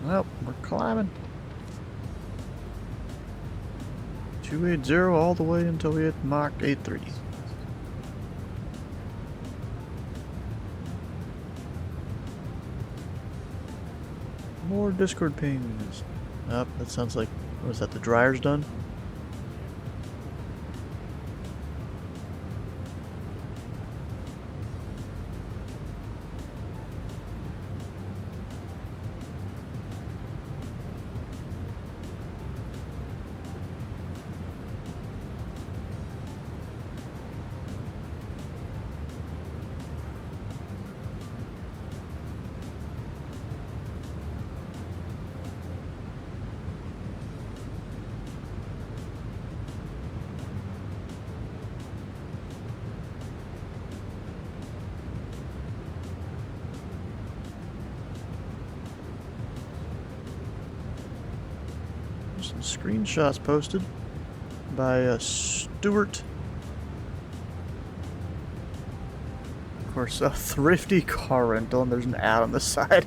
Well, we're climbing. 280 all the way until we hit Mach 83. More Discord pings. Oh, that sounds like, was that the dryer's done? Some screenshots posted by Stuart. Of course, a thrifty car rental, and there's an ad on the side.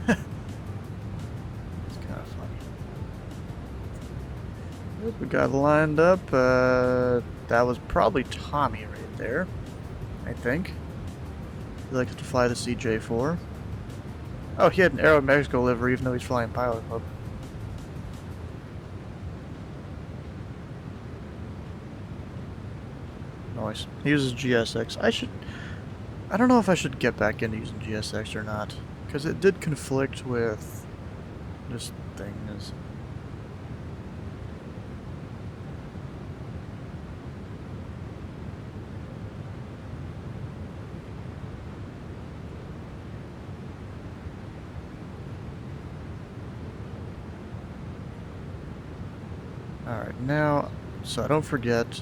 It's kind of funny. Yep, we got lined up. That was probably Tommy right there, I think. He likes to fly the CJ4. Oh, he had an Aero Mexico livery, even though he's flying Pilot Club. Nice. He uses GSX. I don't know if I should get back into using GSX or not, because it did conflict with this thing. Alright, now, so I don't forget,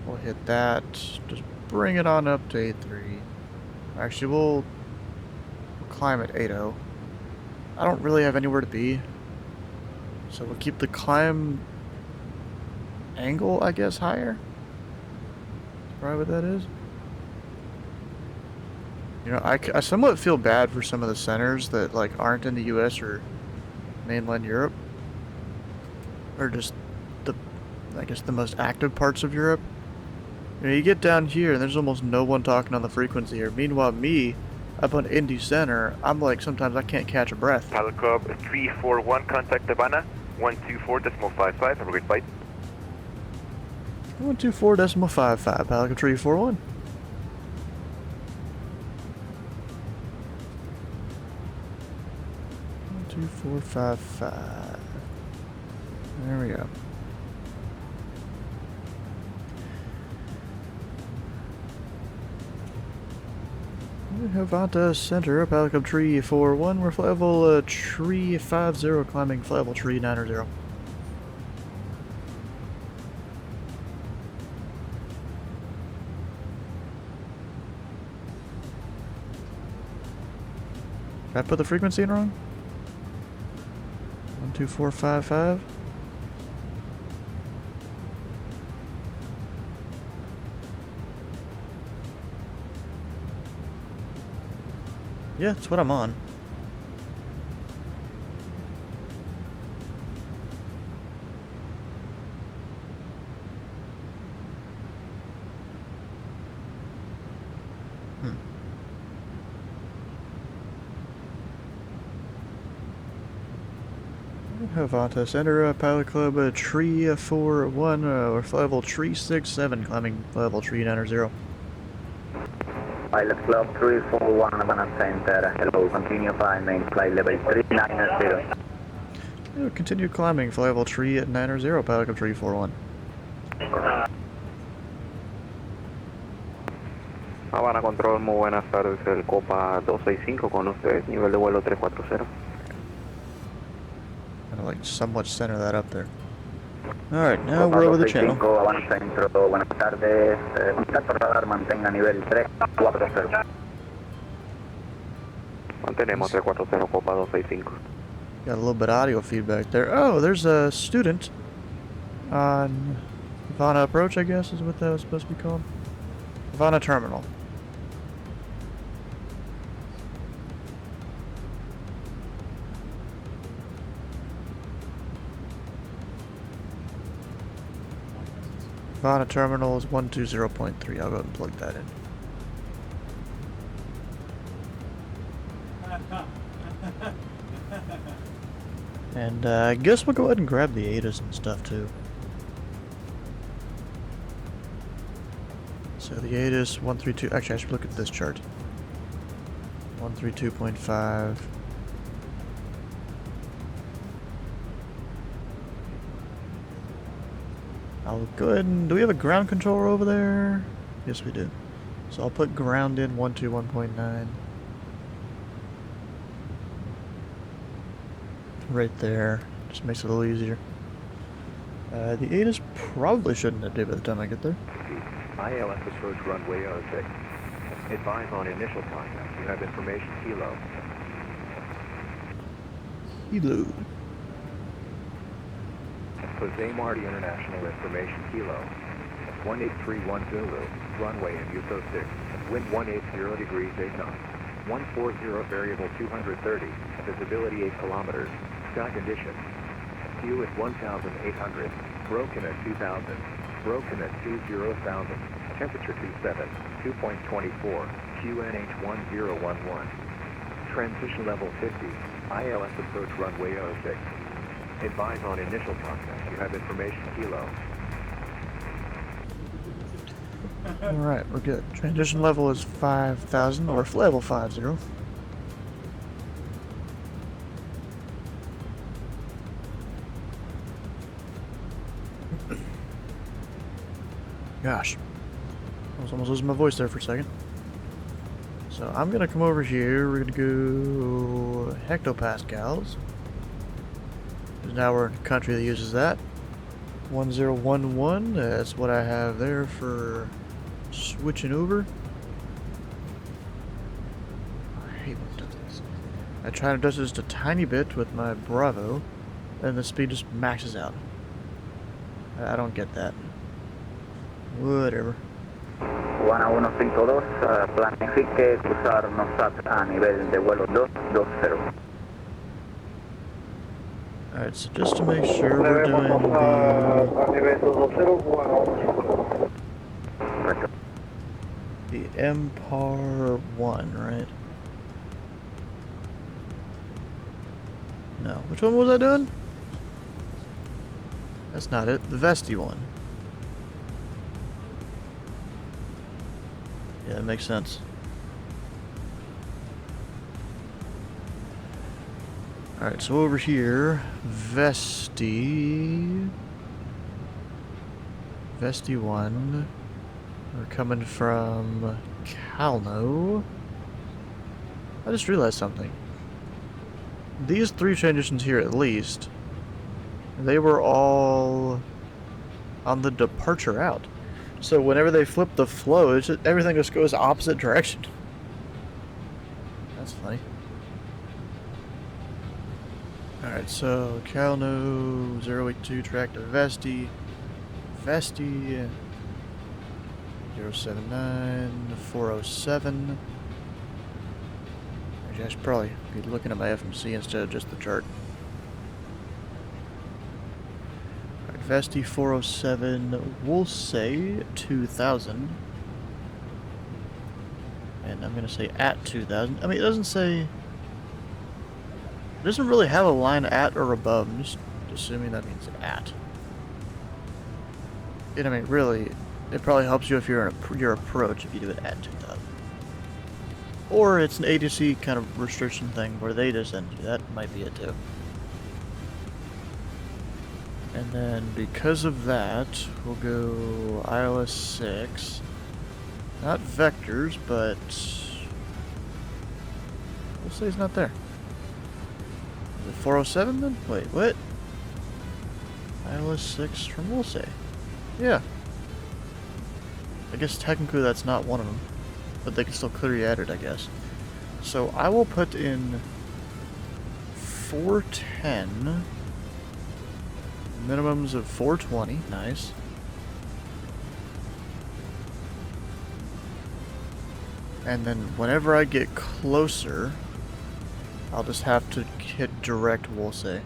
we'll hit that, just bring it on up to 8.3. Actually, we'll climb at 8.0. I don't really have anywhere to be, so we'll keep the climb angle, I guess, higher. That's probably what that is. You know, I somewhat feel bad for some of the centers that like aren't in the US or mainland Europe, or just I guess the most active parts of Europe. You know, you get down here and there's almost no one talking on the frequency here. Meanwhile, me, up on Indy Center, I'm like, sometimes I can't catch a breath. Pilot Club 341, contact Havana, 124.55, have a great flight. 124.55, Pilot Club 341. Two, 4, 5, 5. There we go. Havana Center, Pilot Club Tree 41. We're flight level Tree 50, climbing flight level Tree 90. Did I put the frequency in wrong? 12455. Yeah, that's what I'm on. Havanta Center, Pilot Club, Tree 41, or level Tree 67, climbing level Tree 90. Pilot Club 341, Havana Center. Hello, continue climb main flight level 390. Continue climbing, fly level Tree at 90, Pilot Club Tree 41. Habana Control, muy buenas tardes. El Copa 265 con ustedes, nivel de vuelo 340. Kind of like somewhat center that up there. Alright, now Copa we're over the channel. 265, Habana Centro, buenas tardes. Contacto radar, mantenga nivel 340. Mantenemos 340, Copa 265. Got a little bit of audio feedback there. Oh, there's a student on Havana Approach, I guess is what that was supposed to be called. Havana Terminal. Havana Terminal is 120.3. I'll go ahead and plug that in. And I guess we'll go ahead and grab the ATIS and stuff too. So the ATIS 132. Actually, I should look at this chart. 132.5. I'll go ahead and... Do we have a ground controller over there? Yes, we do. So I'll put ground in 121.9. Right there. Just makes it a little easier. The ATIS probably shouldn't have did by the time I get there. ILS approach runway 06. Advise on initial contact. You have information Kilo. Kilo. Jose Marty International information Kilo. 1831 Zulu. Runway in use 06. Wind 180 degrees 8 knots. 140 variable 230. Visibility 8 kilometers. Sky conditions. Fuel at 1,800. Broken at 2,000. Broken at 20,000. Temperature 27. 2.24. QNH 1011. Transition level 50. ILS approach runway 06. Advise on initial contact. You have information Kilo. Alright, we're good. Transition level is 5,000, or level 50. Gosh. I was almost losing my voice there for a second. So I'm gonna come over here, we're gonna go hectopascals. Because now we're in a country that uses that. 1011, that's what I have there for switching over. I hate when it does this. I try to do this just a tiny bit with my Bravo, and the speed just maxes out. I don't get that. Whatever. Cubana 152, planifique cruzar NOSAT a nivel de vuelo 220. Alright, so just to make sure we're doing the Empire 1, right? No. Which one was I doing? That's not it. The Vesti one. Yeah, that makes sense. Alright, so over here, Vesti 1. We're coming from Calno. I just realized something. These three transitions here, at least, they were all on the departure route. So whenever they flip the flow, it's just, everything just goes opposite direction. That's funny. Alright, so Calno 082 track to Vesti. Vesti 079 407. Actually, I should probably be looking at my FMC instead of just the chart. Alright, Vesti 407, we'll say 2000. And I'm gonna say at 2000. I mean, it doesn't say. It doesn't really have a line at or above. I'm just assuming that means at. And I mean, really, it probably helps you if you're in your approach if you do it at 2000. Or it's an ADC kind of restriction thing where they just send you. That might be it too. And then because of that, we'll go ILS 6. Not vectors, but we'll say it's not there. Is it 407 then? Wait, what? ILS 6 from Woolsey. Yeah. I guess technically that's not one of them, but they can still clear you at it, I guess. So I will put in 410. Minimums of 420. Nice. And then whenever I get closer, I'll just have to hit direct Woolsey.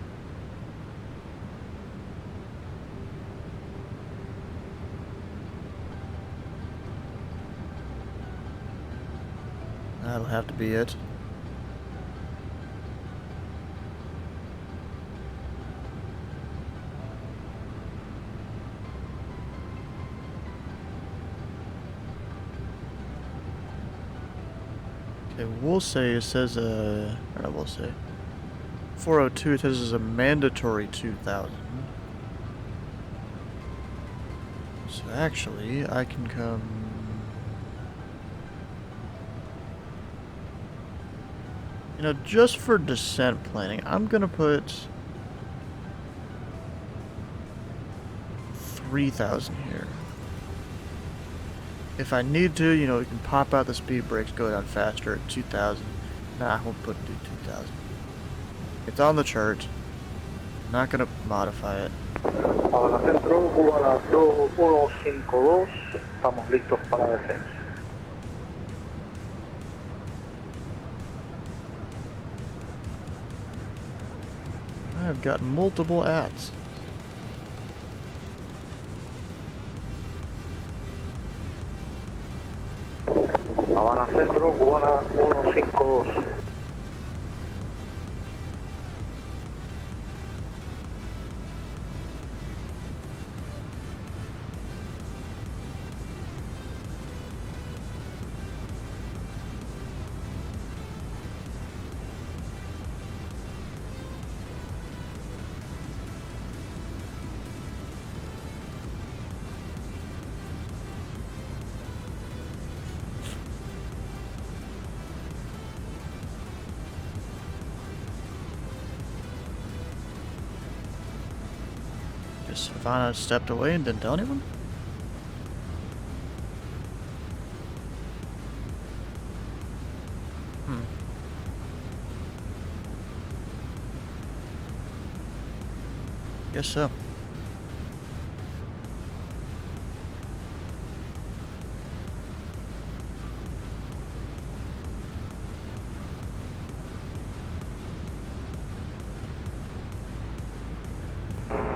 That'll have to be it. Okay, we'll say it says or not we'll say 402 it says is a mandatory 2000. So actually I can come. You know, just for descent planning, I'm gonna put 3000 here. If I need to, you know, we can pop out the speed brakes, go down faster at 2000. Nah, we'll do 2000. It's on the chart. Not gonna modify it. Habana Centro, Cubana 2152, estamos listos para descenso. I've got multiple ats. Habana Centro, Cubana 152. Savannah stepped away and didn't tell anyone? Guess so.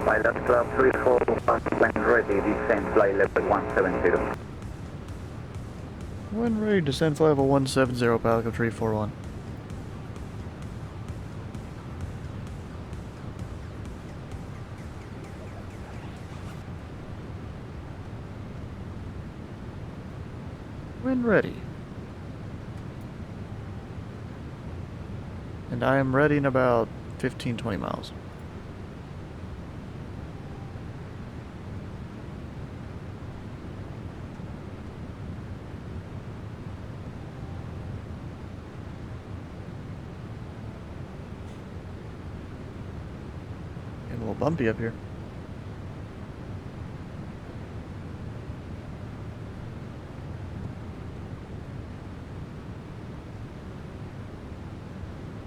Pilot Club 341, when ready, descend flight level 170. When ready, descend flight level 170, Pilot Club 341. When ready. And I am ready in about 15-20 miles. Getting a little bumpy up here.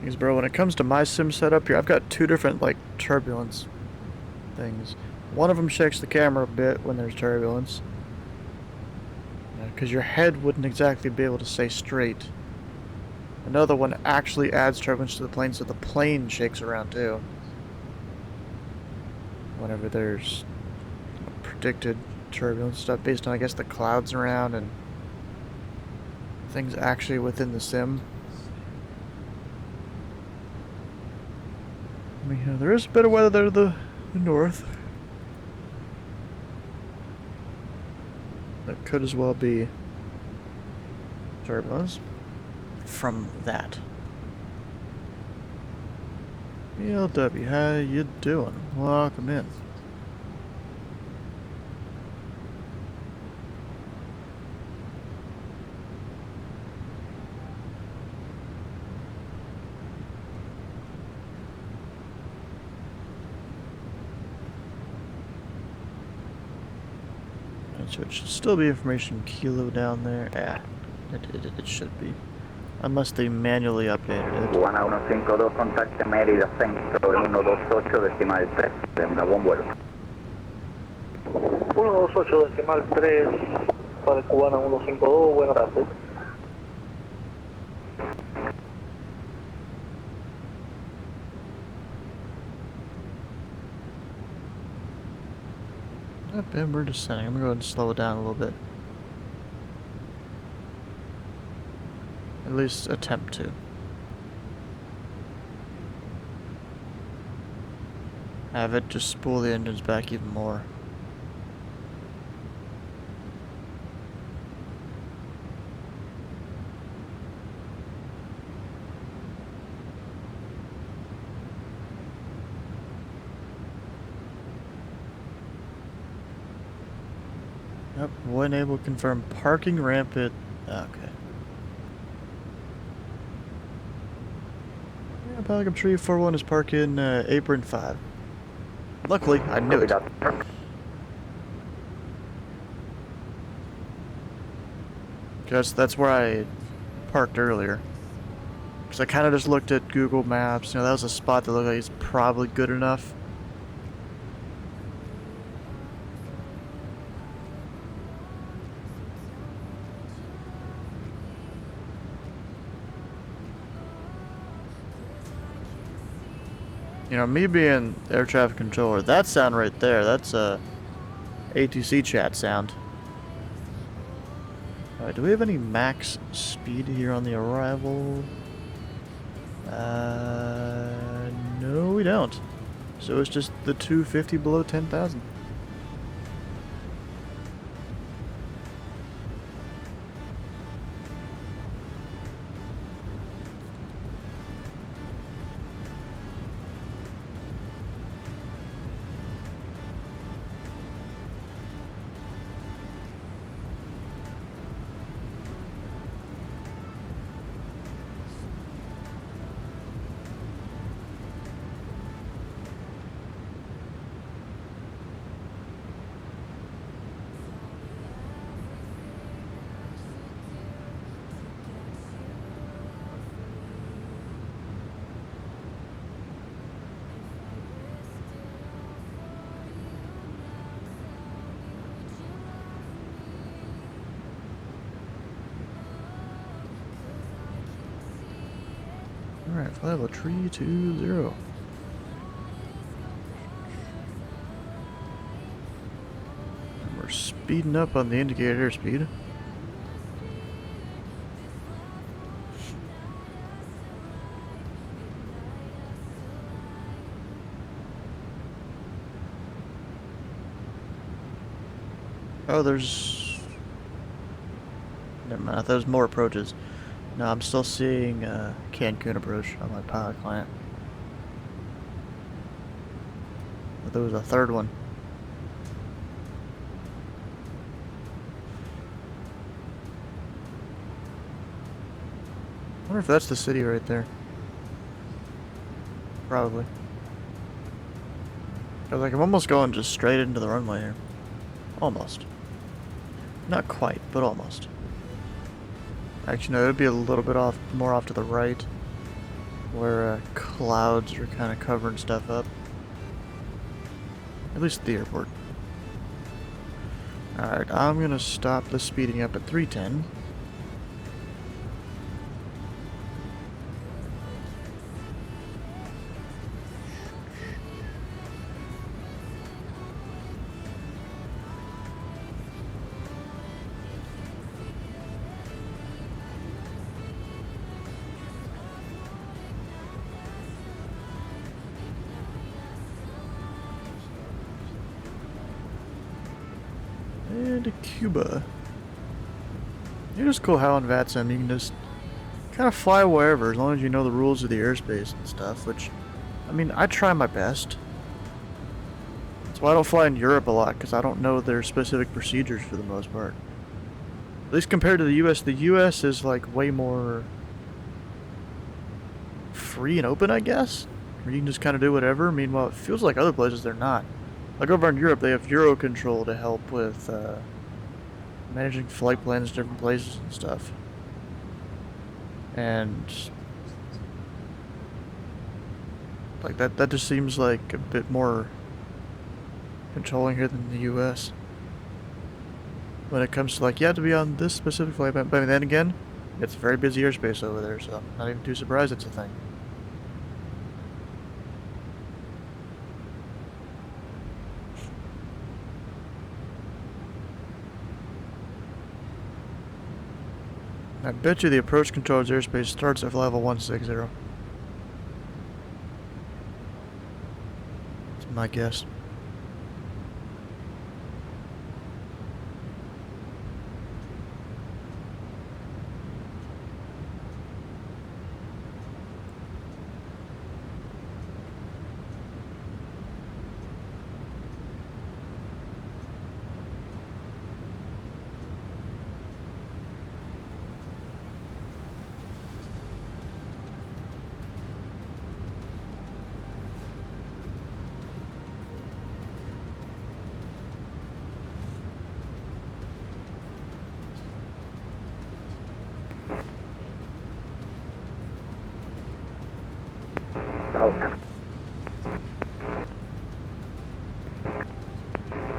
Because, bro, when it comes to my sim setup here, I've got two different, like, turbulence things. One of them shakes the camera a bit when there's turbulence. Because your head wouldn't exactly be able to stay straight. Another one actually adds turbulence to the plane, so the plane shakes around too. Whenever there's predicted turbulence stuff based on, I guess, the clouds around and things actually within the sim. I mean, there is a bit of weather there to the north. That could as well be turbulence from that. BLW, how you doing? Welcome in. So it should still be information kilo down there. Yeah, it should be. Unless they manually updated it. 1152, contacte Mérida Centro 128 decimal 3, termina buen vuelo. 128 decimal 3 para Cubana 152, buenas tardes. Yep, and we're descending. I'm gonna go ahead and slow it down a little bit. At least attempt to. Have it just spool the engines back even more. Yep, when able to confirm parking ramp at... Okay. Yeah, Pelican Tree 41 is parking apron 5. Luckily, I knew it. That's where I parked earlier. Because I kind of just looked at Google Maps. You know, that was a spot that looked like it's probably good enough. You know, me being air traffic controller, that sound right there, that's a ATC chat sound. Alright, do we have any max speed here on the arrival? No we don't. So it's just the 250 below 10,000. Alright, flight level 320. And we're speeding up on the indicated airspeed. Oh, there's... Never mind, I thought there was more approaches. No, I'm still seeing Cancun approach on my pilot client. But there was a third one. I wonder if that's the city right there. Probably. I was like, I'm almost going just straight into the runway here. Almost. Not quite, but almost. Actually, no, it would be a little bit more off to the right, where clouds are kind of covering stuff up. At least at the airport. Alright, I'm gonna stop the speeding up at 310. And Cuba. It's just cool how on VATSIM you can just kind of fly wherever as long as you know the rules of the airspace and stuff, which, I mean, I try my best. That's why I don't fly in Europe a lot, because I don't know their specific procedures for the most part. At least compared to the US is like way more free and open, I guess? Where you can just kind of do whatever. Meanwhile, it feels like other places they're not. Like over in Europe, they have Eurocontrol to help with managing flight plans to different places and stuff. And like that just seems like a bit more controlling here than the US. When it comes to like, you have to be on this specific flight, but then again, it's very busy airspace over there, so I'm not even too surprised it's a thing. I bet you the approach control's airspace starts at level 160. That's my guess.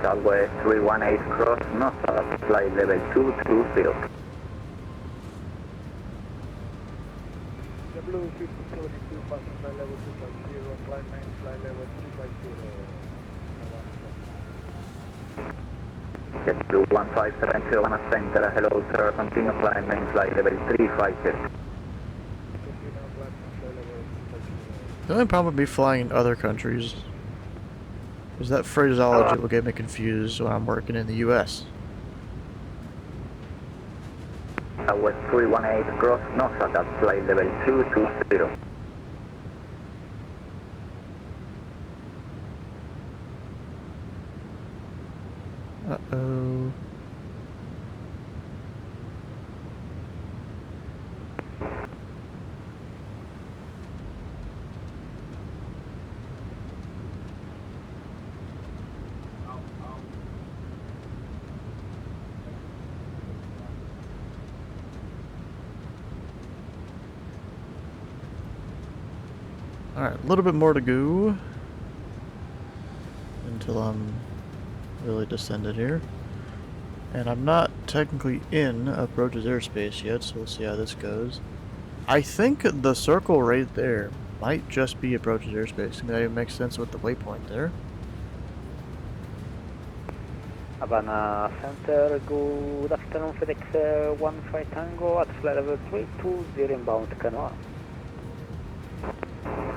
Southwest 318 cross north, flight level 220. Blue 5072, passing flight level 250, climb main flight level 250. Jet Blue 1570, Havana Center, hello sir, continue climb main flight level 350. The only problem with me flying in other countries is that phraseology will get me confused when I'm working in the US. Southwest 318 cross north at flight level 220. Uh-oh. Alright, a little bit more to go until I'm really descended here. And I'm not technically in approach's airspace yet, so we'll see how this goes. I think the circle right there might just be approach's airspace. That even makes sense with the waypoint there. Havana Center, good afternoon, FedEx 15 Tango at flight level 320 inbound to Canoa.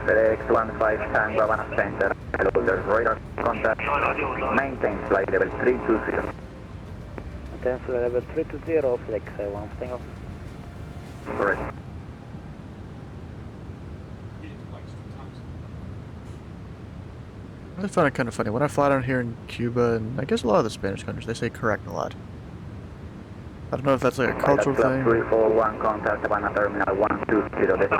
FedEx 15 Tango, Havana Center, hello, there's radar contact, maintain flight level 320. Maintain flight level 320, FedEx 1 Tango. Correct. I find it kind of funny. When I fly down here in Cuba, and I guess a lot of the Spanish countries, they say correct a lot. I don't know if that's like a cultural thing. 341, contact Havana Terminal 120,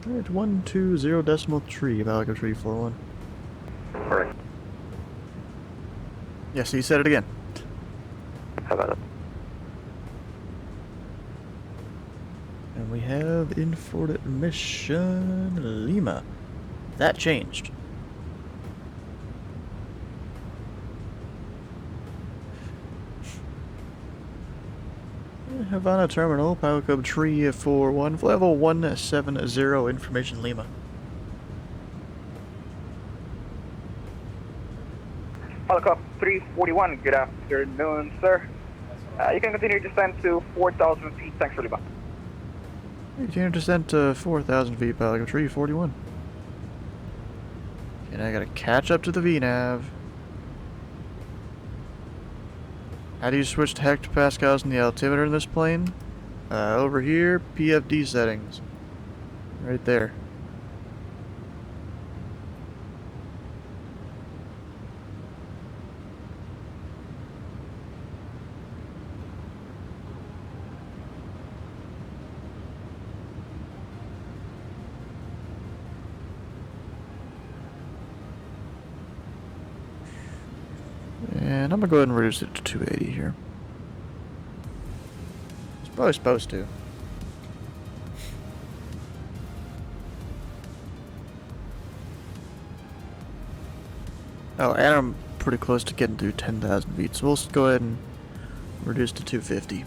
Alright, 120.3, about like a 341. Correct. Yeah, so you said it again. Havana. And we have in-flight admission Lima. That changed. Havana Terminal, pilot code 341, level 170, information Lima. Pilot code 341, good afternoon, sir. You can continue to descend to 4,000 feet, thanks for Lima. Continue descent to 4,000 feet, pilot code 341. And I gotta catch up to the VNav. How do you switch to hectopascals in the altimeter in this plane? Over here, PFD settings. Right there. And I'm gonna go ahead and reduce it to 280 here. It's probably supposed to. Oh, and I'm pretty close to getting through 10,000 feet, so we'll go ahead and reduce to 250.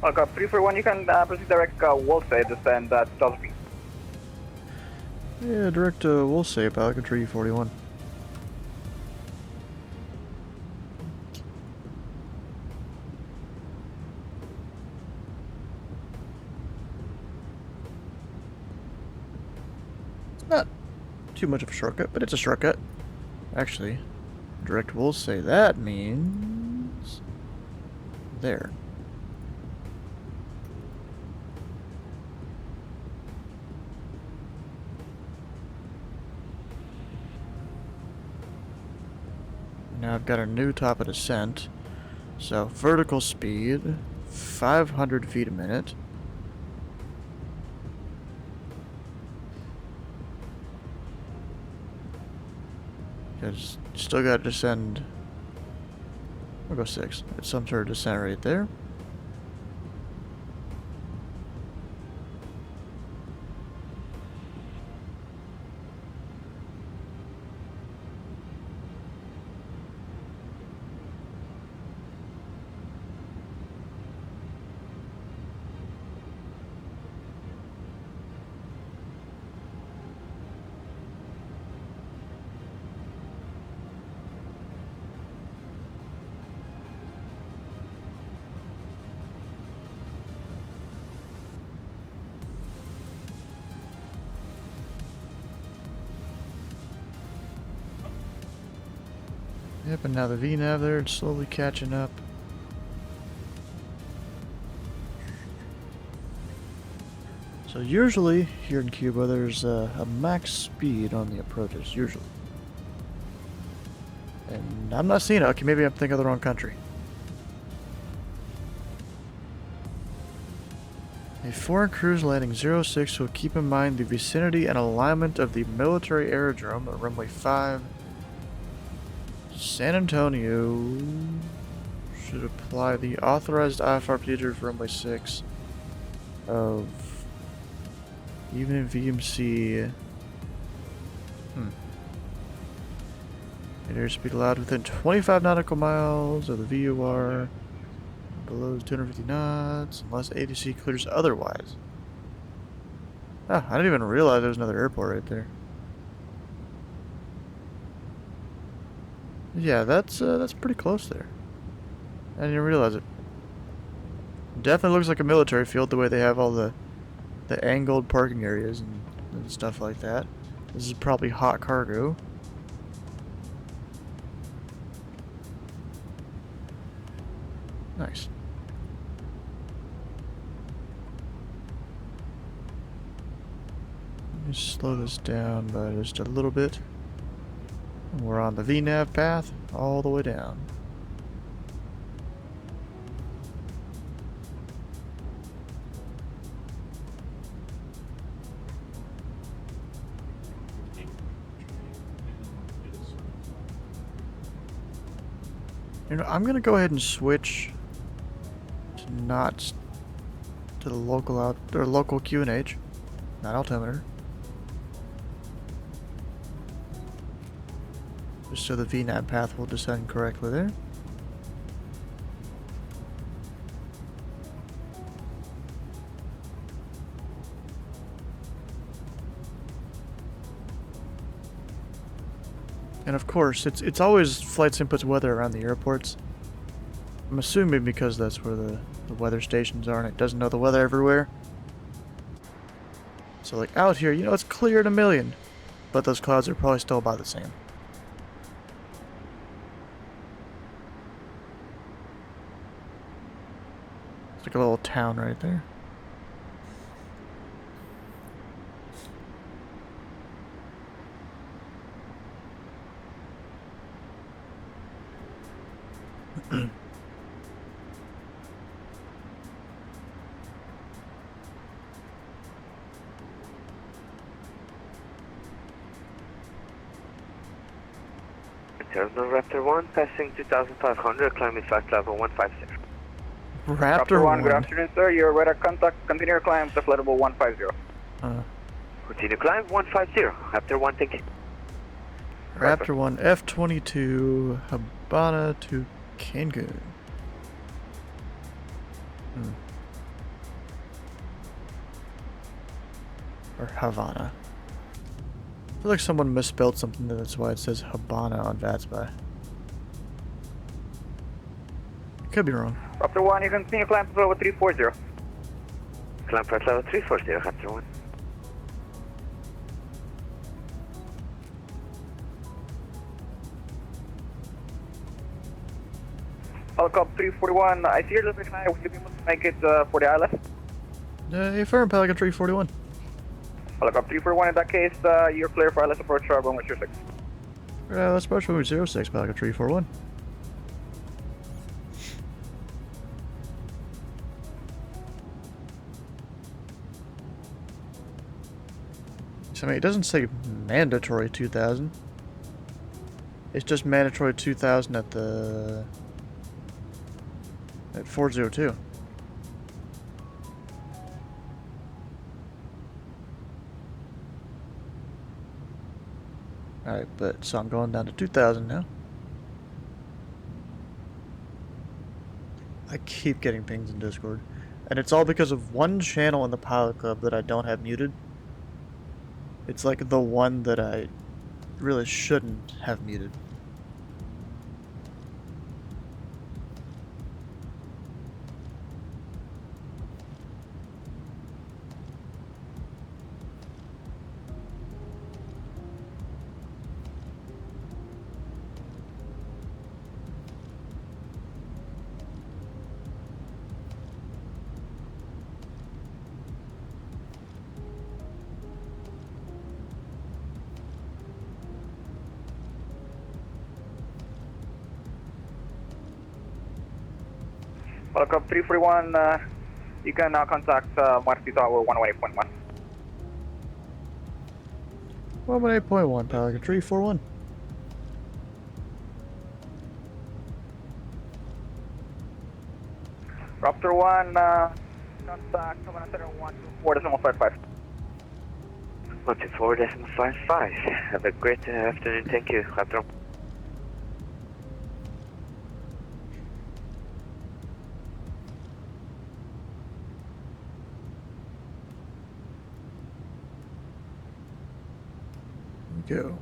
Okay, 341, you can proceed direct Wolsey, descend 2,000 feet. Yeah, direct to Wolsey, Pelican Tree 41. It's not too much of a shortcut, but it's a shortcut. Actually, direct Wolsey, that means there. Now I've got a new top of descent. So vertical speed, 500 feet a minute. Because still got to descend. I'll go 6. It's some sort of descent right there. Yep, and now the VNav there, it's slowly catching up. So usually, here in Cuba, there's a max speed on the approaches, usually. And I'm not seeing it. Okay, maybe I'm thinking of the wrong country. A foreign cruise landing 06 will keep in mind the vicinity and alignment of the military aerodrome at runway 5. San Antonio should apply the authorized IFR procedure for runway 6 of even in VMC. Airspeed allowed within 25 nautical miles of the VOR below 250 knots unless ATC clears otherwise. Ah, I didn't even realize there was another airport right there. Yeah, that's pretty close there. I didn't even realize it. Definitely looks like a military field the way they have all the angled parking areas and stuff like that. This is probably hot cargo. Nice. Let me slow this down by just a little bit. We're on the VNav path all the way down. You know, I'm gonna go ahead and switch to not to the local local QNH, not altimeter. Just so the VNAV path will descend correctly there. And of course, it's always flight inputs weather around the airports. I'm assuming because that's where the weather stations are and it doesn't know the weather everywhere. So like out here, you know, it's clear at 1,000,000. But those clouds are probably still about the same. It's like a little town right there. Terminal Raptor 1, passing 2,500, climbing flight level 156. Raptor 1, good afternoon, sir. Your radar contact, continue climb to flight level 150. Continue climb 150. Raptor 1, thank you. Raptor 1, F-22, Habana to Cancun. Or Havana. I feel like someone misspelled something, that's why it says Habana on VATSPY. Could be wrong. Raptor 1, you continue climb to level 340. Climb flight level 340, Raptor 1. Helicopter 341, I see you're a little bit high. Would you be able to make it for the ILS? Affirm, Pelican 341. Helicopter 341, in that case, you're clear for ILS approach runway 06. Let's approach runway 06, Pelican 341. So, I mean, it doesn't say mandatory 2,000. It's just mandatory 2,000 at the... at 402. Alright, but so I'm going down to 2,000 now. I keep getting pings in Discord. And it's all because of one channel in the Pilot Club that I don't have muted. It's like the one that I really shouldn't have muted. Helicopter 341, you can now contact Marty Tower 118.1. 118.1, Pelican 341. Raptor 1, contact Havana Center 124.55. 124.55. Have a great afternoon, thank you, Raptor. Go.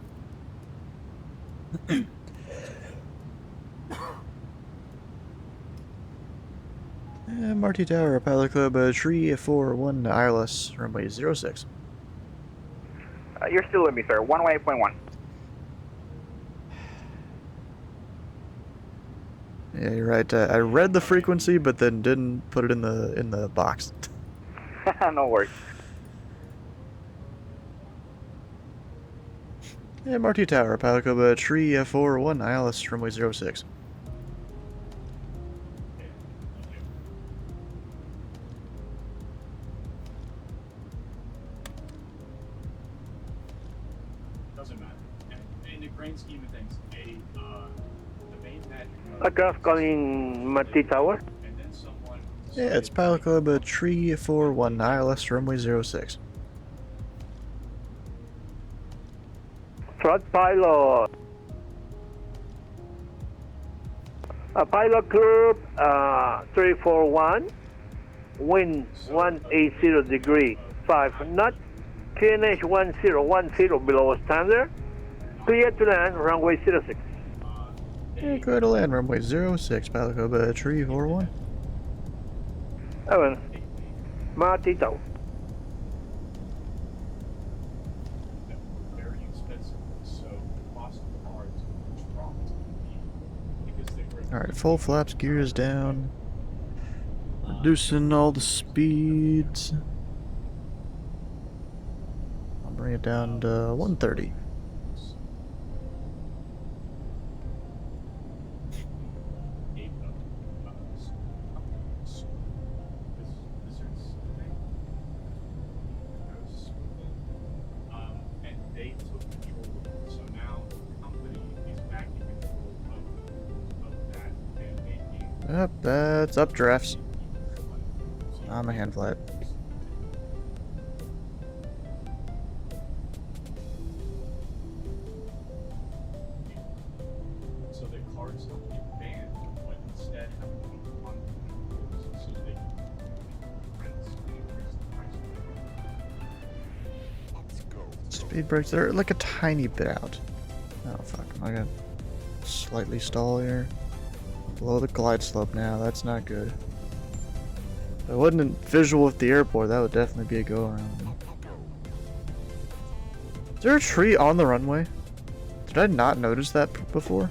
Marty Tower, Pilot Club 341, ILS, runway 06. You're still with me, sir. 118.1. Yeah, you're right. I read the frequency, but then didn't put it in the box. No worries. Yeah, Marty Tower, Pilot Club 341, ILS, runway 06. Doesn't matter. In the grand scheme of things, the main pattern. Aircraft calling Marty Tower. Yeah, it's Pilot Club 341, ILS, runway 06. Flight pilot. Pilot Club 341, wind 180 degree, 5 knot, QNH 1010 below standard, clear to land, runway 06. Yeah, go to land, runway 06, Pilot Club 341. Evan, Matito. Very expensive, so cost of parts dropped because they were. Alright, full flaps, gears down. Reducing all the speeds. I'll bring it down to 130. And they took control of it. So now the company is back in control of that and making. Yep, that's updrafts. I'm a hand flat. So the cars don't get banned, but instead have to be on so they can increase the price. Speed brakes, they're like a tiny bit out. Oh fuck, I got slightly stall here. Below the glide slope now, that's not good. If I wasn't visual with the airport, that would definitely be a go around. Is there a tree on the runway? Did I not notice that before?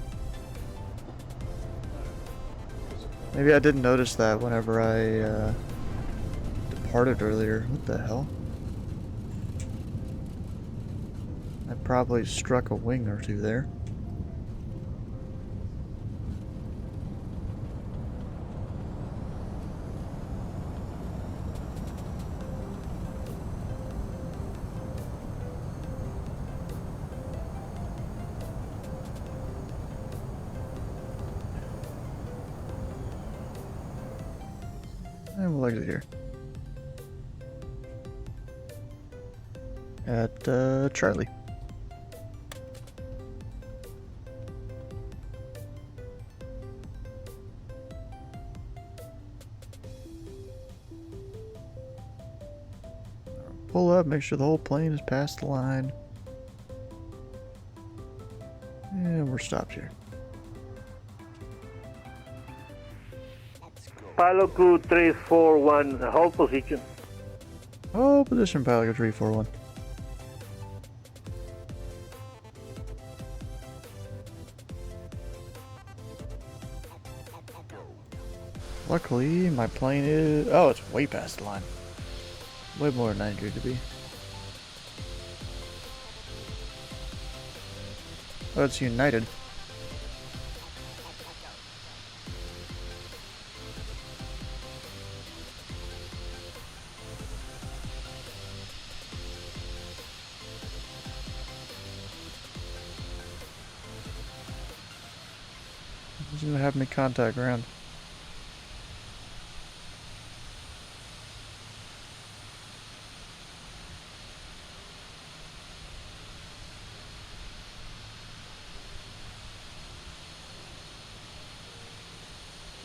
Maybe I didn't notice that whenever I departed earlier. What the hell? I probably struck a wing or two there. And we'll exit here. At Charlie. Pull up, make sure the whole plane is past the line. And we're stopped here. Pilot Crew 341, hold position. Oh, position, Pilot 341. Luckily, my plane is... Oh, it's way past the line. Way more than I needed to be. Oh, it's United. He's gonna have me contact ground.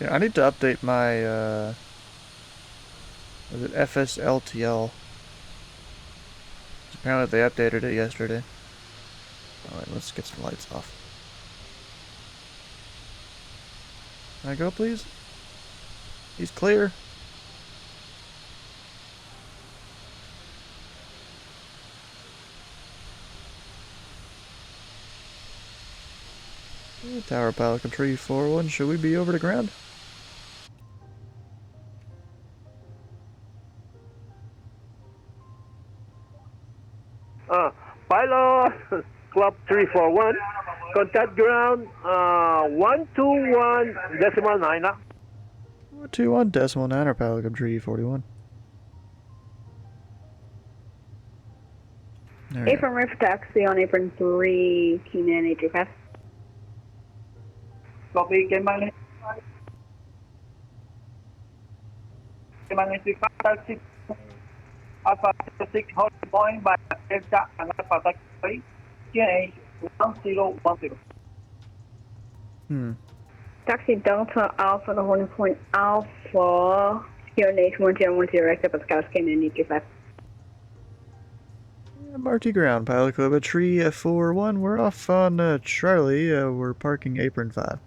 Yeah, I need to update my, was it FSLTL? Apparently they updated it yesterday. Alright, let's get some lights off. Can I go, please? He's clear. Tower Pilot Control 41, should we be over to ground? Pilot Club 341, contact ground 121.9. 121.9 or Pilot Control 41. Apron Rift taxi on apron 3, Keenan, HFS. Copy, K-minus. K-minus 5 taxi. Alpha 6 hold point by Delta and Alpha taxi 3, KNH 1010. Taxi Delta Alpha, the holding point Alpha, QNH 1010, accept Pascal scan in 835. Marty Ground, Pilot Club at Tree F41. We're off on Charlie. We're parking apron 5.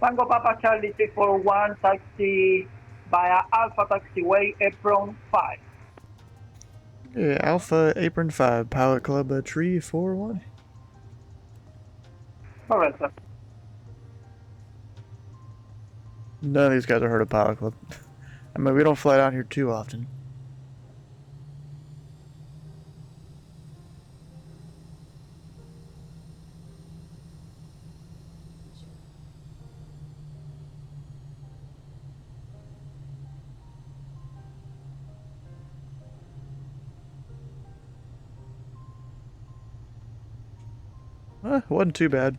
Tango Papa Charlie 341, taxi via Alpha Taxiway, apron 5. Yeah, Alpha Apron 5, Pilot Club at Tree 41. Alright, sir. None of these guys are heard of Pilot Club. I mean, we don't fly down here too often. Wasn't too bad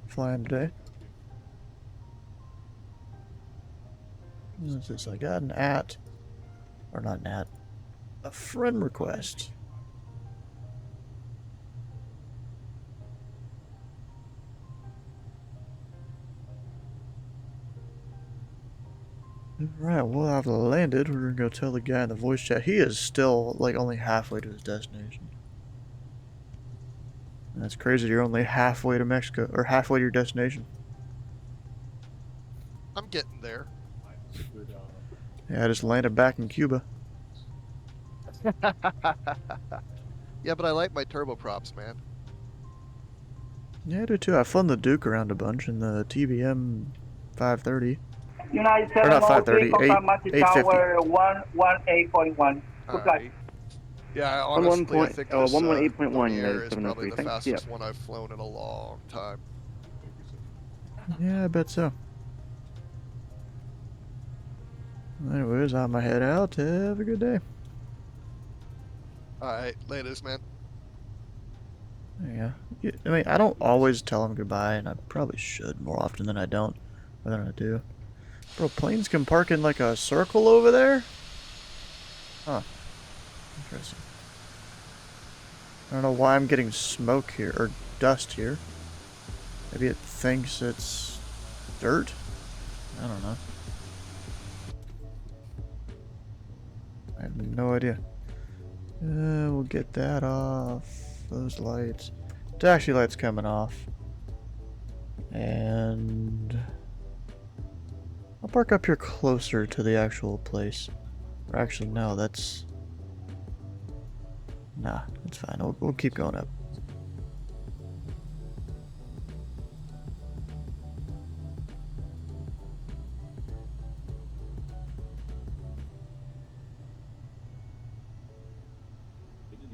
flying today. What's this? I got an or not an a friend request. Alright, well, I've landed. We're gonna go tell the guy in the voice chat. He is still, like, only halfway to his destination. That's crazy. You're only halfway to Mexico, or halfway to your destination. I'm getting there. Yeah, I just landed back in Cuba. Yeah, but I like my turboprops, man. Yeah, I do too. I've flown the Duke around a bunch in the TBM 530. United Or not 703, 530, confirm Matthew 850. Tower 118.1. Good luck. Yeah, honestly, I think this 118.1, Lumiere is United probably 703. the Thanks. fastest one I've flown in a long time. Yeah, I bet so. Anyways, I'm gonna head out. Have a good day. Alright, latest, man. Yeah. I mean, I don't always tell them goodbye, and I probably should more often than I don't. More than I do. Bro, planes can park in like a circle over there? Huh. Interesting. I don't know why I'm getting smoke here, or dust here. Maybe it thinks it's dirt? I don't know. I have no idea. We'll get that off. Those lights. Taxi lights coming off. And I'll park up here closer to the actual place. Or actually, no, that's... Nah, it's fine. We'll keep going up.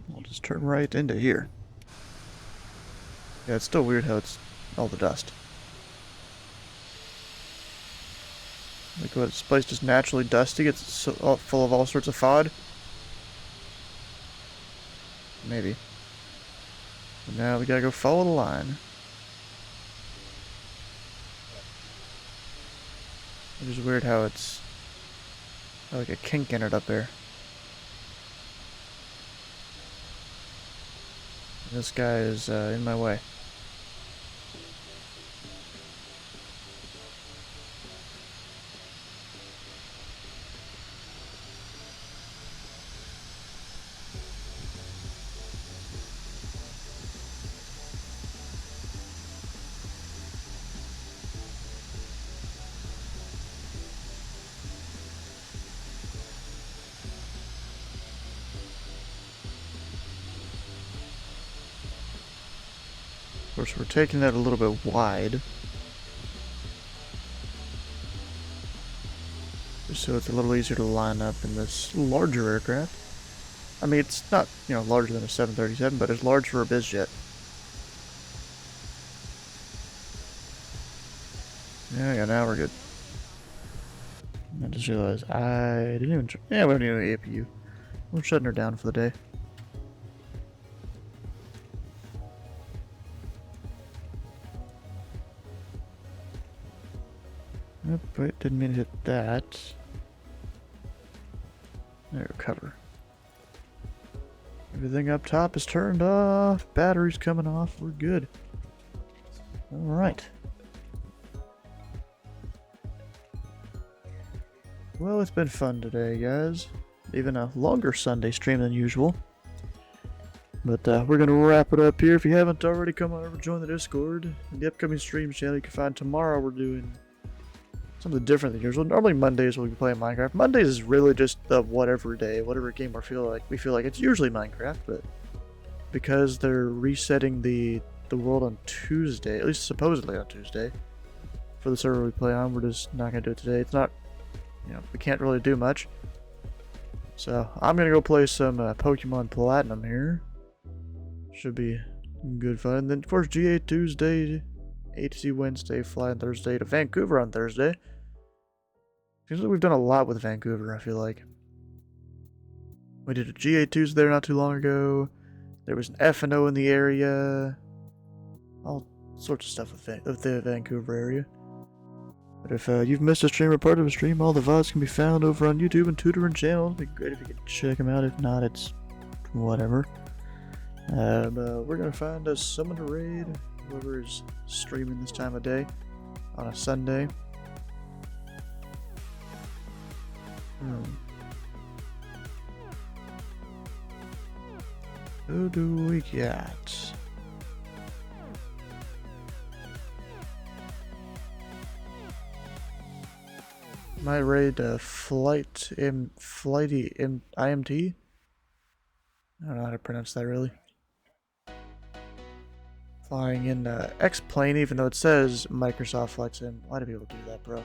We'll just turn right into here. Yeah, it's still weird how it's all the dust. Like, what, this place just naturally dusty? It's so, full of all sorts of FOD? Maybe. But now we gotta go follow the line. Which is weird how it's like a kink in it up there. This guy is in my way. Of course, we're taking that a little bit wide. Just so it's a little easier to line up in this larger aircraft. I mean, it's not, you know, larger than a 737, but it's large for a biz jet. Yeah, now we're good. I just realized I didn't even... Yeah, we don't need an APU. We're shutting her down for the day. Yep, wait, didn't mean to hit that. There, cover. Everything up top is turned off. Battery's coming off. We're good. Alright. Well, it's been fun today, guys. Even a longer Sunday stream than usual. But we're going to wrap it up here. If you haven't already, come on over, join the Discord. In the upcoming stream channel you can find tomorrow, we're doing something different than usual. Normally Mondays we'll be playing Minecraft. Mondays is really just the whatever day, whatever game we feel like. It's usually Minecraft, but because they're resetting the world on Tuesday, at least supposedly on Tuesday, for the server we play on, we're just not going to do it today. It's not, we can't really do much. So I'm going to go play some Pokemon Platinum here. Should be good fun. And then, of course, GA Tuesday, HC Wednesday, flying Thursday to Vancouver on Thursday. Seems like we've done a lot with Vancouver, I feel like. We did a GA Tuesday there not too long ago. There was an F&O in the area. All sorts of stuff with the Vancouver area. But if you've missed a stream or part of a stream, all the VODs can be found over on YouTube and Twitter and channels. It'd be great if you could check them out. If not, it's whatever. We're gonna find us someone to raid, whoever is streaming this time of day on a Sunday. Who do we got? My raid Flighty IMT? I don't know how to pronounce that really. Flying in X-Plane, even though it says Microsoft Flight Sim. Why do people do that, bro?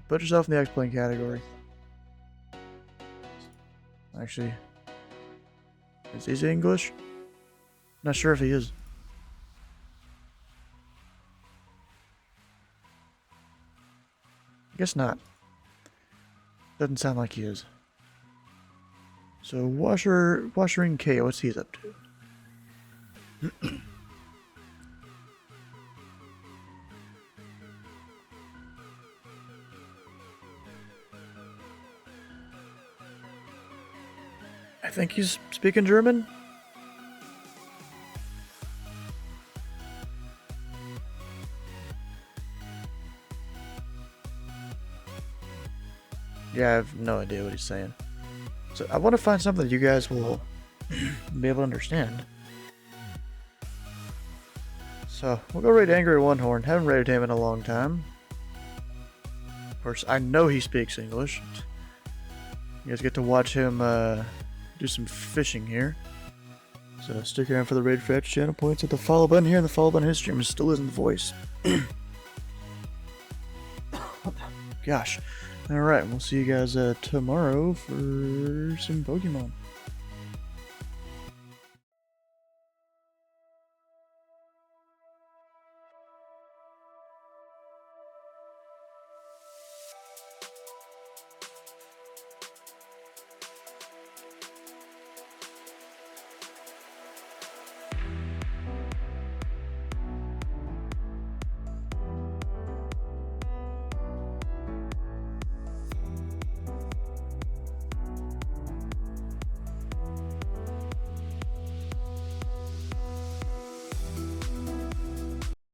Put yourself in the X-Plane category. Actually, is he English? Not sure if he is. I guess not. Doesn't sound like he is. So Washering K, what's he up to? I think he's speaking German. Yeah, I have no idea what he's saying. So I want to find something that you guys will be able to understand. So we'll go raid Angry One Horn. Haven't raided him in a long time. Of course, I know he speaks English. You guys get to watch him do some fishing here. So stick around for the raid fetch channel points at the follow button here, and the follow button his stream still isn't the voice. Gosh. Alright, we'll see you guys tomorrow for some Pokemon.